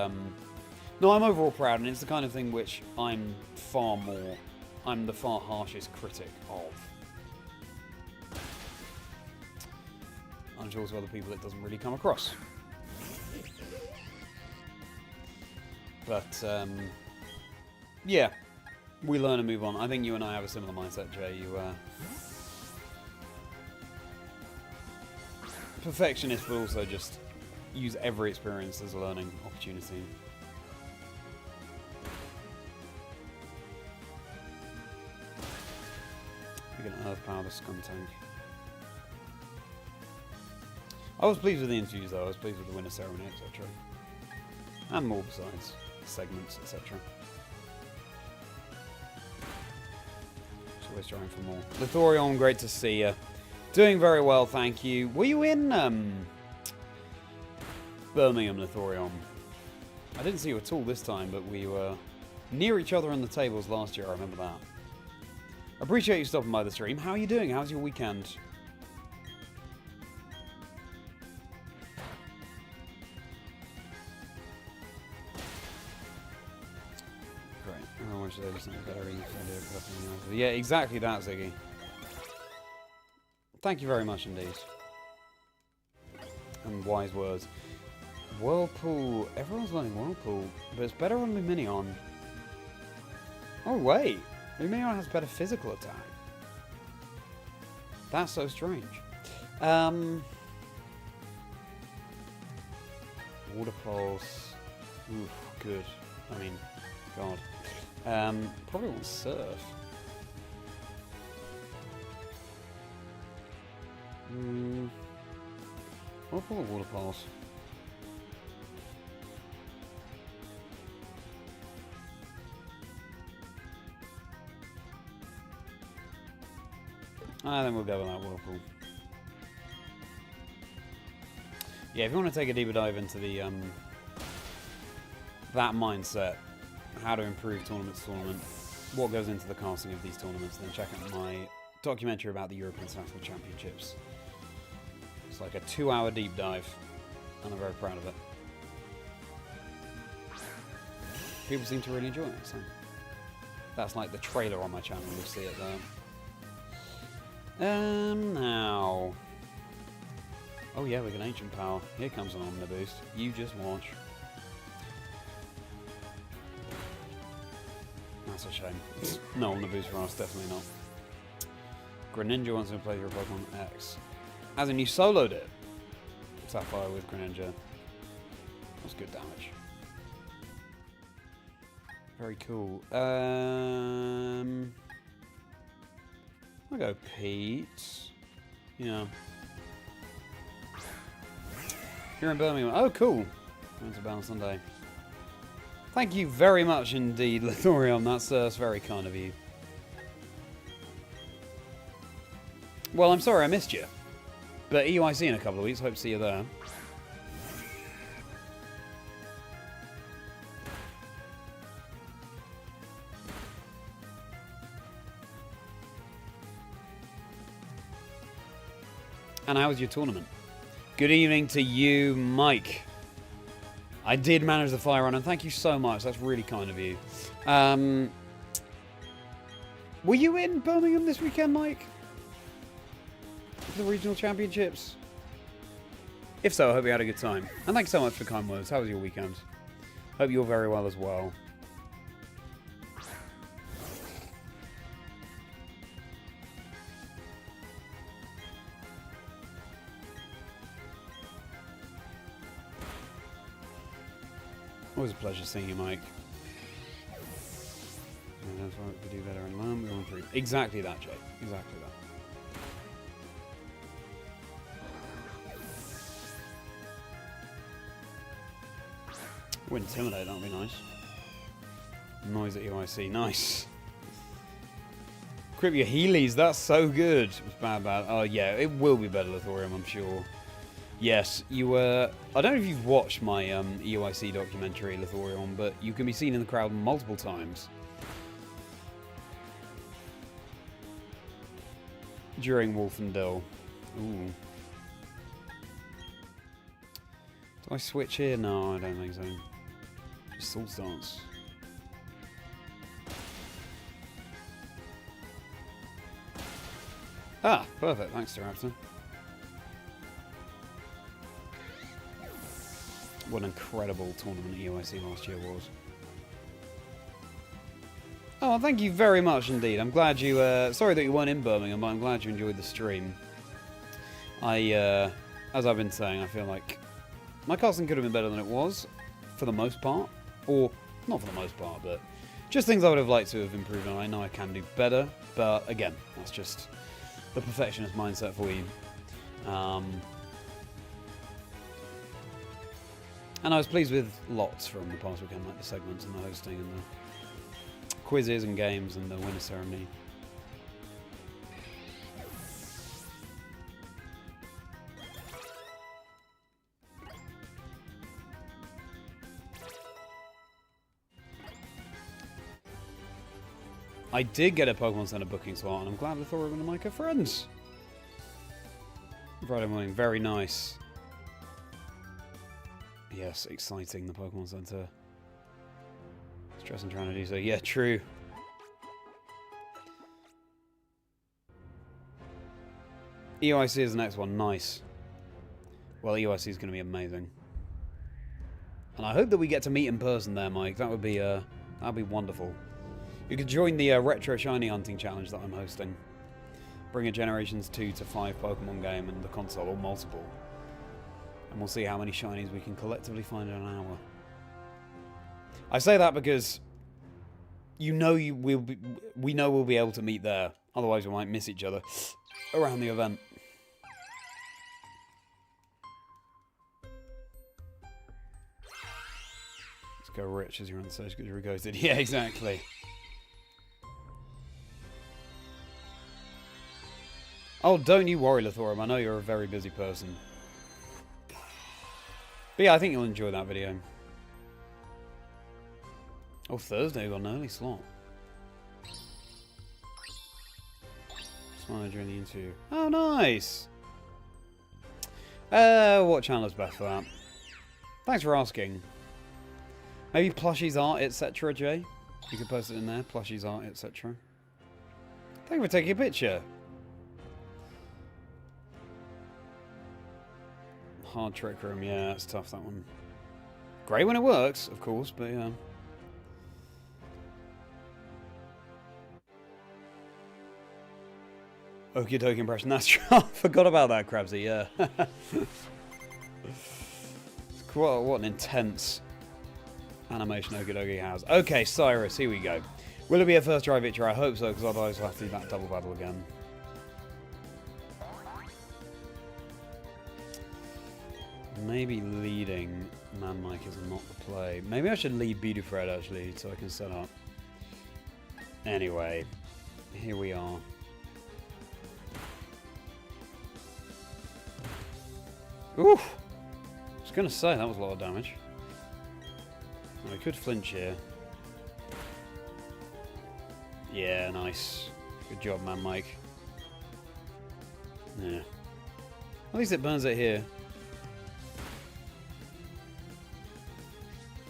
no, I'm overall proud, and it's the kind of thing which I'm the far harshest critic of. I'm sure to other people it doesn't really come across. But, yeah, we learn and move on. I think you and I have a similar mindset, Jay. You, perfectionist, but also just use every experience as a learning opportunity. We're going to Earth Power the Scum Tank. I was pleased with the interviews, though. I was pleased with the winner ceremony, etc. And more besides. Segments, etc. Just always trying for more. Lithorion, great to see you. Doing very well, thank you. Were you in Birmingham, Lithorion? I didn't see you at all this time, but we were near each other on the tables last year, I remember that. Appreciate you stopping by the stream. How are you doing? How's your weekend? Yeah, exactly that, Ziggy. Thank you very much indeed. And wise words. Whirlpool. Everyone's learning Whirlpool, but it's better on Lumineon. Oh, wait. Lumineon has better physical attack. That's so strange. Water Pulse. Oof, good. I mean, God. Probably want Surf. I'll pull a Water Pulse. Then we'll go with that Whirlpool. Yeah, if you want to take a deeper dive into the that mindset, how to improve tournament to tournament, what goes into the casting of these tournaments, then check out my documentary about the European International Championships. It's like a 2-hour deep dive, and I'm very proud of it. People seem to really enjoy it, so that's like the trailer on my channel, you'll see it there. Now. Oh yeah, we can Ancient Power. Here comes an Omni Boost. You just watch. That's a shame. No Omni Boost for us, definitely not. Greninja wants to play your Pokemon X. As in, you soloed it. Sapphire with Greninja. That's good damage. Very cool. I'll go Pete. Yeah. You're in Birmingham. Oh, cool. Going to Battle Sunday. Thank you very much indeed, Lithorion. That's very kind of you. Well, I'm sorry I missed you. But EUIC in a couple of weeks. Hope to see you there. And how was your tournament? Good evening to you, Mike. I did manage the fire run, and thank you so much. That's really kind of you. Were you in Birmingham this weekend, Mike? For the regional championships? If so, I hope you had a good time. And thanks so much for kind words. How was your weekend? Hope you're very well as well. Always a pleasure seeing you, Mike. Yeah, that's why we do better in LAN. We will improve. Exactly that, Jay. Exactly that. Oh, Intimidate, that would be nice. Noise at EYC, nice. Crip your Heelys, that's so good. It was bad. Oh, yeah, it will be better, Lithorium, I'm sure. Yes, you were. I don't know if you've watched my EOIC documentary, Lithorion, but you can be seen in the crowd multiple times during Wolf and Dill. Ooh. Do I switch here? No, I don't think so. Just Swords Dance. Ah, perfect. Thanks, Director. What an incredible tournament EOIC last year was. Oh, thank you very much indeed. I'm glad you... sorry that you weren't in Birmingham, but I'm glad you enjoyed the stream. As I've been saying, I feel like my casting could have been better than it was, for the most part. Or, not for the most part, but just things I would have liked to have improved on. I know I can do better, but again, that's just the perfectionist mindset for you. And I was pleased with lots from the past weekend, like the segments and the hosting and the quizzes and games and the winner ceremony. I did get a Pokemon Center booking slot, and I'm glad I thought we were going to make our friends. Friday morning, very nice. Yes, exciting, the Pokemon Center. Stress and trying to do so. Yeah, true. EOIC is the next one. Nice. Well, EOIC is going to be amazing. And I hope that we get to meet in person there, Mike. That would be wonderful. You could join the Retro Shiny Hunting Challenge that I'm hosting. Bring a Generations 2 to 5 Pokemon game in the console, or multiple. And we'll see how many shinies we can collectively find in an hour. I say that because we know we'll be able to meet there. Otherwise we might miss each other around the event. Let's go rich as you're on the stage because you're ghosted. Yeah, exactly. Oh, don't you worry, Lithorum. I know you're a very busy person. But yeah, I think you'll enjoy that video. Oh, Thursday, we've got an early slot. Smile during the interview. Oh, nice! What channel is best for that? Thanks for asking. Maybe Plushies Art, etc., Jay? You could post it in there. Plushies Art, etc. Thank you for taking a picture. Hard Trick Room, yeah, that's tough, that one. Great when it works, of course, but yeah. Okie dokie impression, that's true. I forgot about that, Krabsy, yeah. It's quite, what an intense animation Okie dokie has. Okay, Cyrus, here we go. Will it be a first try victory? I hope so, because otherwise we'll have to do that double battle again. Maybe leading Man Mike is not the play. Maybe I should lead Bibarel actually, so I can set up. Anyway, here we are. Oof! I was going to say, that was a lot of damage. I could flinch here. Yeah, nice. Good job, Man Mike. Yeah. At least it burns it here.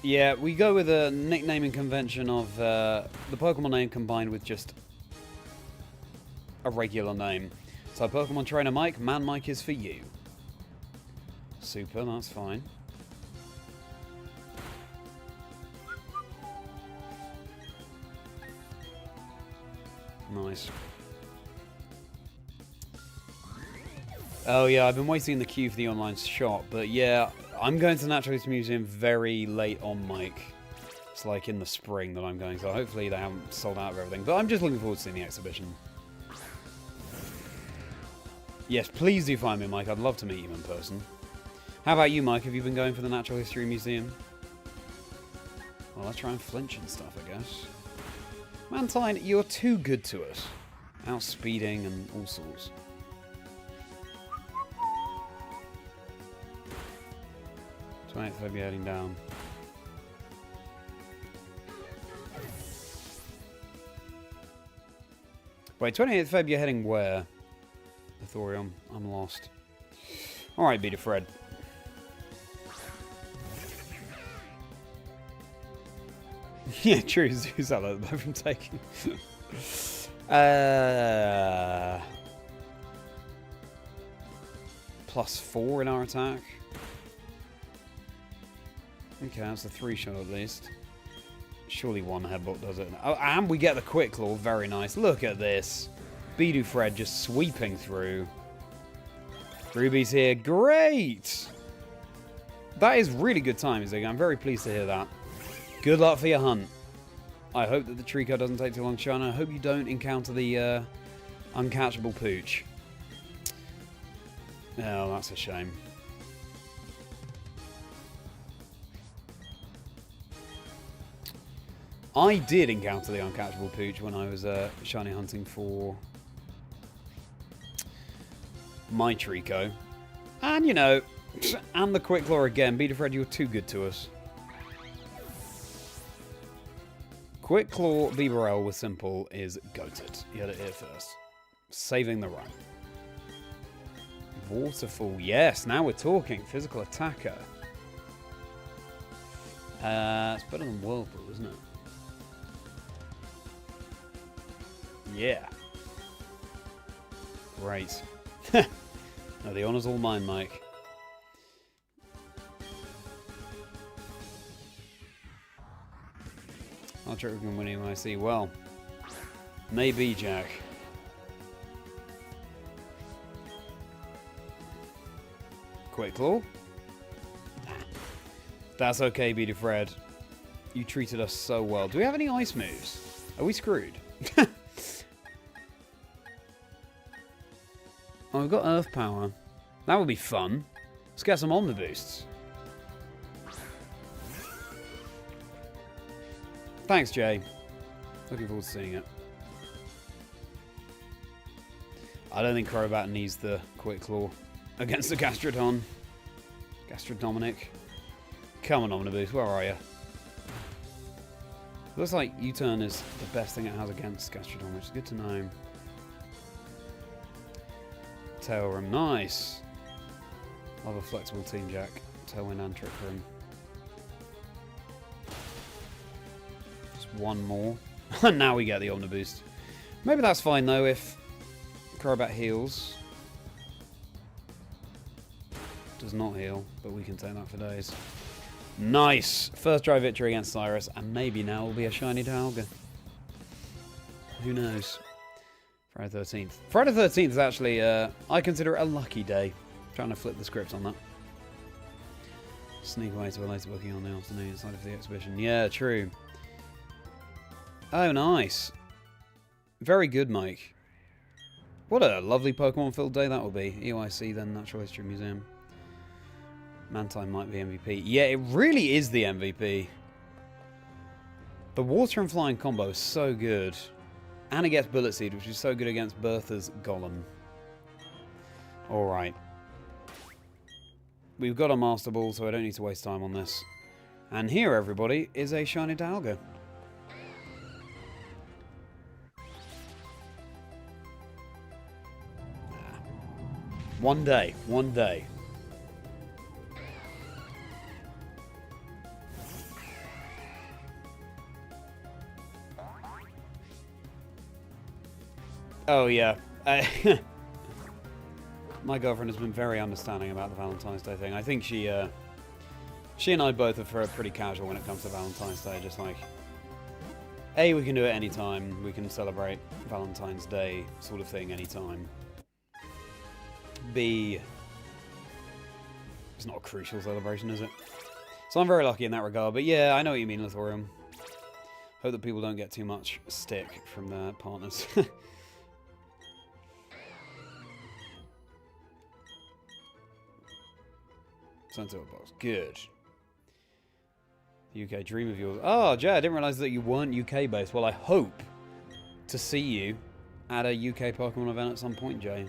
Yeah, we go with a nicknaming convention of the Pokemon name combined with just a regular name. So Pokemon Trainer Mike, Man Mike is for you. Super, that's fine. Nice. Oh yeah, I've been waiting in the queue for the online shop, but yeah, I'm going to the Naturalist Museum very late on, Mike. It's like in the spring that I'm going, so hopefully they haven't sold out of everything. But I'm just looking forward to seeing the exhibition. Yes, please do find me, Mike. I'd love to meet you in person. How about you, Mike? Have you been going for the Natural History Museum? Well, let's try and flinch and stuff, I guess. Mantine, you're too good to us. Outspeeding and all sorts. February heading down. Wait, 28th February heading where? Thorium, I'm lost. Alright, Beta Fred. Yeah, true, who's that though from taking? +4 in our attack. Okay, that's a 3-shot at least. Surely one headbutt does it. Oh, and we get the Quick Claw. Very nice. Look at this. Bidoof Fred just sweeping through. Ruby's here. Great! That is really good timing, Zig. I'm very pleased to hear that. Good luck for your hunt. I hope that the Trico doesn't take too long to shine. I hope you don't encounter the uncatchable pooch. Oh, that's a shame. I did encounter the uncatchable Pooch when I was shiny hunting for my Trico. And, you know, and the Quick Claw again. Bibarel, you're too good to us. Quick Claw Bibarel with Simple is goated. You had it here first. Saving the run. Waterfall, yes, now we're talking. Physical attacker. It's better than Whirlpool, isn't it? Yeah. Great. No, the honor's all mine, Mike. I'll try to win when I see. Well, maybe, Jack. Quick Claw. That's okay, Bibarel. You treated us so well. Do we have any ice moves? Are we screwed? Oh, we've got Earth Power. That would be fun. Let's get some Omni Boosts. Thanks, Jay. Looking forward to seeing it. I don't think Crobat needs the Quick Claw against the Gastrodon. Gastrodominic. Come on, Omnibus, where are you? Looks like U-turn is the best thing it has against Gastrodon, which is good to know. Tail Room, nice. Love a flexible team, Jack. Tailwind and Trick Room. Just one more. And now we get the Omniboost. Maybe that's fine, though, if Crobat heals. Does not heal, but we can take that for days. Nice! First try victory against Cyrus, and maybe now will be a shiny Dialga. Who knows? Friday 13th. Friday 13th is actually, I consider it a lucky day. I'm trying to flip the script on that. Sneak away to a later booking on the afternoon inside of the exhibition. Yeah, true. Oh, nice. Very good, Mike. What a lovely Pokemon-filled day that will be. EOIC, then Natural History Museum. Mantine might be MVP. Yeah, it really is the MVP. The Water and Flying combo is so good. And it gets Bullet Seed, which is so good against Bertha's Golem. Alright. We've got a Master Ball, so I don't need to waste time on this. And here, everybody, is a shiny Dialga. One day. One day. Oh, yeah. My girlfriend has been very understanding about the Valentine's Day thing. I think she and I both are pretty casual when it comes to Valentine's Day. Just like, A, we can do it anytime. We can celebrate Valentine's Day sort of thing anytime. B, it's not a crucial celebration, is it? So I'm very lucky in that regard. But yeah, I know what you mean, Lithorium. Hope that people don't get too much stick from their partners. Sent a box. Good. UK dream of yours. Oh, Jay, I didn't realise that you weren't UK based. Well, I hope to see you at a UK Pokemon event at some point, Jay.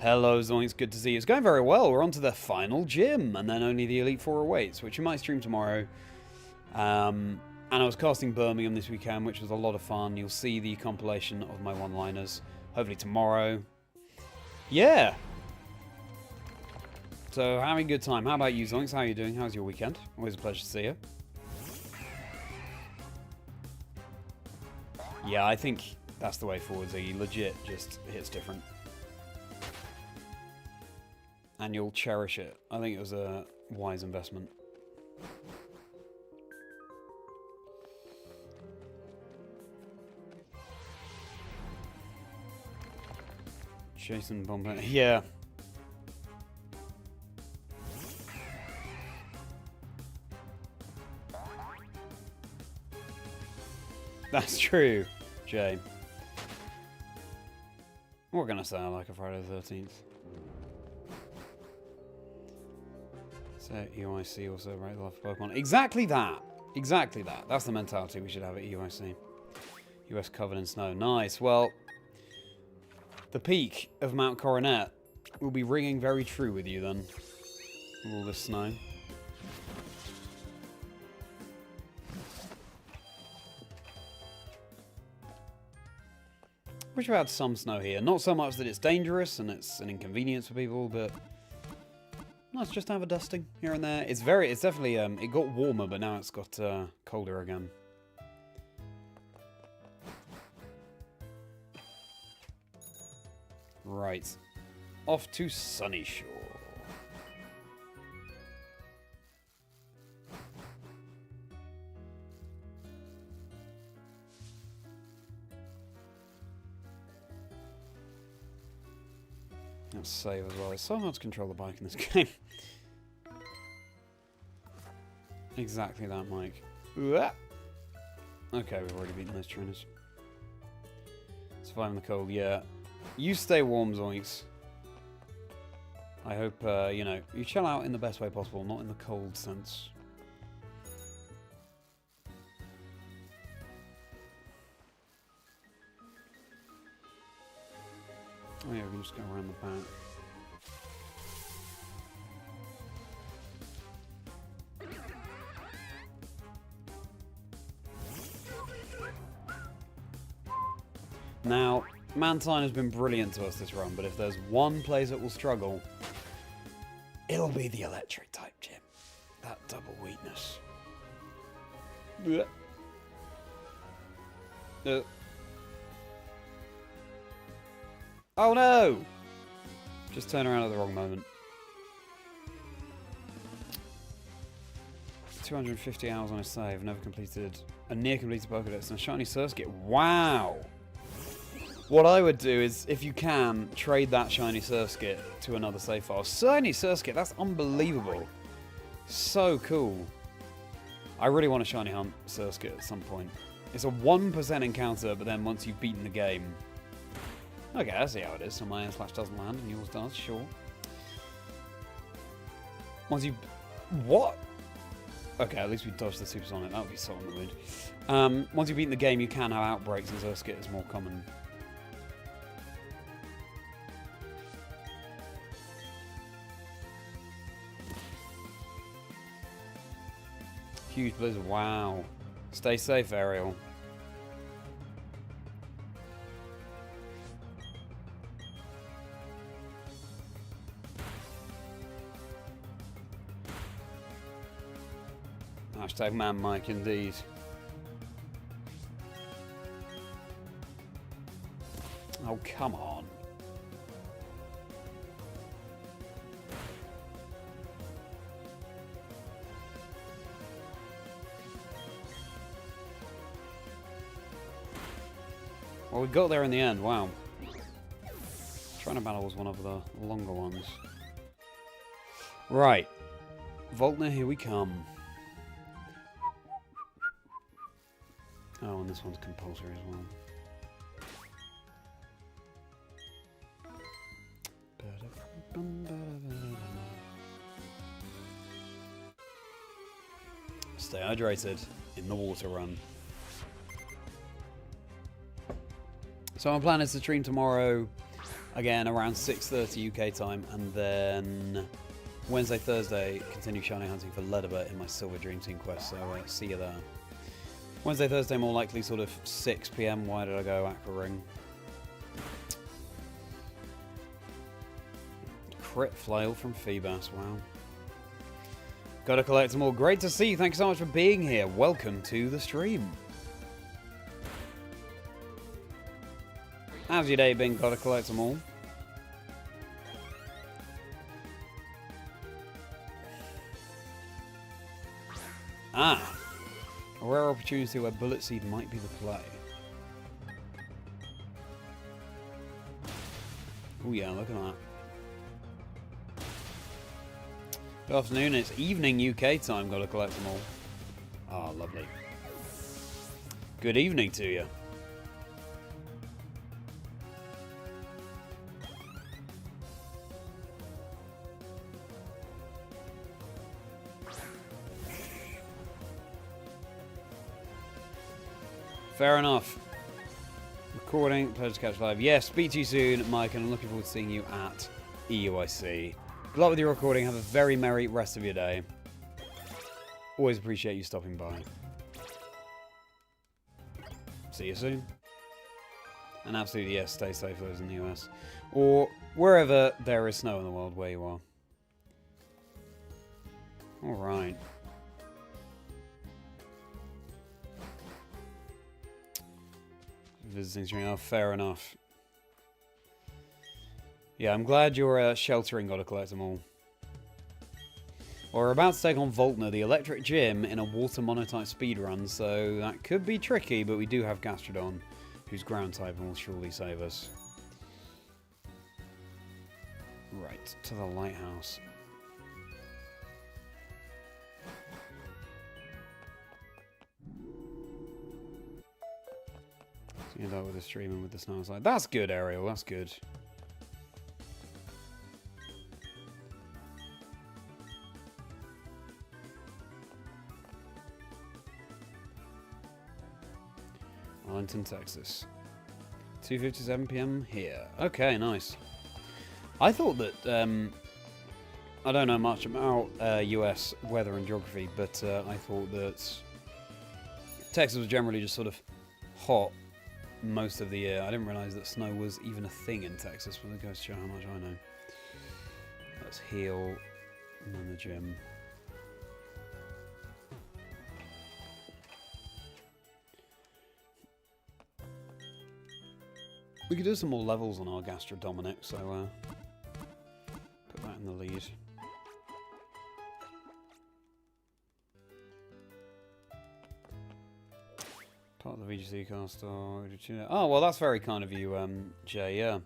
Hello, Zoinks. Good to see you. It's going very well. We're on to the final gym, and then only the Elite Four awaits, which we might stream tomorrow. And I was casting Birmingham this weekend, which was a lot of fun. You'll see the compilation of my one-liners hopefully tomorrow. Yeah. So, having a good time. How about you, Zoinks? How are you doing? How's your weekend? Always a pleasure to see you. Yeah, I think that's the way forward, Ziggy. Legit just hits different. And you'll cherish it. I think it was a wise investment. Jason Bomber. Yeah. That's true, Jay. We're gonna sound like a Friday the 13th. So EOIC also right love Pokemon. Exactly that. Exactly that. That's the mentality we should have at UIC. US covered in snow. Nice. Well, the peak of Mount Coronet will be ringing very true with you then. With all this snow. Wish we had some snow here. Not so much that it's dangerous and it's an inconvenience for people, but nice just to have a dusting here and there. It's definitely, it got warmer, but now it's got colder again. Right. Off to Sunny Shore. Let's save as well. It's so hard to control the bike in this game. Exactly that, Mike. Okay, we've already beaten those trainers. Surviving the cold, yeah. You stay warm, Zoinks. I hope, you know, you chill out in the best way possible, not in the cold sense. Oh yeah, we can just go around the back. Now, Mantine has been brilliant to us this run, but if there's one place that will struggle, it'll be the electric type gym. That double weakness. Oh no! Just turn around at the wrong moment. 250 hours on a save, never completed a near completed Pokédex and a shiny Surskit. Wow! What I would do is, if you can, trade that shiny Surskit to another save file. Shiny Surskit, that's unbelievable. So cool. I really want a shiny hunt Surskit at some point. It's a 1% encounter, but then once you've beaten the game... Okay, I see how it is. So my slash doesn't land and yours does, sure. Once you... What? Okay, at least we dodged the supersonic. That would be so annoyed. Once you've beaten the game, you can have outbreaks, and Surskit is more common. Huge blizzard. Wow. Stay safe, Ariel. Hashtag man Mike, indeed. Oh, come on. Well, we got there in the end, wow. Trainer battle was one of the longer ones. Right. Voltner, here we come. Oh, and this one's compulsory as well. Stay hydrated in the water run. So my plan is to stream tomorrow, again around 6:30 UK time, and then Wednesday, Thursday, continue shiny hunting for Leatherbert in my Silver Dream Team quest, so see you there. Wednesday, Thursday, more likely sort of 6 PM. Why did I go Aqua Ring? Crit flail from Feebas, wow. Gotta collect them all. Great to see you. Thanks so much for being here. Welcome to the stream. How's your day been? Gotta collect them all. Ah. A rare opportunity where Bullet Seed might be the play. Oh yeah, look at that. Good afternoon, it's evening UK time, gotta collect them all. Ah, lovely. Good evening to you. Fair enough. Recording, pleasure to catch live. Yes, speak to you soon, Mike, and I'm looking forward to seeing you at EUIC. Good luck with your recording. Have a very merry rest of your day. Always appreciate you stopping by. See you soon. And absolutely, yes, stay safe those in the US. Or wherever there is snow in the world where you are. Alright. Visiting stream. Oh, fair enough. Yeah, I'm glad your sheltering got to collect them all. Well, we're about to take on Voltner, the electric gym, in a water monotype speedrun, so that could be tricky, but we do have Gastrodon, who's ground type and will surely save us. Right, to the lighthouse. So you end up with the stream and with the snow slide. That's good, Ariel, that's good. Arlington, Texas. 2:57 PM here. Okay, nice. I thought that, I don't know much about US weather and geography, but I thought that Texas was generally just sort of hot most of the year. I didn't realise that snow was even a thing in Texas, but it goes to show how much I know. Let's heal and then the gym. We could do some more levels on our Gastrodon, so put that in the lead. Part of the VGC cast. Oh, well, that's very kind of you, Jay, yeah.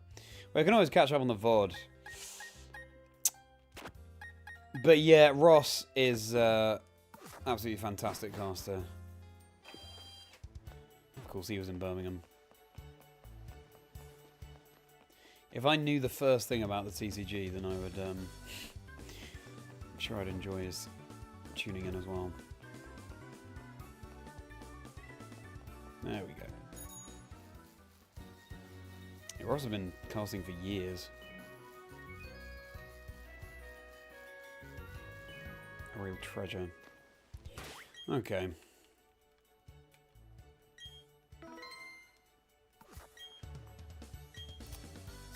Well, I can always catch up on the VOD. But yeah, Ross is absolutely fantastic caster. Of course, he was in Birmingham. If I knew the first thing about the TCG, then I would, I'm sure I'd enjoy his tuning in as well. There we go. You've also been casting for years. A real treasure. Okay.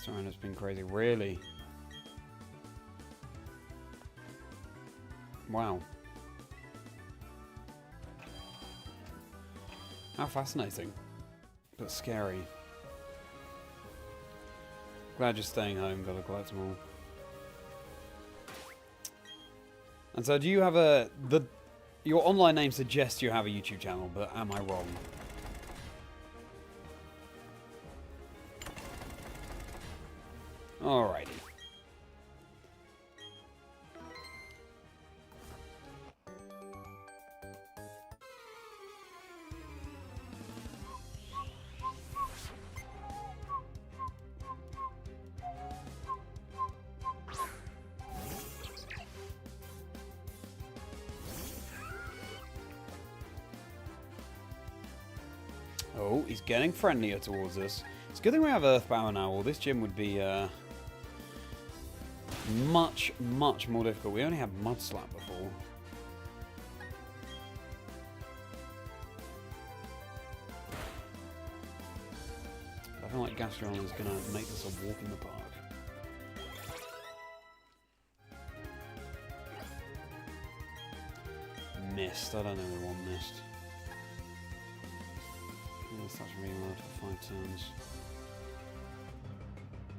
Sorry, it's been crazy. Really? Wow. How fascinating. But scary. Glad you're staying home, gotta collect them all. And so do you have a... Your online name suggests you have a YouTube channel, but am I wrong? Alrighty. Oh, he's getting friendlier towards us. It's a good thing we have Earthbound now, or this gym would be much, much more difficult. We only had Mud Slap before. I feel like Gastrodon is going to make this a walk in the park. Missed. I don't know the one missed. That's really hard for 5 turns.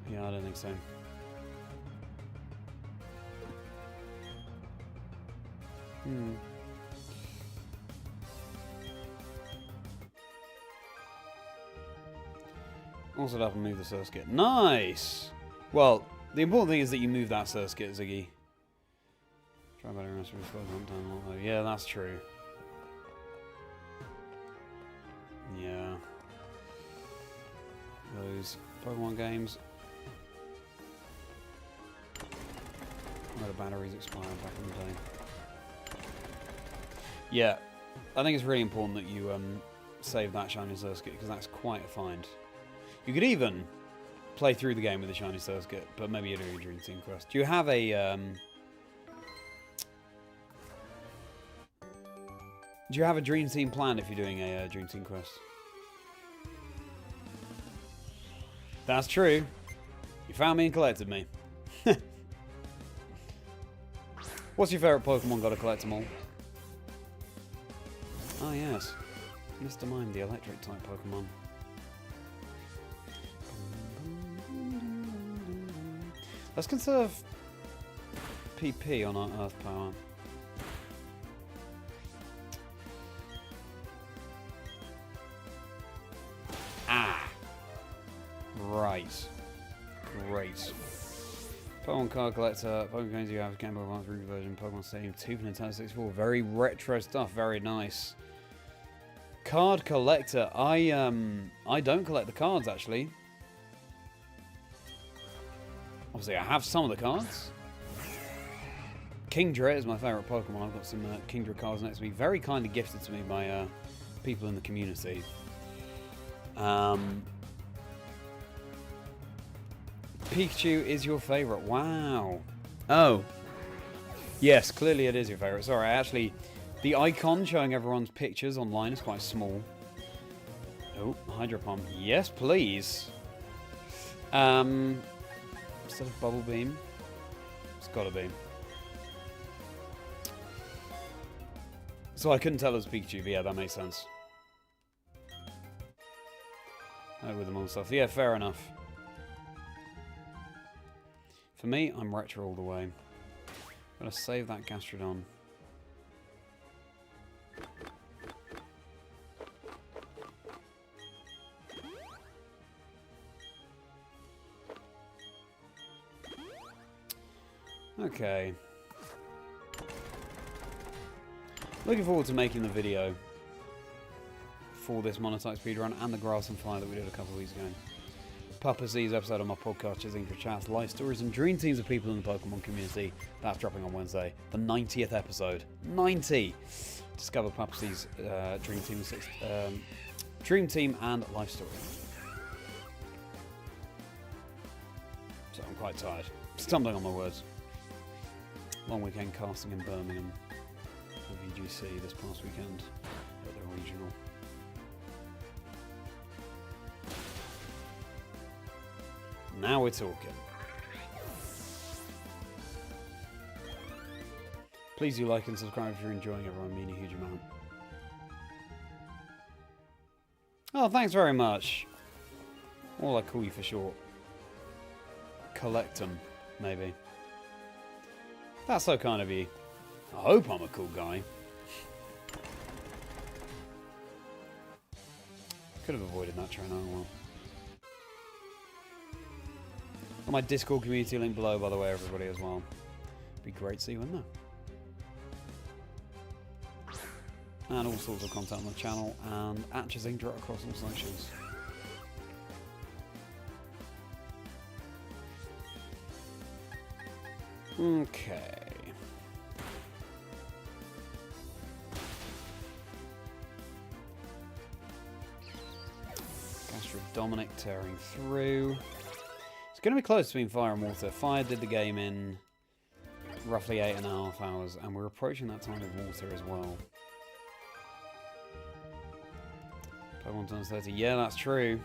Yeah, I don't think so. Also have to move the Surskit. Nice! Well, the important thing is that you move that Surskit, Ziggy. Try better rest of his yeah, that's true. Yeah. Those Pokemon games. Where the batteries expired back in the day. Yeah. I think it's really important that you save that shiny Surskit, because that's quite a find. You could even play through the game with a shiny Surskit, but maybe you do a Dream Team quest. Do you have a Dream Team plan if you're doing a Dream Team quest? That's true. You found me and collected me. What's your favourite Pokemon? Gotta collect them all. Oh yes, Mr. Mime, the electric type Pokemon. Let's conserve PP on our Earth Power. Ah! Right. Great. Pokemon Card Collector, Pokemon games you have, Game Boy Advance Ruby version, Pokemon Stadium 2 for Nintendo 64. Very retro stuff, very nice. Card Collector. I don't collect the cards, actually. Obviously, I have some of the cards. Kingdra is my favourite Pokemon. I've got some Kingdra cards next to me. Very kindly gifted to me by people in the community. Pikachu is your favourite. Wow. Oh. Yes, clearly it is your favourite. Sorry, actually, the icon showing everyone's pictures online is quite small. Oh, Hydro Pump. Yes, please. Instead of Bubble Beam, it's gotta be. So I couldn't tell it was Pikachu, but yeah, that makes sense. With them all stuff. Yeah, fair enough. For me, I'm retro all the way. I'm gonna save that Gastrodon. Okay. Looking forward to making the video for this Monotype speedrun and the Grass and Fire that we did a couple of weeks ago. Papa C's episode of my podcast, Chazingdra Chats, life stories and dream teams of people in the Pokemon community. That's dropping on Wednesday, the 90th episode. 90! Discover Papa C's Dream Team and life story. So I'm quite tired. Stumbling on my words. Long weekend casting in Birmingham for VGC this past weekend at the regional. Now we're talking. Please do like and subscribe if you're enjoying it. I mean a huge amount. Oh, thanks very much. What will I call you for short? Collectum, maybe. That's so kind of you. I hope I'm a cool guy. Could have avoided that train, oh well. Got my Discord community link below, by the way, everybody, as well. Be great to see you in there. And all sorts of content on the channel, and at Chazingdra across all socials. Okay. Gastrodon tearing through. It's going to be close between Fire and Water. Fire did the game in roughly 8.5 hours, and we're approaching that time of Water as well. Pokemon turns 30. Yeah, that's true.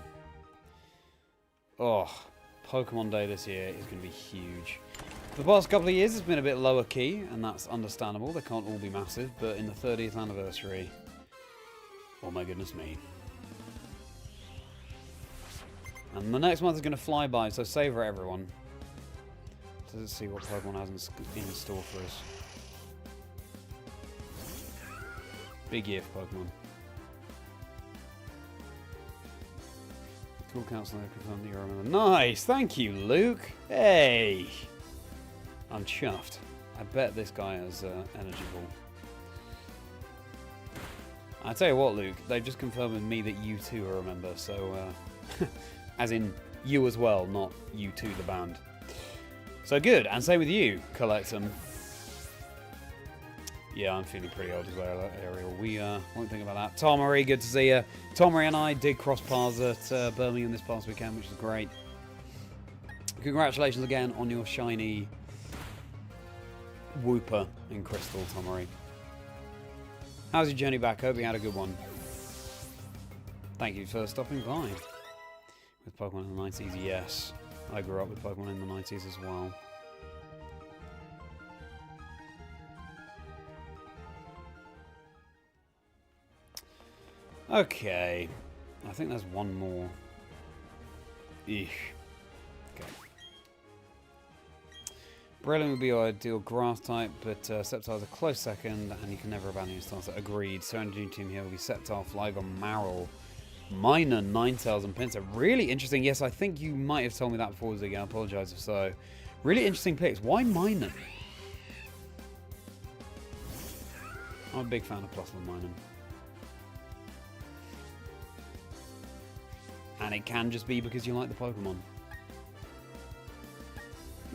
Oh, Pokemon Day this year is going to be huge. The past couple of years it's been a bit lower key, and that's understandable. They can't all be massive, but in the 30th anniversary, oh my goodness me. And the next month is going to fly by, so savour it, everyone. Let's see what Pokemon has in store for us. Big year for Pokemon. Cool counselor confirmed that you remember. Nice! Thank you, Luke! Hey! I'm chuffed. I bet this guy has Energy Ball. I tell you what, Luke, they've just confirmed with me that you too are a member, so as in you as well, not U2 the band. So good, and same with you, Collectum. Yeah, I'm feeling pretty old as well, Ariel. We won't think about that. Tomari, good to see you. Tomari and I did cross paths at Birmingham this past weekend, which is great. Congratulations again on your shiny Wooper in Crystal, Tomari. How's your journey back? Hope you had a good one. Thank you for stopping by. With Pokemon in the 90s, yes. I grew up with Pokemon in the 90s as well. Okay. I think there's one more. Eesh. Okay. Brilliant would be your ideal grass type, but Sceptile is a close second, and you can never abandon your starter. Agreed. So energy team here will be Sceptile, Flygon, Marill, Minor, Ninetales, and Pinsir. Really interesting. Yes, I think you might have told me that before, Ziggy. I apologise if so. Really interesting picks. Why Minor? I'm a big fan of Plus and Minor. And it can just be because you like the Pokemon.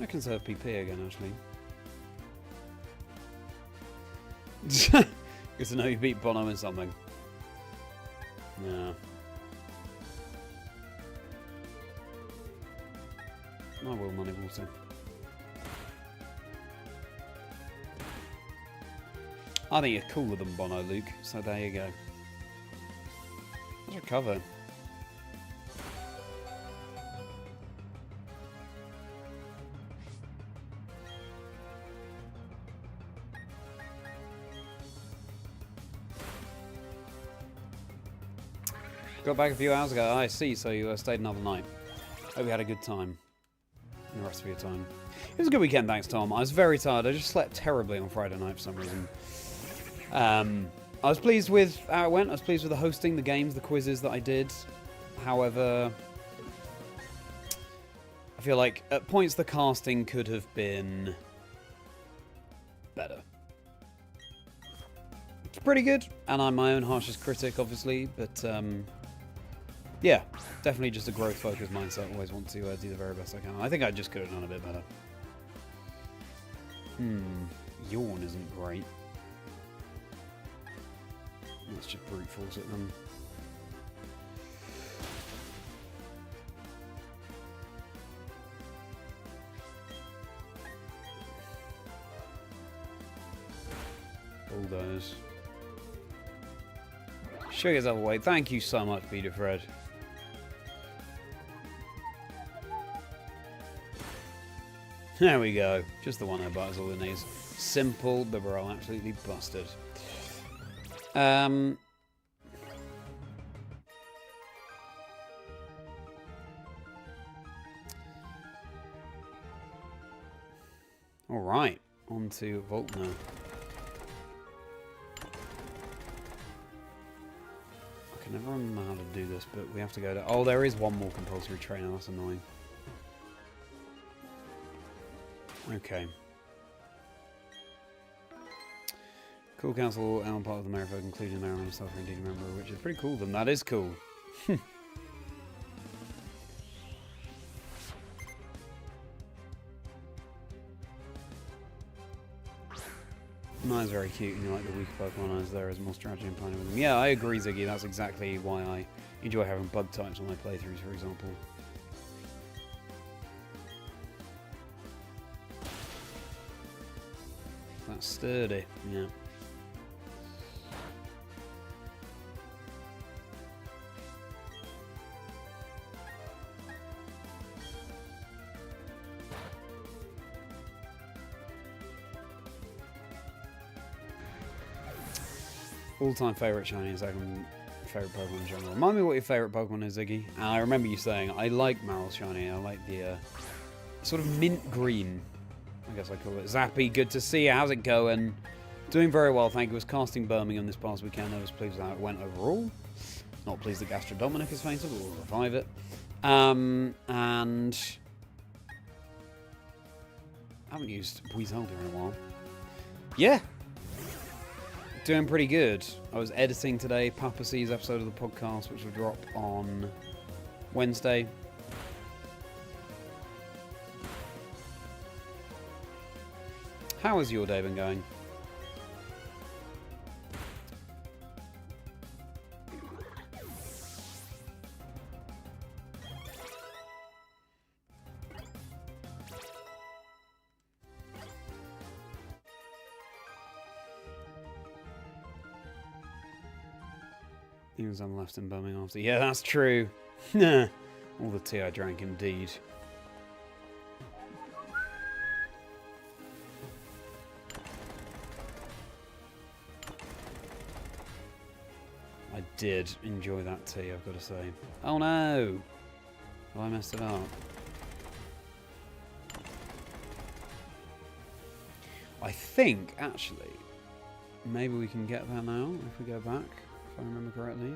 I can serve PP again, actually. Good to know you beat Bono in something. Yeah. I will, Money Water. I think you're cooler than Bono, Luke, so there you go. Let's recover. Got back a few hours ago. I see, so you stayed another night. Hope you had a good time. The rest of your time. It was a good weekend, thanks, Tom. I was very tired. I just slept terribly on Friday night for some reason. I was pleased with how it went. I was pleased with the hosting, the games, the quizzes that I did. However, I feel like at points the casting could have been better. It's pretty good, and I'm my own harshest critic, obviously, but yeah, definitely just a growth-focused mindset. Always want to do the very best I can. I think I just could have done a bit better. Yawn isn't great. Let's just brute force it then. Bulldoze. Show yourself away. Thank you so much, Peter Fred. There we go. Just the one headbutt is all it needs. Simple, Bibarel absolutely busted. Alright, on to Volt now. I can never remember how to do this, but we have to go to... Oh, there is one more compulsory trainer, that's annoying. Okay. Cool Council, I'm part of the Merri folk, including Merriman himself, indeed a member, which is pretty cool. Then that is cool. Mine's very cute, and you like the weaker Pokemon as there is more strategy and planning with them. Yeah, I agree, Ziggy. That's exactly why I enjoy having bug types on my playthroughs, for example. That's sturdy, yeah. All-time favourite shiny and second favourite Pokemon in general. Remind me what your favourite Pokemon is, Ziggy. And I remember you saying, I like Marill's shiny. I like the sort of mint green, I guess I call it. Zappy, good to see you. How's it going? Doing very well, thank you. Was casting Birmingham this past weekend. I was pleased with how it went overall. Not pleased that Gastrodon has fainted, but we'll revive it. And I haven't used Weezelda in a while. Yeah. Doing pretty good. I was editing today Papa C's episode of the podcast, which will drop on Wednesday. How has your day been going? Even some left in Birmingham after. Yeah, that's true. All the tea I drank, indeed. I did enjoy that tea, I've got to say. Oh no! Have I messed it up? I think, actually, maybe we can get that now if we go back, if I remember correctly.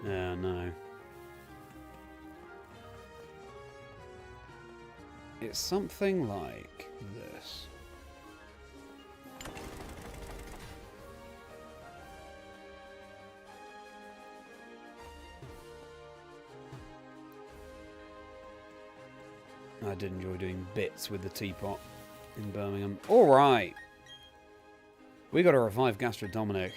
Yeah, no. It's something like this. I did enjoy doing bits with the teapot in Birmingham. Alright. We got to revive Gastrodon.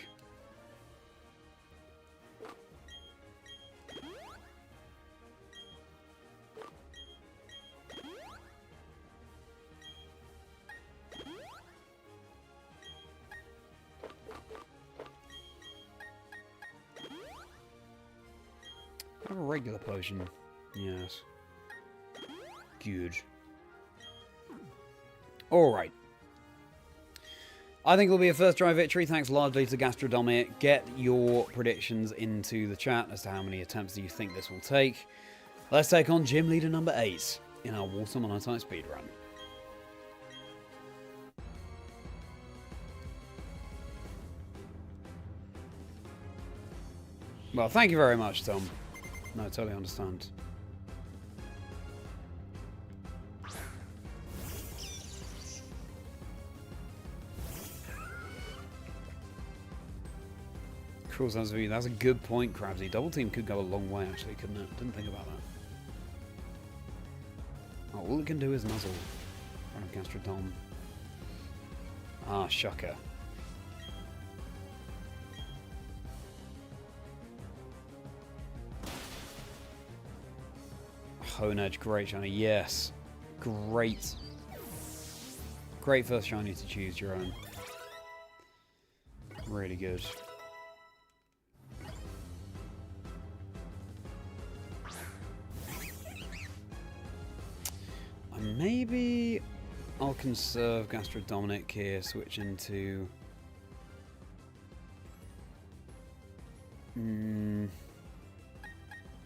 Have a regular potion. Yes. Good. Alright. I think it'll be a first try victory, thanks largely to Gastrodon. Get your predictions into the chat as to how many attempts do you think this will take. Let's take on gym leader number 8 in our Water MONOTYPE speedrun. Well, thank you very much, Tom. No, I totally understand. Cruel Sense of You. That's a good point, Krabsy. Double team could go a long way, actually, couldn't it? Didn't think about that. Oh, all it can do is muzzle. Run of Gastrodon. Ah, shocker. Hone Edge, great shiny. Yes. Great. Great first shiny to choose your own. Really good. Maybe I'll conserve Gastrodon here, switch into...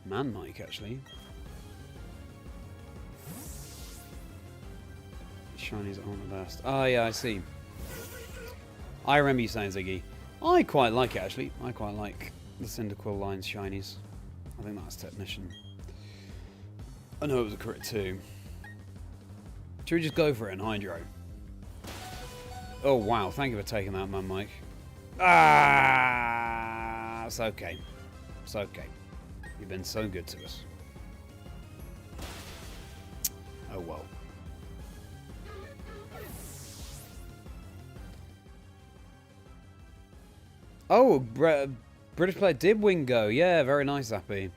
Man-Mike, actually. Shinies aren't the best. Oh, yeah, I see. I remember you saying, Ziggy. I quite like it, actually. I quite like the Cyndaquil line's shinies. I think that's Technician. I know it was a crit too. Should we just go for it in Hydro? Oh, wow. Thank you for taking that, man, Mike. Ah, it's okay. It's okay. You've been so good to us. Oh, well. Oh, British player did win Go. Yeah, very nice, Zappy.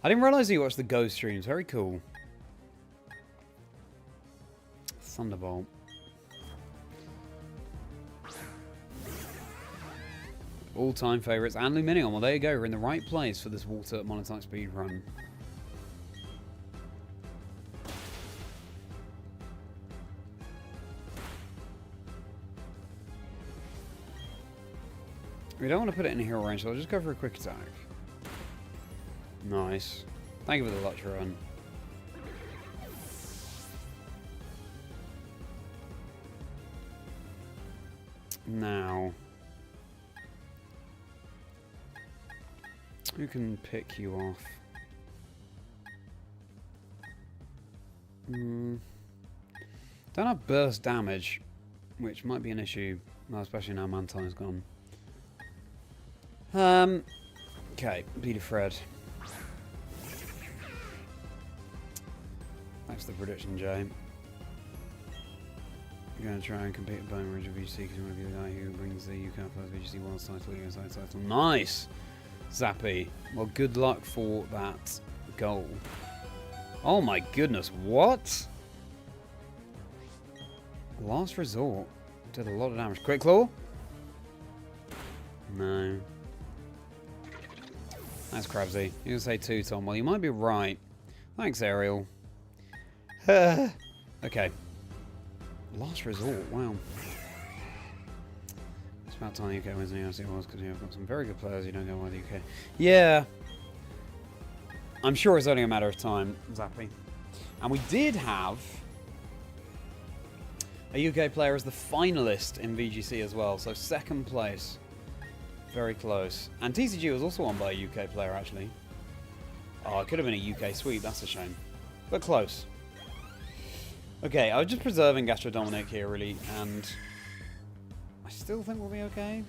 I didn't realise you watched the Go streams. Very cool. Thunderbolt. All-time favourites and Lumineon. Well, there you go. We're in the right place for this Water MONOTYPE speedrun. We don't want to put it in hero range, so I'll just go for a quick attack. Nice. Thank you for the Lutch run. Now, who can pick you off? Don't have burst damage, which might be an issue, well, especially now Mantine's gone. Okay, Peter Fred. That's the prediction, Jay. You're going to try and compete with Bone Ridge of VGC because you want to be the guy who brings the UK first VGC World title, US title. Nice! Zappy. Well, good luck for that goal. Oh my goodness, what? Last Resort. Did a lot of damage. Quick Claw? No. That's Krabsy. You're going to say 2, Tom. Well, you might be right. Thanks, Ariel. Okay. Last resort. Wow. It's about time UK wins the NFC Awards because you've got some very good players. You don't go by the UK. Yeah. I'm sure it's only a matter of time, Zappy. And we did have a UK player as the finalist in VGC as well. So 2nd place. Very close. And TCG was also won by a UK player, actually. Oh, it could have been a UK sweep. That's a shame. But close. Okay, I was just preserving Gastrodon here, really. And I still think we'll be okay.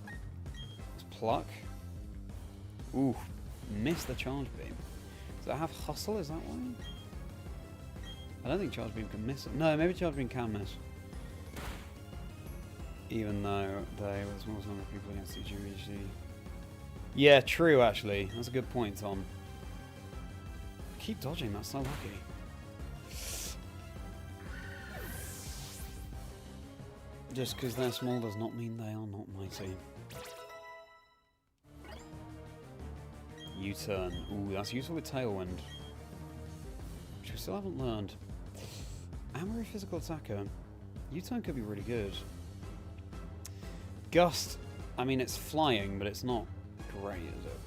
Let's pluck. Ooh, missed the charge beam. Does it have hustle? Is that why? I don't think charge beam can miss it. No, maybe charge beam can miss. Even though they were the smallest number of people against TCG. Yeah, true, actually. That's a good point, Tom. Keep dodging, that's so lucky. Just because they're small does not mean they are not mighty. U-turn. Ooh, that's useful with Tailwind. Which we still haven't learned. Amory physical attacker. U-turn could be really good. Gust. I mean, it's flying, but it's not great, is it?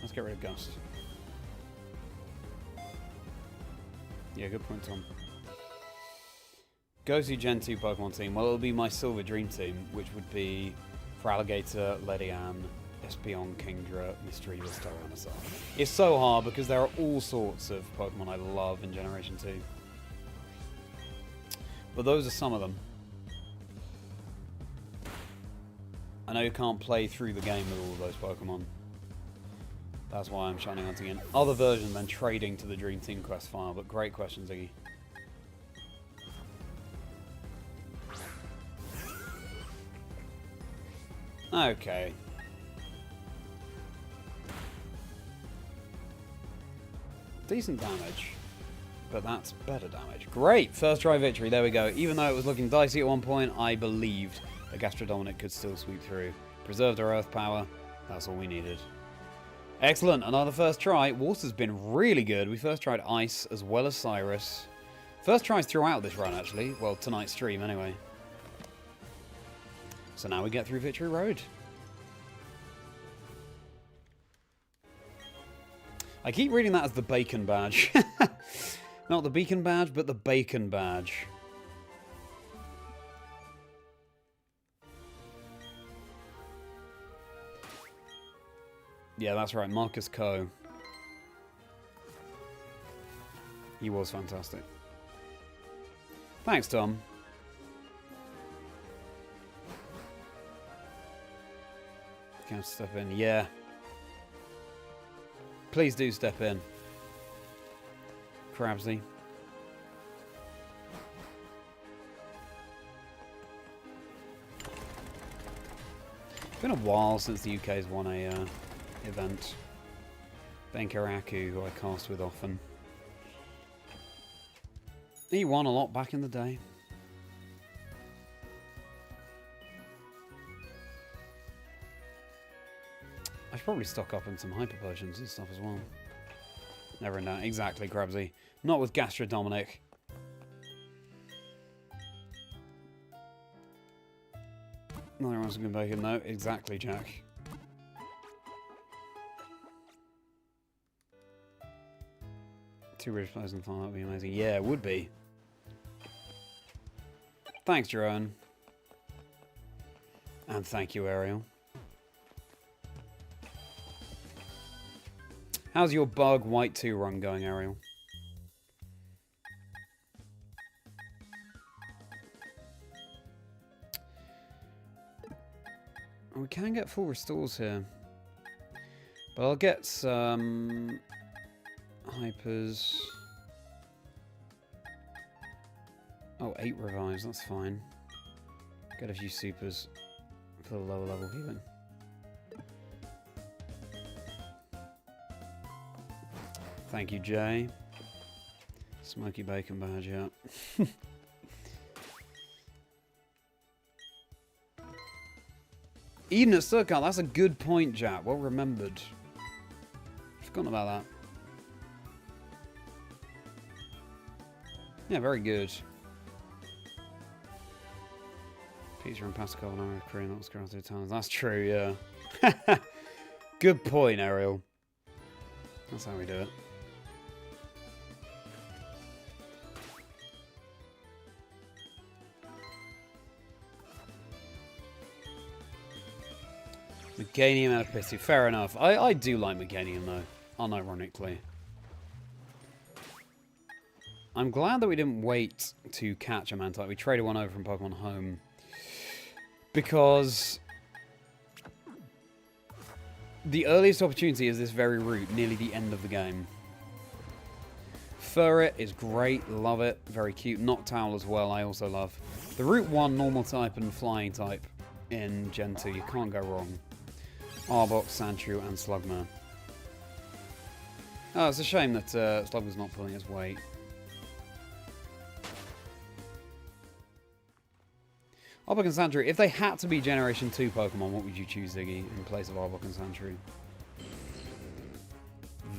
Let's get rid of Gust. Yeah, good point, Tom. Go to Gen 2 Pokemon team. Well, it'll be my Silver Dream team, which would be for Alligator, Ledian, Espeon, Kingdra, Mischievous, Tyrannosaur. It's so hard because there are all sorts of Pokemon I love in Generation 2. But those are some of them. I know you can't play through the game with all of those Pokemon. That's why I'm shining hunting in other versions than trading to the Dream Team quest file, but great question, Ziggy. Okay. Decent damage, but that's better damage. Great! First try victory, there we go. Even though it was looking dicey at one point, I believed that Gastrodon could still sweep through. Preserved our earth power, that's all we needed. Excellent, another first try. Water's been really good. We first tried Ice as well as Cyrus. First tries throughout this run, actually. Well, tonight's stream, anyway. So now we get through Victory Road. I keep reading that as the Bacon Badge. Not the Beacon Badge, but the Bacon Badge. Yeah, that's right, Marcus Coe. He was fantastic. Thanks, Tom. Can I step in? Yeah. Please do step in. Krabsy. It's been a while since the UK's won a event. Benkaraku, who I cast with often. He won a lot back in the day. I should probably stock up on some hyper potions and stuff as well. Never in doubt. Exactly, Krabsy. Not with Gastrodon. Another one's going to bacon, no. Exactly, Jack. Two British players in the final, that would be amazing. Yeah, it would be. Thanks, Jerome. And thank you, Ariel. How's your Bug White 2 run going, Ariel? We can get full restores here. But I'll get some hypers. Oh, 8 revives, that's fine. Get a few supers for the lower level healing. Thank you, Jay. Smoky Bacon Badge, yeah. Eden at Surcar, that's a good point, Jack. Well remembered. Forgotten about that. Yeah, very good. Pizza and pasta carbonara, Korean, that was granted Italians. That's true, yeah. Good point, Ariel. That's how we do it. Meganium out of pity. Fair enough. I do like Meganium, though. Unironically. I'm glad that we didn't wait to catch a Mantine. We traded one over from Pokemon Home. Because the earliest opportunity is this very route, nearly the end of the game. Furret is great. Love it. Very cute. Noctowl as well, I also love. The Route 1 normal type and flying type in Gen 2. You can't go wrong. Arbok, Sandshrew, and Slugma. Oh, it's a shame that Slugma's not pulling his weight. Arbok and Sandshrew. If they had to be Generation 2 Pokemon, what would you choose, Ziggy, in place of Arbok and Sandshrew?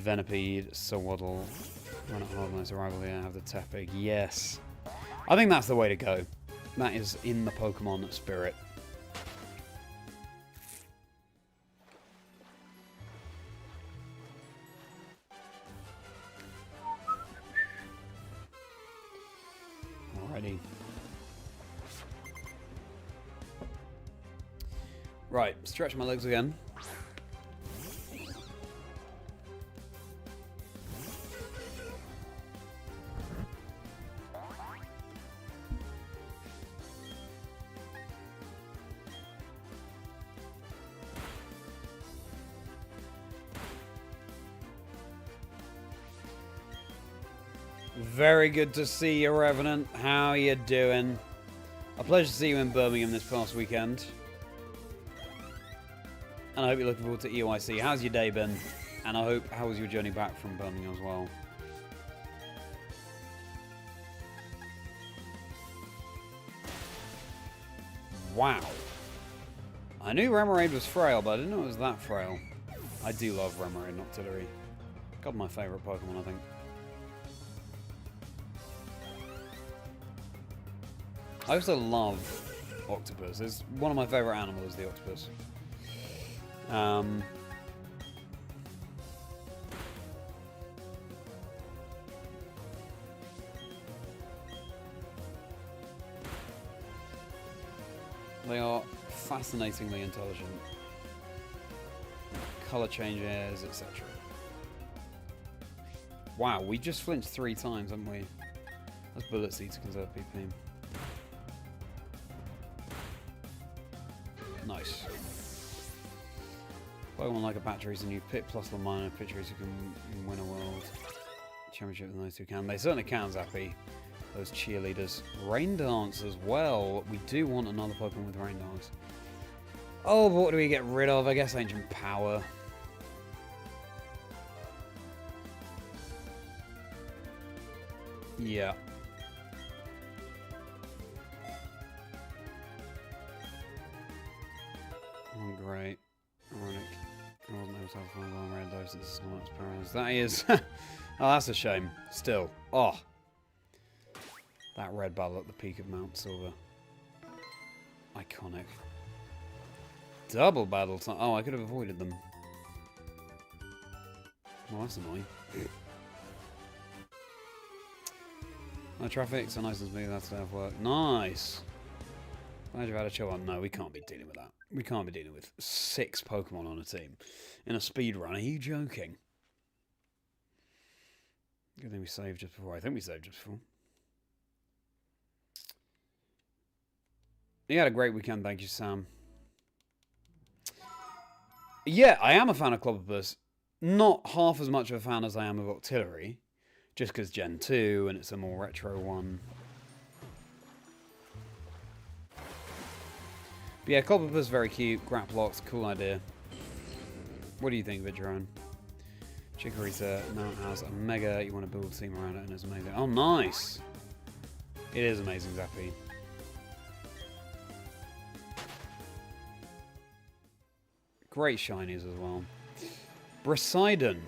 Venipede, Sawaddle. Run at Hard Knight's Arrival here. Have the Tepig. Yes. I think that's the way to go. That is in the Pokemon spirit. Alrighty. Right, stretch my legs again. Very good to see you, Revenant. How you doing? A pleasure to see you in Birmingham this past weekend. And I hope you're looking forward to EOIC. How's your day been? And I hope, how was your journey back from Birmingham as well? Wow. I knew Remoraid was frail, but I didn't know it was that frail. I do love Remoraid and Octillery. Got my favourite Pokemon, I think. I also love octopus. It's one of my favourite animals, the octopus. They are fascinatingly intelligent. Colour changes, etc. Wow, we just flinched 3 times, haven't we? That's Bullet Seed to conserve PP. Nice. Pokemon like a battery is a new pit plus Lumineon pitchers who can win a world championship with those who can. They certainly can, Zappy. Those cheerleaders. Rain Dance as well. We do want another Pokemon with Rain Dance. Oh, but what do we get rid of? I guess Ancient Power. Yeah. Oh, great. Ironic. I wasn't able to have fun on red though since it's not parents. That is. Oh, that's a shame. Still. Oh. That red battle at the peak of Mount Silver. Iconic. Double battle time. Oh, I could have avoided them. Well, that's annoying. No traffic, so nice and smooth. That's enough work. Nice. Glad you've had a chill one. No, we can't be dealing with that. We can't be dealing with 6 Pokemon on a team in a speed run. Are you joking? Good thing we saved just before. I think we saved just before. You had a great weekend, thank you, Sam. Yeah, I am a fan of Clobberpuss. Not half as much of a fan as I am of Octillery. Just because Gen 2 and it's a more retro one. But yeah, Clobberpuss very cute. Grapplox, cool idea. What do you think of it, Jerome? Chikorita now has a mega. You want to build a team around it and it's amazing. Oh, nice! It is amazing, Zappy. Great shinies as well. Brisidon.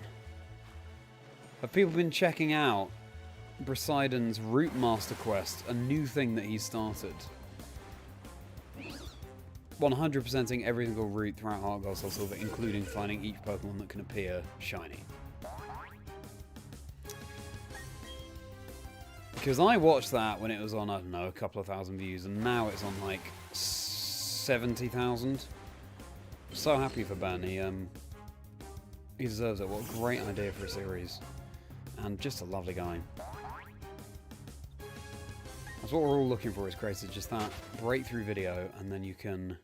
Have people been checking out Brisidon's Route Master Quest, a new thing that he started? 100%ing every single route throughout Heart Gold Soul Silver, including finding each Pokemon that can appear shiny. Because I watched that when it was on, I don't know, a couple of thousand views, and now it's on like 70,000. So happy for Ben. He deserves it. What a great idea for a series. And just a lovely guy. That's what we're all looking for as creators, just that breakthrough video, and then you can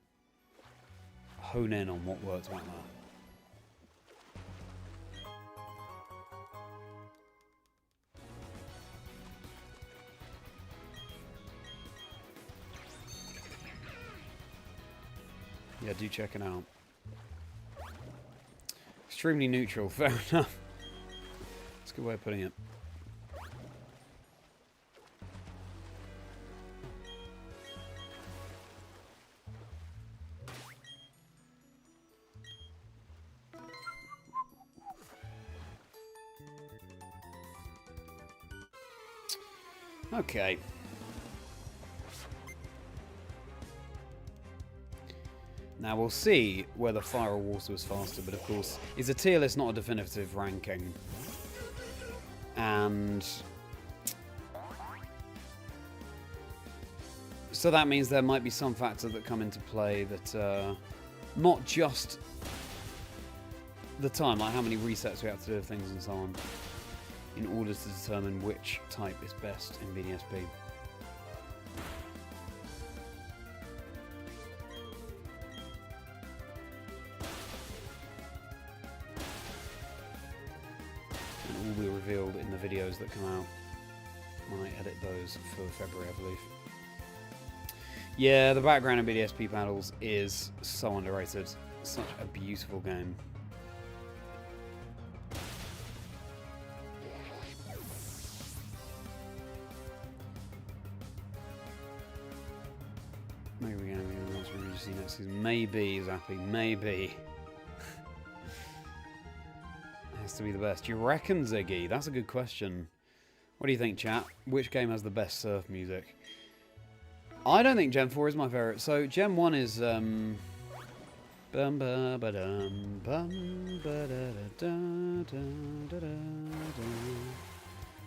hone in on what works like that. Yeah, do check it out. Extremely neutral, fair enough. That's a good way of putting it. Okay. Now we'll see whether Fire or Water was faster, but of course, it's a tier list, not a definitive ranking. And so that means there might be some factors that come into play that not just the time, like how many resets we have to do of things and so on, in order to determine which type is best in BDSP. Will be revealed in the videos that come out when I edit those for February, I believe. Yeah, the background in BDSP battles is so underrated. Such a beautiful game. Maybe we're going to be able to see next season. Maybe, Zappy, maybe. To be the best. Do you reckon, Ziggy? That's a good question. What do you think, chat? Which game has the best surf music? I don't think Gen 4 is my favourite. So Gen 1 is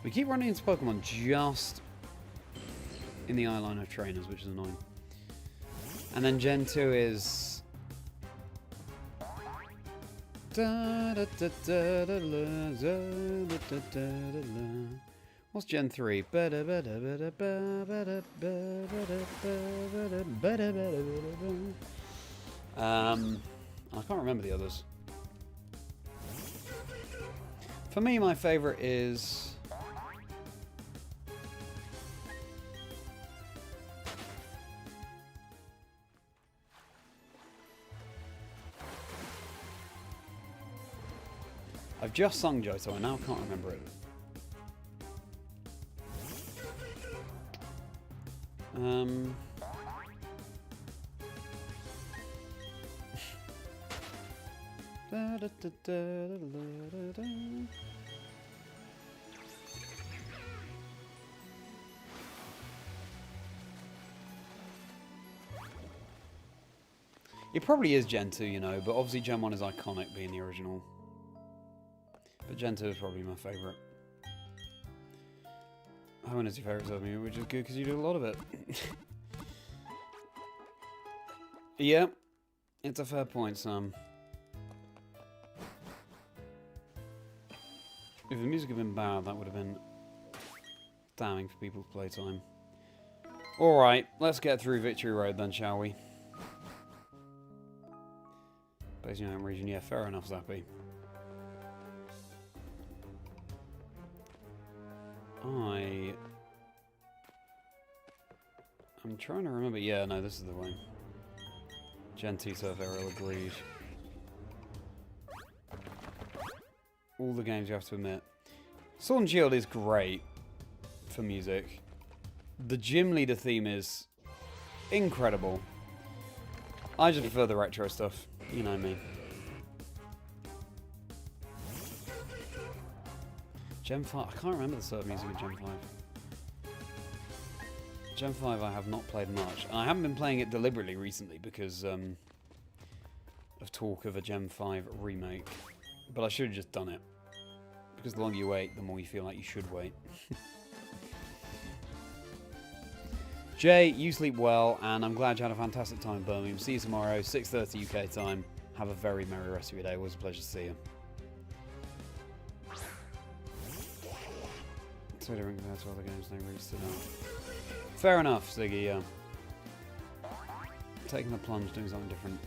we keep running into Pokemon just in the eye line of trainers, which is annoying. And then Gen 2 is what's Gen 3? I can't remember the others. For me, my favourite is I've just sung Johto, I now can't remember it. It probably is Gen 2, you know, but obviously Gen 1 is iconic being the original. But Gen 2 is probably my favourite. Hoenn is your favourite surf music, which is good because you do a lot of it. Yeah, it's a fair point, Sam. If the music had been bad, that would have been damning for people's playtime. Alright, let's get through Victory Road then, shall we? Based on your home region, yeah, fair enough, Zappy. I'm trying to remember. Yeah, no, this is the one. Gen 2 Surf Aerial, agreed. All the games you have to admit. Sword and Shield is great for music. The Gym Leader theme is incredible. I just prefer the retro stuff. You know me. Gen 5. I can't remember the serve music of Gen 5. Gen 5 I have not played much. And I haven't been playing it deliberately recently because of talk of a Gen 5 remake. But I should have just done it. Because the longer you wait, the more you feel like you should wait. Jay, you sleep well, and I'm glad you had a fantastic time in Birmingham. See you tomorrow, 6:30 UK time. Have a very merry rest of your day. It was a pleasure to see you. So different compared to other games, no reason to know. Fair enough, Ziggy, yeah. Taking the plunge, doing something different.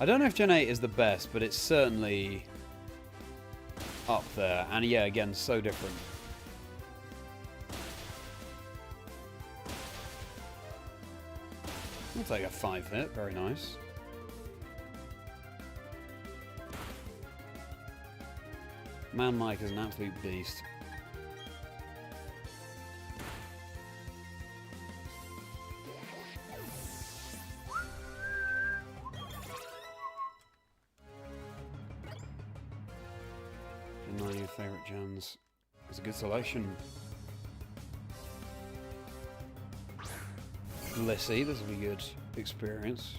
I don't know if Gen 8 is the best, but it's certainly up there. And yeah, again, so different. I'll take a 5-hit, very nice. Man Mike is an absolute beast. None of your favourite gens. It's a good selection. Lissy, this will be a good experience.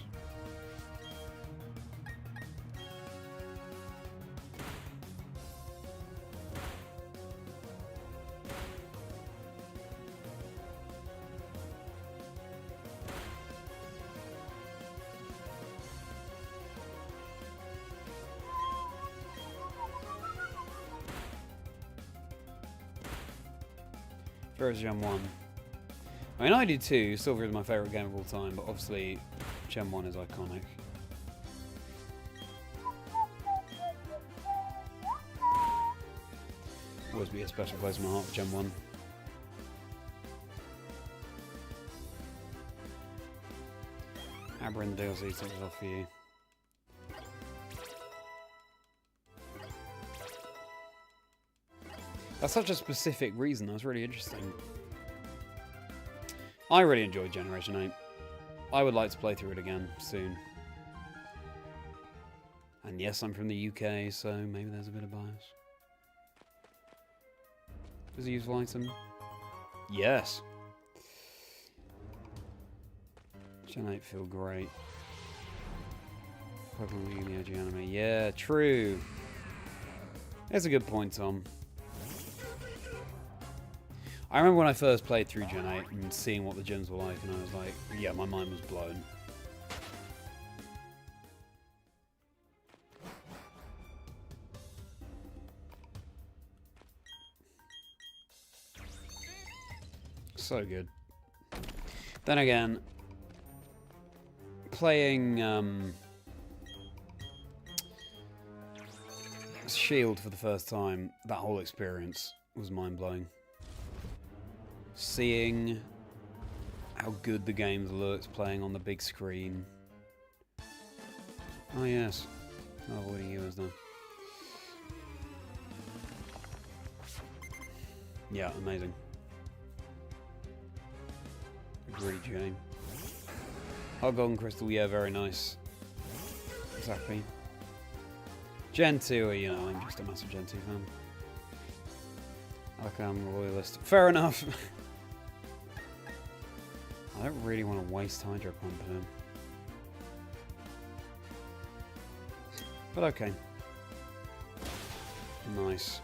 First Gen 1. I mean, I do too. Silver is my favourite game of all time, but obviously Gen 1 is iconic. Always be a special place in my heart for Gen 1. Abra in the DLC takes it off for you. That's such a specific reason. That's really interesting. I really enjoyed Generation 8. I would like to play through it again soon. And yes, I'm from the UK, so maybe there's a bit of bias. Is it a useful item? Yes. Gen 8 feel great. Pokemon League, the OG anime. Yeah, true. That's a good point, Tom. I remember when I first played through Gen 8 and seeing what the gens were like, and I was like, yeah, my mind was blown. So good. Then again, playing Shield for the first time, that whole experience was mind-blowing. Seeing how good the game looks playing on the big screen. Oh yes, not avoiding you as though. Yeah, amazing. A great game. Hot Golden Crystal, yeah, very nice. Exactly. Gen 2, you know, I'm just a massive Gen 2 fan. Okay, I'm a loyalist. Fair enough. I don't really want to waste Hydro Pump him. But okay. Nice.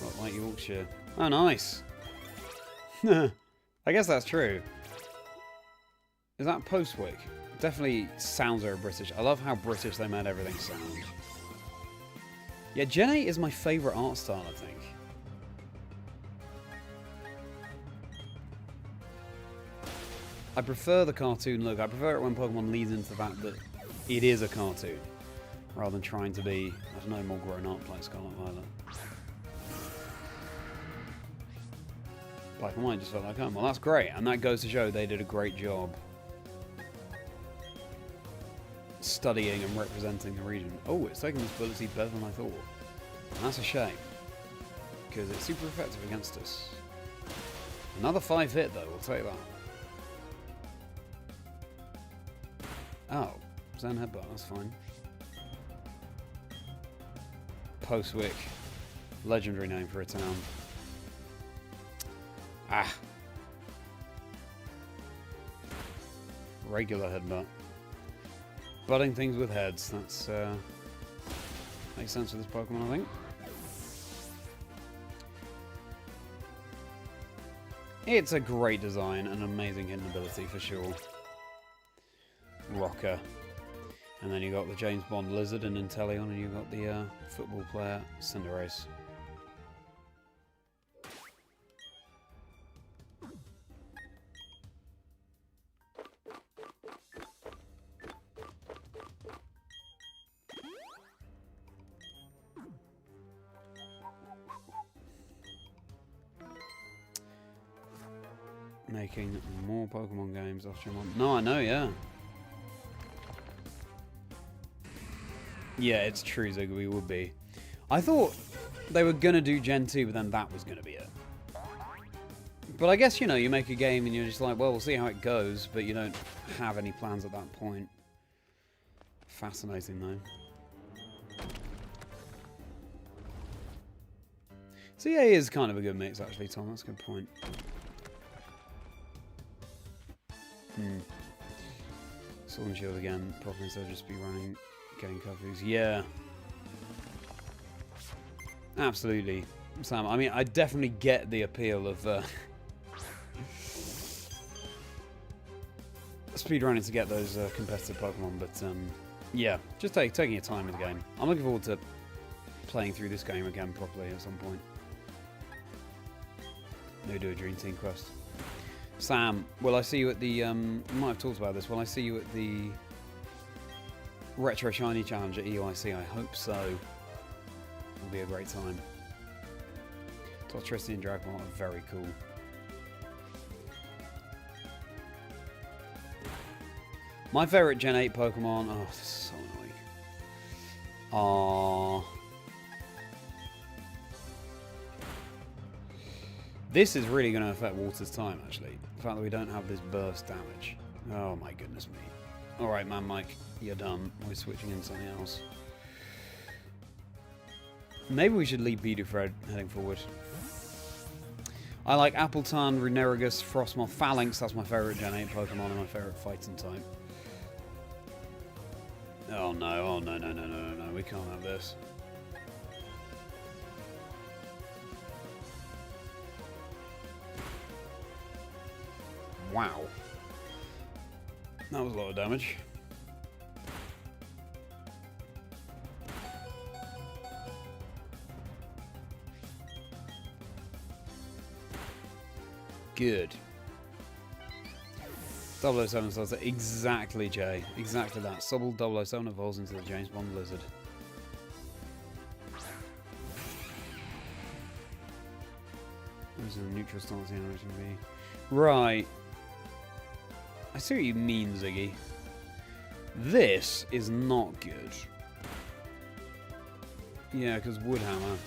Not like Yorkshire. Oh, nice. I guess that's true. Is that Postwick? Definitely sounds very British. I love how British they made everything sound. Yeah, Gen 8 is my favourite art style, I think. I prefer the cartoon look. I prefer it when Pokemon leads into the fact that it is a cartoon, rather than trying to be, I don't know, more grown up like Scarlet Violet. Black and White just felt like, oh, well, that's great. And that goes to show they did a great job studying and representing the region. Oh, it's taking this ability better than I thought. And that's a shame, because it's super effective against us. Another 5-hit, though, we'll take that. Oh, Zen Headbutt, that's fine. Postwick. Legendary name for a town. Ah. Regular headbutt. Butting things with heads. That's, makes sense for this Pokemon, I think. It's a great design, an amazing hidden ability for sure. Rocker. And then you got the James Bond Lizard in Empoleon, and you got the football player Cinderace. Making more Pokemon games after one. No, I know, yeah. Yeah, it's true, Ziggy would be. I thought they were gonna do Gen 2, but then that was gonna be it. But I guess, you know, you make a game and you're just like, well, we'll see how it goes, but you don't have any plans at that point. Fascinating, though. So yeah, it is kind of a good mix, actually, Tom. That's a good point. Sword and Shield again, probably instead of just be running, getting covers. Yeah. Absolutely, Sam. I mean, I definitely get the appeal of speedrunning to get those competitive Pokemon, but yeah, just taking your time with the game. I'm looking forward to playing through this game again properly at some point. Maybe do a Dream Team quest. Sam, will I see you at the, you might have talked about this, will I see you at the Retro Shiny Challenge at EIC? I hope so. It'll be a great time. Tortricity and Dragon are very cool. My favourite Gen 8 Pokemon, oh, this is so annoying. This is really going to affect Water's time, actually. The fact that we don't have this burst damage. Oh my goodness me. Alright, man, Mike, you're done. We're switching in something else. Maybe we should leave Bidufred heading forward. I like Appleton, Runerigus, Frostmoth, Phalanx. That's my favourite Gen 8 Pokemon and my favourite fighting type. Oh no, oh no, no, no, no, no, no. We can't have this. Wow. That was a lot of damage. Good. 007 says that. Exactly, Jay. Exactly that. Sobble 007 evolves into the James Bond Lizard. This is a neutral stance generation B. Right. I see what you mean, Ziggy. This is not good. Yeah, because Woodhammer.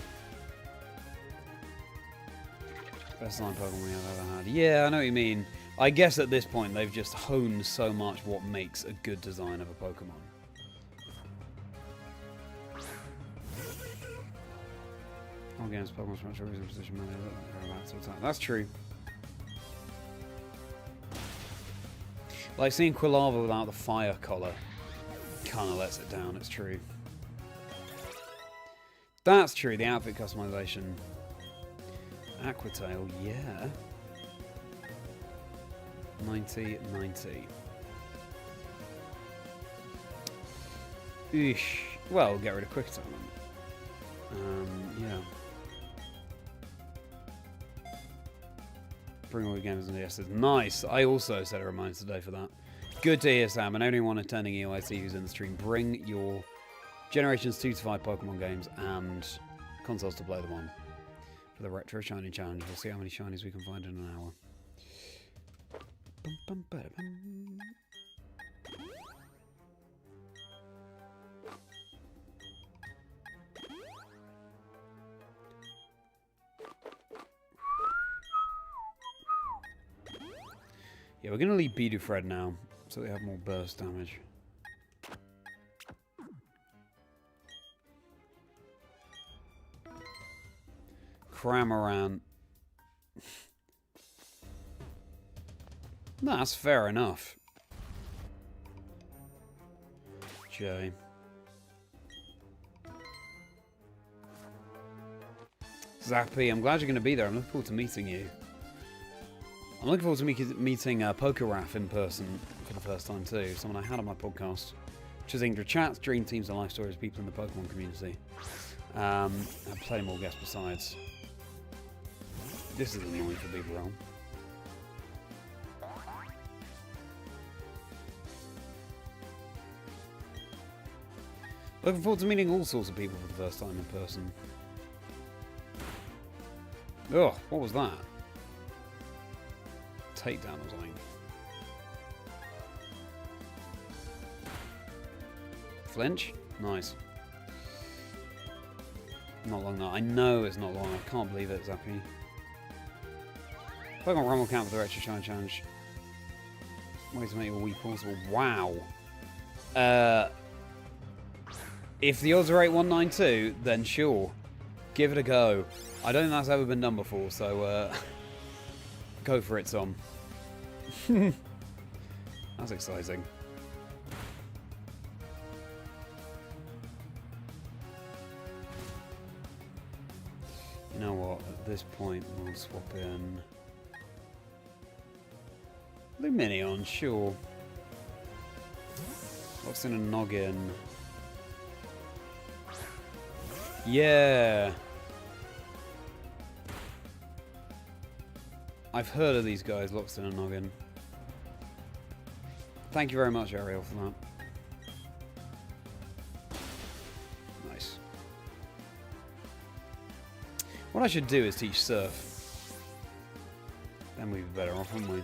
Best line Pokemon we have ever had. Yeah, I know what you mean. I guess at this point they've just honed so much what makes a good design of a Pokemon. All games, Pokemon Smash always in position when they're about to attack. That's true. Like seeing Quilava without the fire collar kind of lets it down, it's true. That's true, the outfit customization. Aquatail, yeah. 90, 90. Eesh. Well, get rid of Quick Attack then. Yeah. Bring all the games and yeses. Nice. I also set a reminder today for that. Good to hear, Sam. And anyone attending EIC who's in the stream, bring your Generations 2 to 5 Pokemon games and consoles to play them on for the Retro Shiny Challenge. We'll see how many shinies we can find in an hour. Bum, bum, bada, bum. Yeah, we're going to leave Bidufred now, so they have more burst damage. Cramorant. That's fair enough. J. Zappy, I'm glad you're going to be there. I'm looking forward to meeting you. I'm looking forward to meeting Pokeraf in person for the first time too. Someone I had on my podcast. Chazingdra chats, dream teams, and life stories of people in the Pokemon community. And plenty more guests besides. This is annoying for Bibarel. Looking forward to meeting all sorts of people for the first time in person. Ugh, what was that? Takedown or something. Flinch? Nice. Not long now. I know it's not long. I can't believe it, Zappy. Pokemon Rumble count for the Retro Shine Challenge. Ways to make your Wii possible. Wow. If the odds are 8192, then sure. Give it a go. I don't think that's ever been done before, so go for it, Tom. That's exciting. You know what? At this point, we'll swap in Lumineon, sure. What's in a noggin? Yeah. I've heard of these guys, Locked in a Noggin. Thank you very much, Ariel, for that. Nice. What I should do is teach Surf. Then we'd be better off, wouldn't we?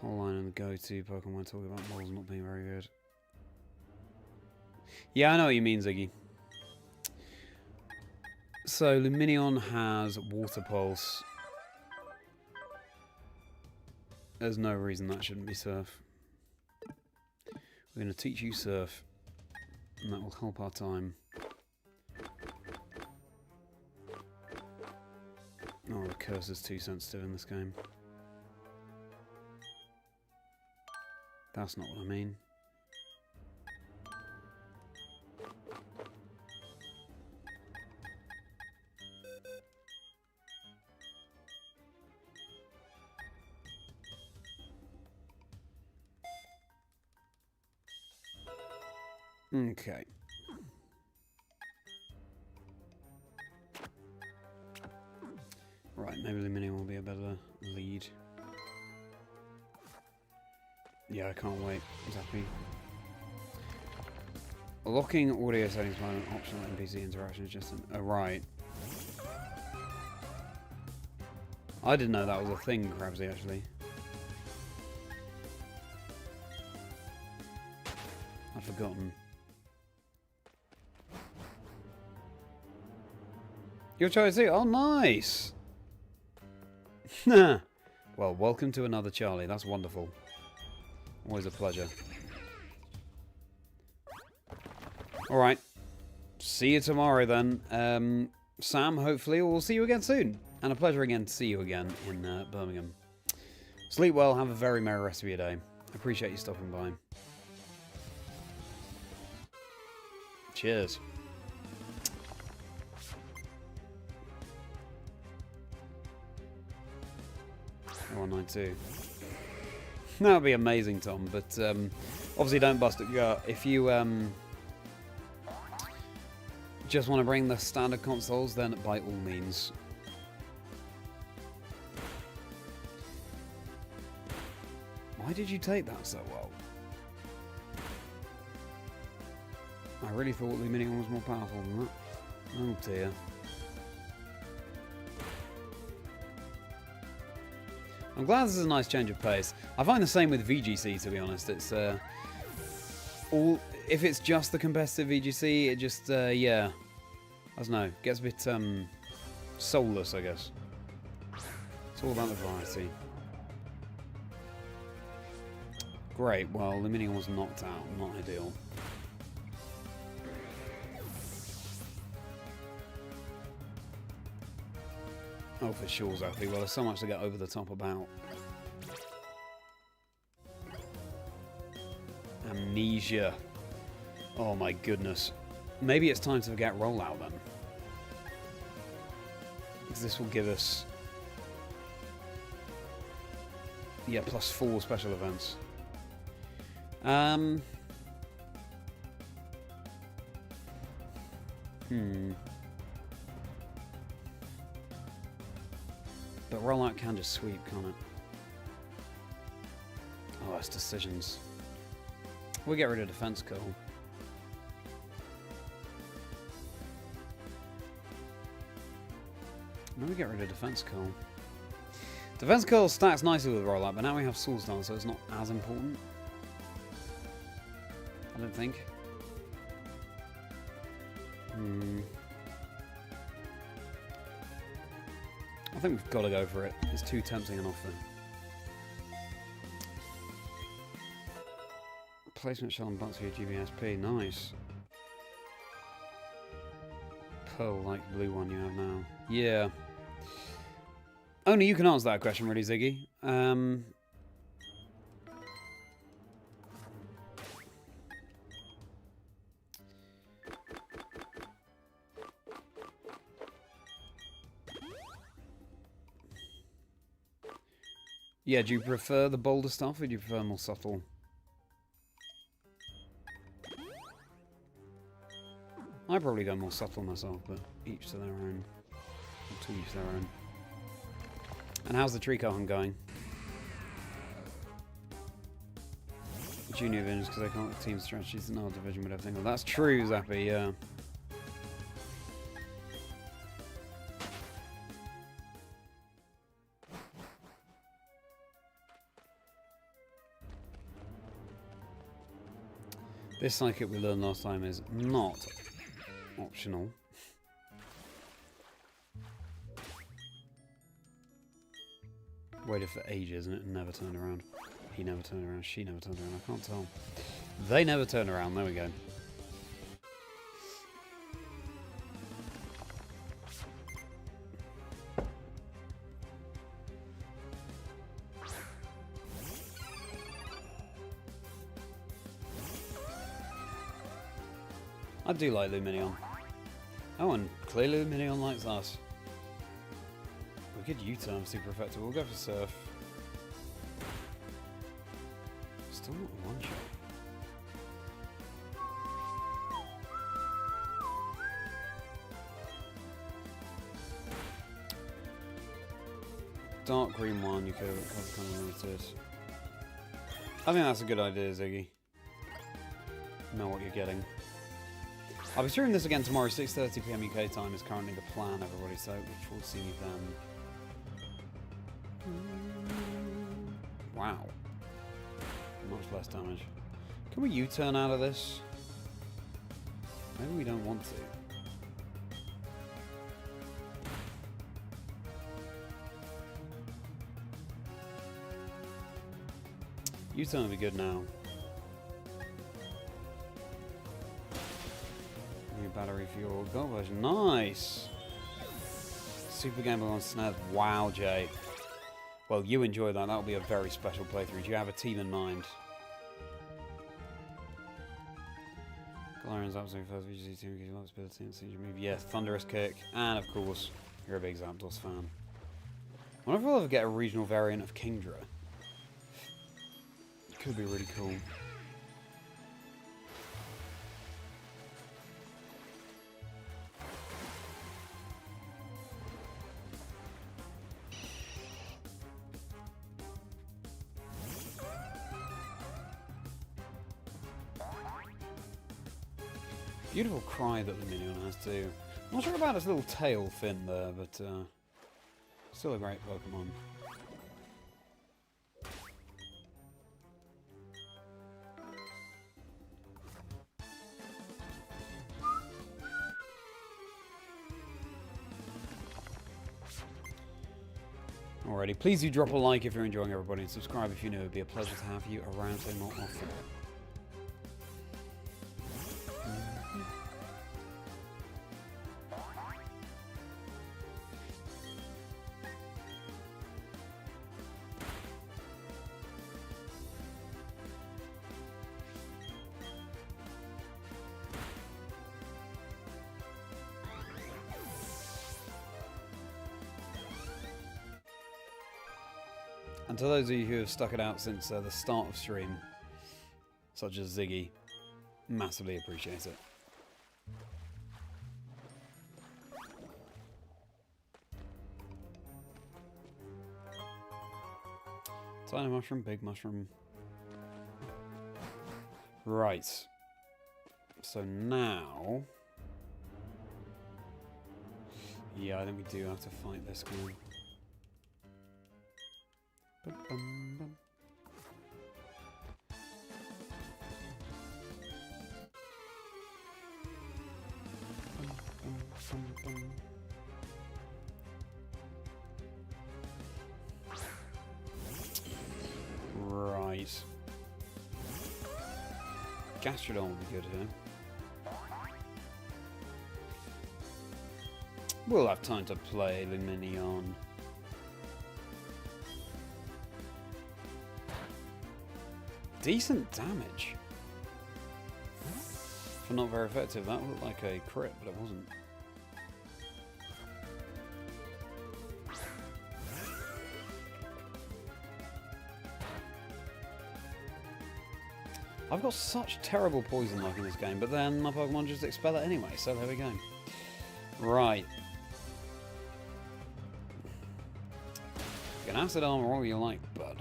Whole line and the go-to Pokemon talking about models not being very good. Yeah, I know what you mean, Ziggy. So, Lumineon has Water Pulse. There's no reason that shouldn't be Surf. We're going to teach you Surf, and that will help our time. Oh, the cursor's too sensitive in this game. That's not what I mean. Okay. Right, maybe Lumineon will be a better lead. Yeah, I can't wait. Exactly. Locking audio settings by an optional NPC interaction is just an... Oh, right. I didn't know that was a thing, Krabsy, actually. I'd forgotten. Your choice too? Oh, nice! Well, welcome to another Charlie. That's wonderful. Always a pleasure. Alright. See you tomorrow then. Sam, hopefully we'll see you again soon. And a pleasure again to see you again in Birmingham. Sleep well. Have a very merry rest of your day. Appreciate you stopping by. Cheers. 192. That would be amazing, Tom, but obviously don't bust it gut. If you just want to bring the standard consoles, then by all means. Why did you take that so well? I really thought Lumineon was more powerful than that. Oh dear. I'm glad this is a nice change of pace. I find the same with VGC, to be honest. It's all if it's just the competitive VGC, it just yeah, I don't know, gets a bit soulless, I guess. It's all about the variety. Great, well, Lumineon was knocked out. Not ideal. Oh, for sure, Zappy. Well, there's so much to get over the top about. Amnesia. Oh my goodness. Maybe it's time to forget rollout then. Because this will give us... yeah, +4 special events. But rollout can just sweep, can't it? Oh, that's decisions. We'll get rid of defense curl. No, we get rid of defense curl. Defense curl stacks nicely with rollout, but now we have Soul's Dance, so it's not as important. I don't think. I think we've got to go for it. It's too tempting an offer. Placement shell and box for your GBSP. Nice. Pearl like the blue one you have now. Yeah. Only you can answer that question, really, Ziggy. Yeah, do you prefer the bolder stuff or do you prefer more subtle? I probably go more subtle myself, but each to their own. To each their own. And how's the Trico hunt going? Junior divisions, because they can't have team strategies in our division with everything. Well, that's true, Zappy, yeah. This psychic we learned last time is not optional. Waited for ages and it never turned around. He never turned around, she never turned around, I can't tell. They never turned around, there we go. I do like Lumineon. Oh, and clearly Lumineon likes us. We could U-turn super effective. We'll go for Surf. Still not a one-shot. Dark green one, you could have kind of limited. I think that's a good idea, Ziggy. Know what you're getting. I'll be streaming this again tomorrow, 6:30 PM UK time is currently the plan, everybody, so which we'll see then. Wow. Much less damage. Can we U-turn out of this? Maybe we don't want to. U-turn will be good now. New battery for your gold version. Nice! Super Game Boy on SNES. Wow, Jay. Well, you enjoy that. That'll be a very special playthrough. Do you have a team in mind? Galarian's absolutely first VGC team because you like ability and siege move. Yes, Thunderous Kick. And, of course, you're a big Zapdos fan. I wonder if we'll ever get a regional variant of Kingdra. Could be really cool. Beautiful cry that Lumineon has too. I'm not sure about its little tail fin there, but still a great Pokemon. Alrighty, please do drop a like if you're enjoying everybody, and subscribe if you know. It would be a pleasure to have you around so more often. And to those of you who have stuck it out since the start of stream, such as Ziggy, massively appreciate it. Tiny mushroom, big mushroom. Right. So now... yeah, I think we do have to fight this guy. Right. Gastrodon will be good here. We'll have time to play Lumineon. Decent damage. For not very effective. That looked like a crit, but it wasn't. I've got such terrible poison luck in this game, but then my Pokemon just expel it anyway, so there we go. Right. You can acid armor all you like, bud.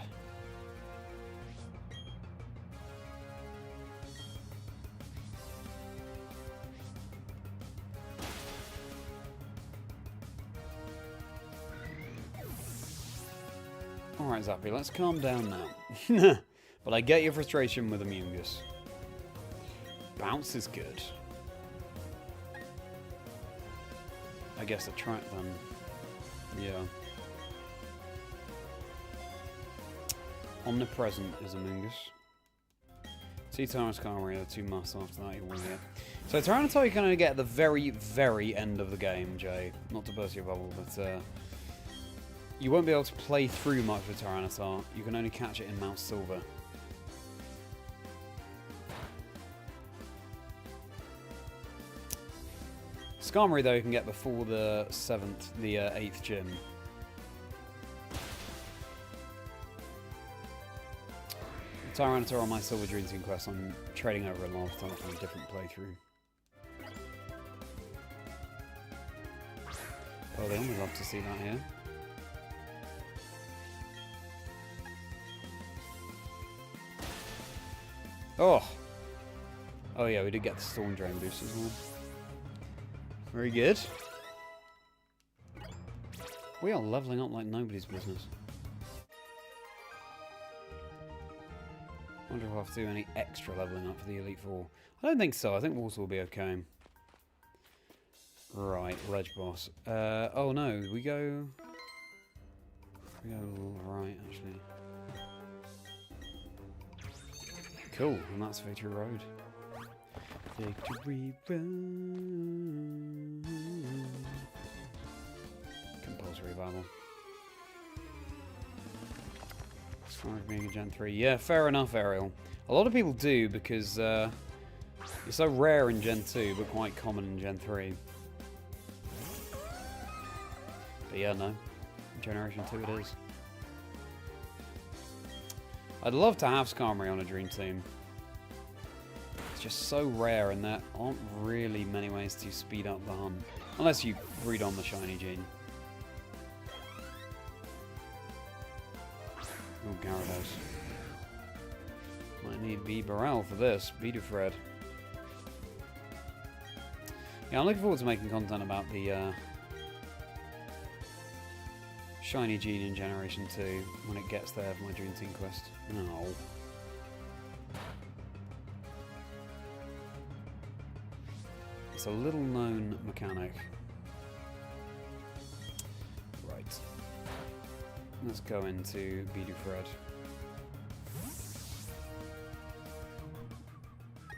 Alright, Zappy, let's calm down now. But I get your frustration with Amoonguss. Bounce is good. I guess attract then. Yeah. Omnipresent is Amoonguss. T-Tyrant's Skarmory are 2 must after that, you will get. So Tyranitar you're going to get at the very, very end of the game, Jay. Not to burst your bubble, but you won't be able to play through much with Tyranitar. You can only catch it in Mount Silver. Skarmory though you can get before the 8th gym. Tyranitar on my Silver Dream Team quest, I'm trading over a lot of time for a different playthrough. Oh, they only love to see that here. Oh! Oh yeah, we did get the Storm Drain boost as well. Very good. We are leveling up like nobody's business. I wonder if I'll have to do any extra leveling up for the Elite Four. I don't think so. I think Water will be okay. Right, Ledge Boss. Oh no, we go right, actually. Cool, and that's Victory Road. Victory Road. Compulsory battle. As far as being a Gen 3. Yeah, fair enough, Ariel. A lot of people do because you're so rare in Gen 2, but quite common in Gen 3. But yeah, no. Generation 2 it is. I'd love to have Skarmory on a Dream Team. It's just so rare and there aren't really many ways to speed up the hunt. Unless you breed on the shiny gene. Oh, Gyarados. Might need Bibarel for this. Bidufred. Yeah, I'm looking forward to making content about the shiny gene in Generation 2 when it gets there for my Dream Team quest. No. It's a little known mechanic. Right. Let's go into Bibarel.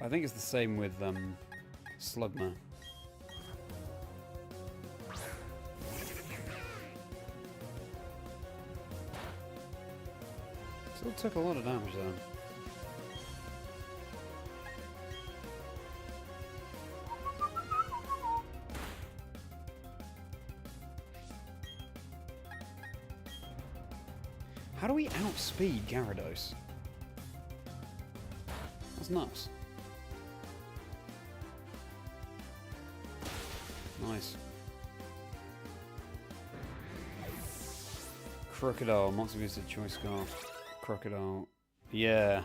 I think it's the same with Slugma. Still took a lot of damage though. How do we outspeed Gyarados? That's nuts. Nice. Crocodile, monster boosted choice scarf. Crocodile. Yeah.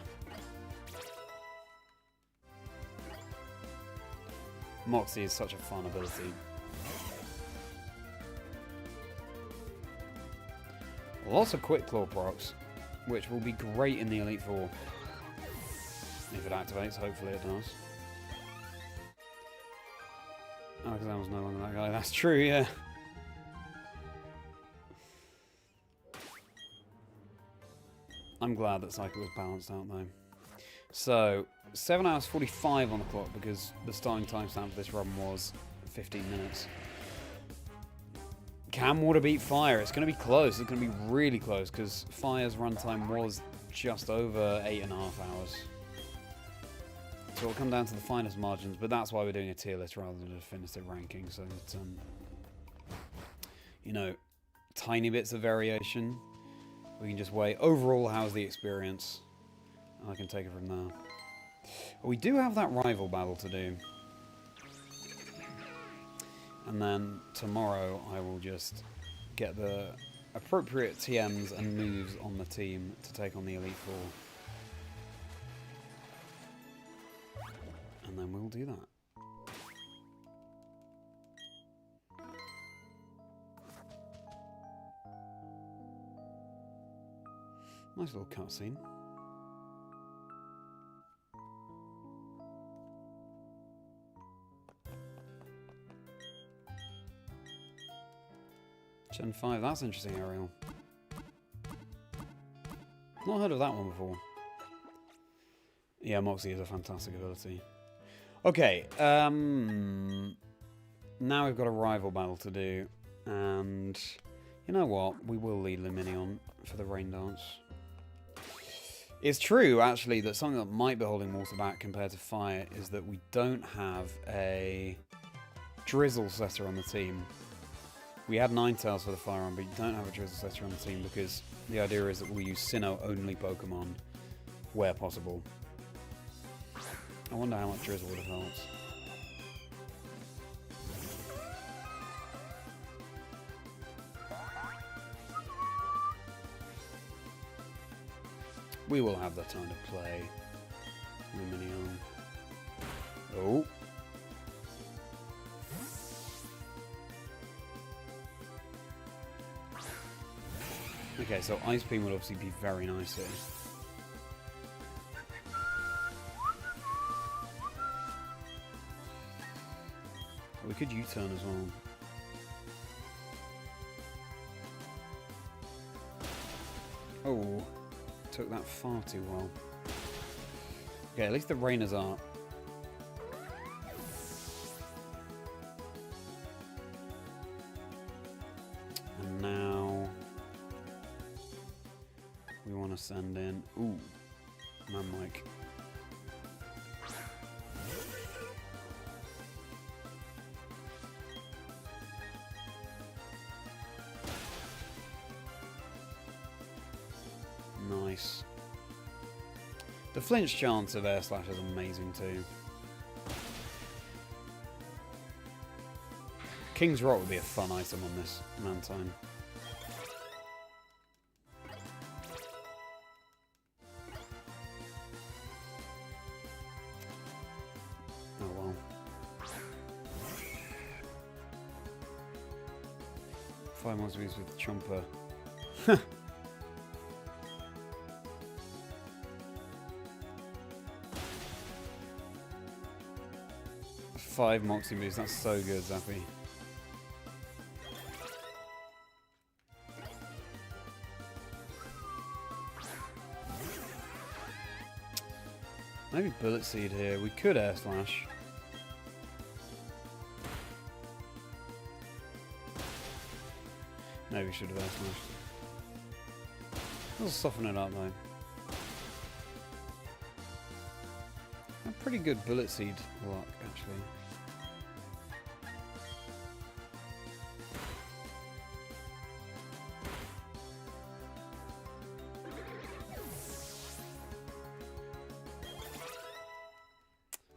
Moxie is such a fun ability. Lots of Quick Claw procs, which will be great in the Elite Four. If it activates, hopefully it does. Oh, because I was no longer that guy. That's true, yeah. I'm glad that Psychic was balanced out, though. So, 7 hours 45 on the clock, because the starting timestamp for this run was 15 minutes. Can water beat fire? It's going to be close. It's going to be really close, because fire's runtime was just over 8.5 hours. So it'll come down to the finest margins, but that's why we're doing a tier list rather than a definitive ranking, so that, you know, tiny bits of variation. We can just weigh overall how's the experience, and I can take it from there. But we do have that rival battle to do. And then tomorrow I will just get the appropriate TMs and moves on the team to take on the Elite Four. And then we'll do that. Nice little cutscene. Gen 5, that's interesting, Ariel. Not heard of that one before. Yeah, Moxie is a fantastic ability. Okay, now we've got a rival battle to do, and you know what? We will lead Lumineon for the Rain Dance. It's true, actually, that something that might be holding water back compared to fire is that we don't have a Drizzle setter on the team. We had Ninetales for the fire run, but you don't have a Drizzle setter on the team because the idea is that we'll use Sinnoh-only Pokemon where possible. I wonder how much Drizzle would have helped. We will have the time to play Lumineon. Oh. Okay, so Ice Beam would obviously be very nice here. We could U-turn as well. Oh, took that far too well. Okay, at least the rain is up. And now we want to send in. Ooh, man, Mike. Nice. The flinch chance of Air Slash is amazing too. King's Rock would be a fun item on this Mantine. Oh well. Fire monster with Chomper. 5 Moxie moves, that's so good, Zappy. Maybe Bullet Seed here. We could Air Slash. Maybe we should have Air Slashed. It'll soften it up though. A pretty good Bullet Seed luck, actually.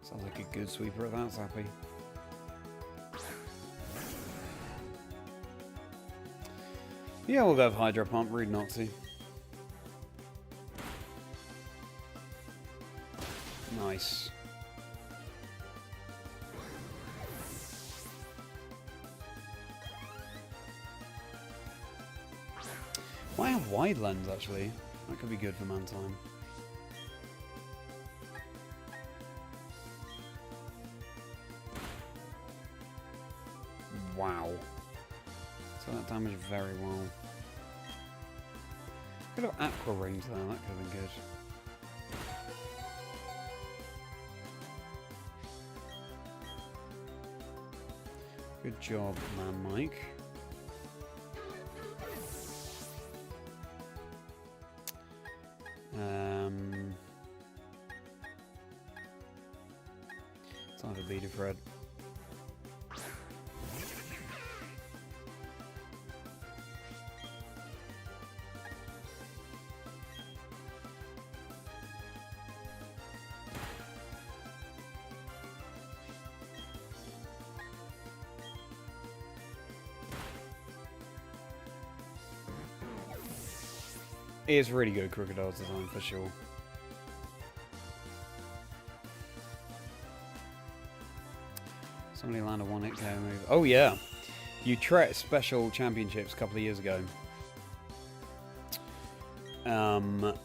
Sounds like a good sweeper if that's happy. Yeah, we'll go with Hydro Pump, rude not to. Nice. Might have Wide Lens actually. That could be good for Mantine. Wow. So that damaged very well. Could have Aqua Range there, that could have been good. Good job, man, Mike. Time for Beady Fred. It is really good Crocodile's design for sure. Somebody landed one hit KO move. Oh yeah, Utrecht Special Championships a couple of years ago. Fair enough.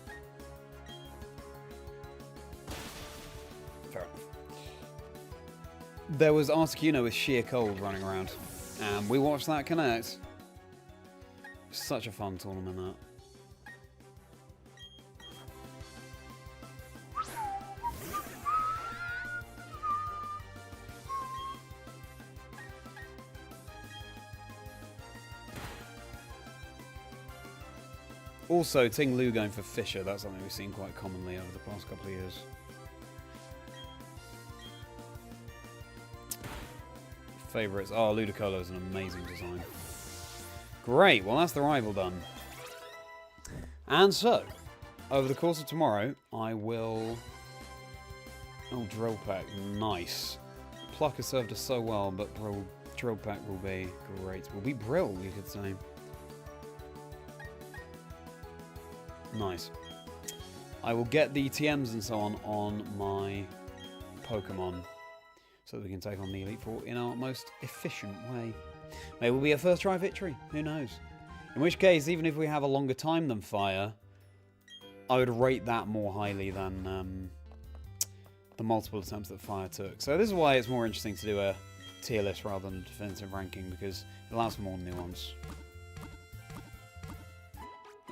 There was Articuno with Sheer Cold running around, and we watched that connect. Such a fun tournament that. Also, Ting Lu going for Fisher, that's something we've seen quite commonly over the past couple of years. Favourites. Oh, Ludicolo is an amazing design. Great, well that's the rival done. And so, over the course of tomorrow, I will... Oh, Drill Pack, nice. Pluck has served us so well, but Drill Pack will be great. Will be Brill, you could say. Nice. I will get the TMs and so on my Pokemon so that we can take on the Elite Four in our most efficient way. Maybe it will be a first try victory. Who knows? In which case, even if we have a longer time than Fire, I would rate that more highly than the multiple attempts that Fire took. So this is why it's more interesting to do a tier list rather than definitive ranking, because it allows for more nuance.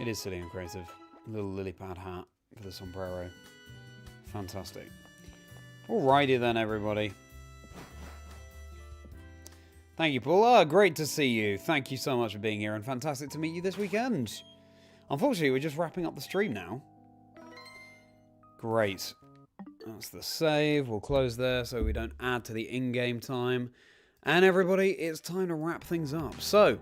It is silly and creative. Little lily pad hat for the sombrero. Fantastic. Alrighty then, everybody. Thank you, Paul. Oh, great to see you. Thank you so much for being here, and fantastic to meet you this weekend. Unfortunately, we're just wrapping up the stream now. Great. That's the save. We'll close there so we don't add to the in-game time. And everybody, it's time to wrap things up. So...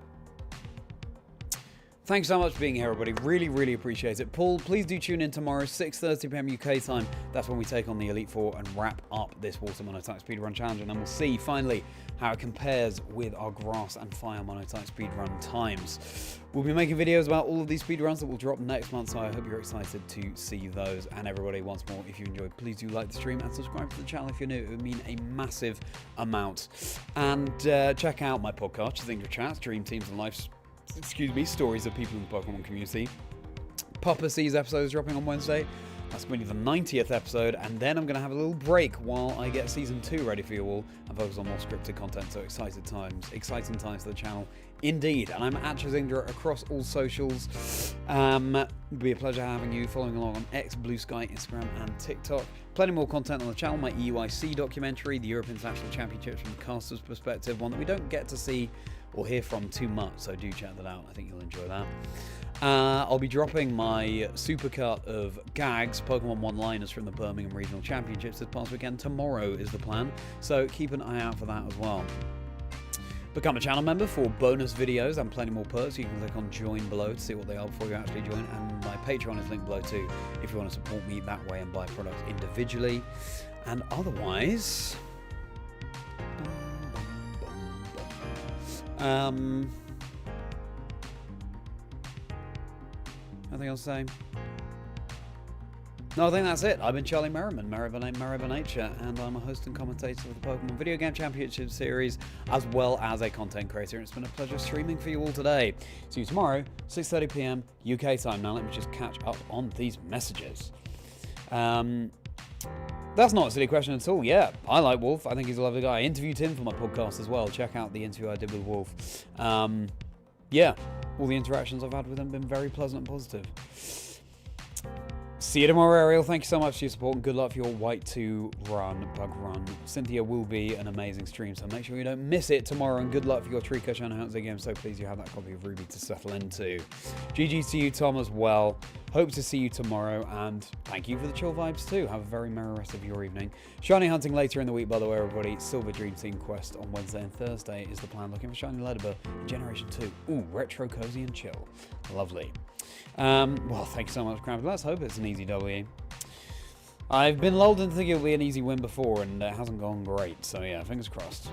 thanks so much for being here, everybody. Really, really appreciate it. Paul, please do tune in tomorrow, 6:30 PM UK time. That's when we take on the Elite Four and wrap up this Water Monotype Speedrun Challenge. And then we'll see, finally, how it compares with our Grass and Fire Monotype Speedrun times. We'll be making videos about all of these speedruns that will drop next month, so I hope you're excited to see those. And everybody, once more, if you enjoyed, please do like the stream and subscribe to the channel if you're new. It would mean a massive amount. And check out my podcast, Chazingdra Chats, Dream Teams and Life's stories of people in the Pokemon community. Papa C's episode is dropping on Wednesday. That's going to be the 90th episode, and then I'm going to have a little break while I get Season 2 ready for you all and focus on more scripted content, so exciting times for the channel indeed. And I'm at Chazingdra across all socials. It'd be a pleasure having you following along on X, Blue Sky, Instagram and TikTok. Plenty more content on the channel, my EUIC documentary, the European International Championships from the caster's perspective, one that we don't get to see or hear from too much, so do check that out. I think you'll enjoy that. I'll be dropping my supercut of gags, Pokemon one-liners from the Birmingham Regional Championships this past weekend. Tomorrow is the plan, so keep an eye out for that as well. Become a channel member for bonus videos and plenty more perks. You can click on join below to see what they are before you actually join, and my Patreon is linked below too if you want to support me that way and buy products individually. And otherwise, nothing else to say? No, I think that's it. I've been Charlie Merriman, Merri by Nature, and I'm a host and commentator of the Pokemon Video Game Championship Series, as well as a content creator, and it's been a pleasure streaming for you all today. See you tomorrow, 6:30 PM UK time. Now let me just catch up on these messages. That's not a silly question at all. Yeah, I like Wolf. I think he's a lovely guy. I interviewed him for my podcast as well. Check out the interview I did with Wolf. Yeah, all the interactions I've had with him have been very pleasant and positive. See you tomorrow, Ariel. Thank you so much for your support and good luck for your White 2 run, bug run. Cynthia will be an amazing stream, so make sure you don't miss it tomorrow, and good luck for your Trico Channel Hunter game. I'm so pleased you have that copy of Ruby to settle into. GG to you, Tom, as well. Hope to see you tomorrow, and thank you for the chill vibes too. Have a very merry rest of your evening. Shiny hunting later in the week, by the way, everybody. Silver Dream Team quest on Wednesday and Thursday is the plan. Looking for Shiny Ladybird in Generation 2. Ooh, retro, cozy, and chill. Lovely. Well, thank you so much, Cramp. Let's hope it's an easy W. I've been lulled into thinking it'll be an easy win before, and it hasn't gone great. So yeah, fingers crossed.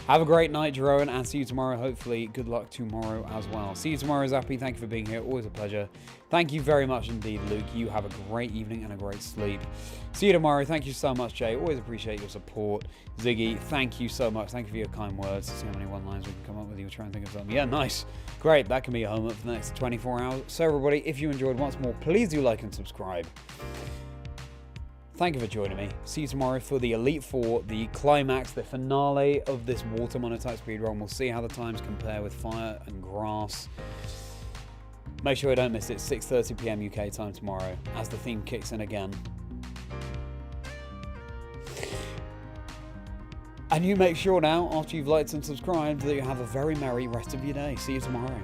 Have a great night, Jeroen, and see you tomorrow. Hopefully, good luck tomorrow as well. See you tomorrow, Zappy. Thank you for being here. Always a pleasure. Thank you very much indeed, Luke. You have a great evening and a great sleep. See you tomorrow. Thank you so much, Jay. Always appreciate your support. Ziggy, thank you so much. Thank you for your kind words. See how many one-liners we can come up with. You'll try and think of something. Yeah, nice. Great. That can be a homework for the next 24 hours. So, everybody, if you enjoyed once more, please do like and subscribe. Thank you for joining me. See you tomorrow for the Elite Four, the climax, the finale of this water monotype speedrun. We'll see how the times compare with fire and grass. Make sure you don't miss it, 6:30 PM UK time tomorrow, as the theme kicks in again. And you make sure now, after you've liked and subscribed, that you have a very merry rest of your day. See you tomorrow.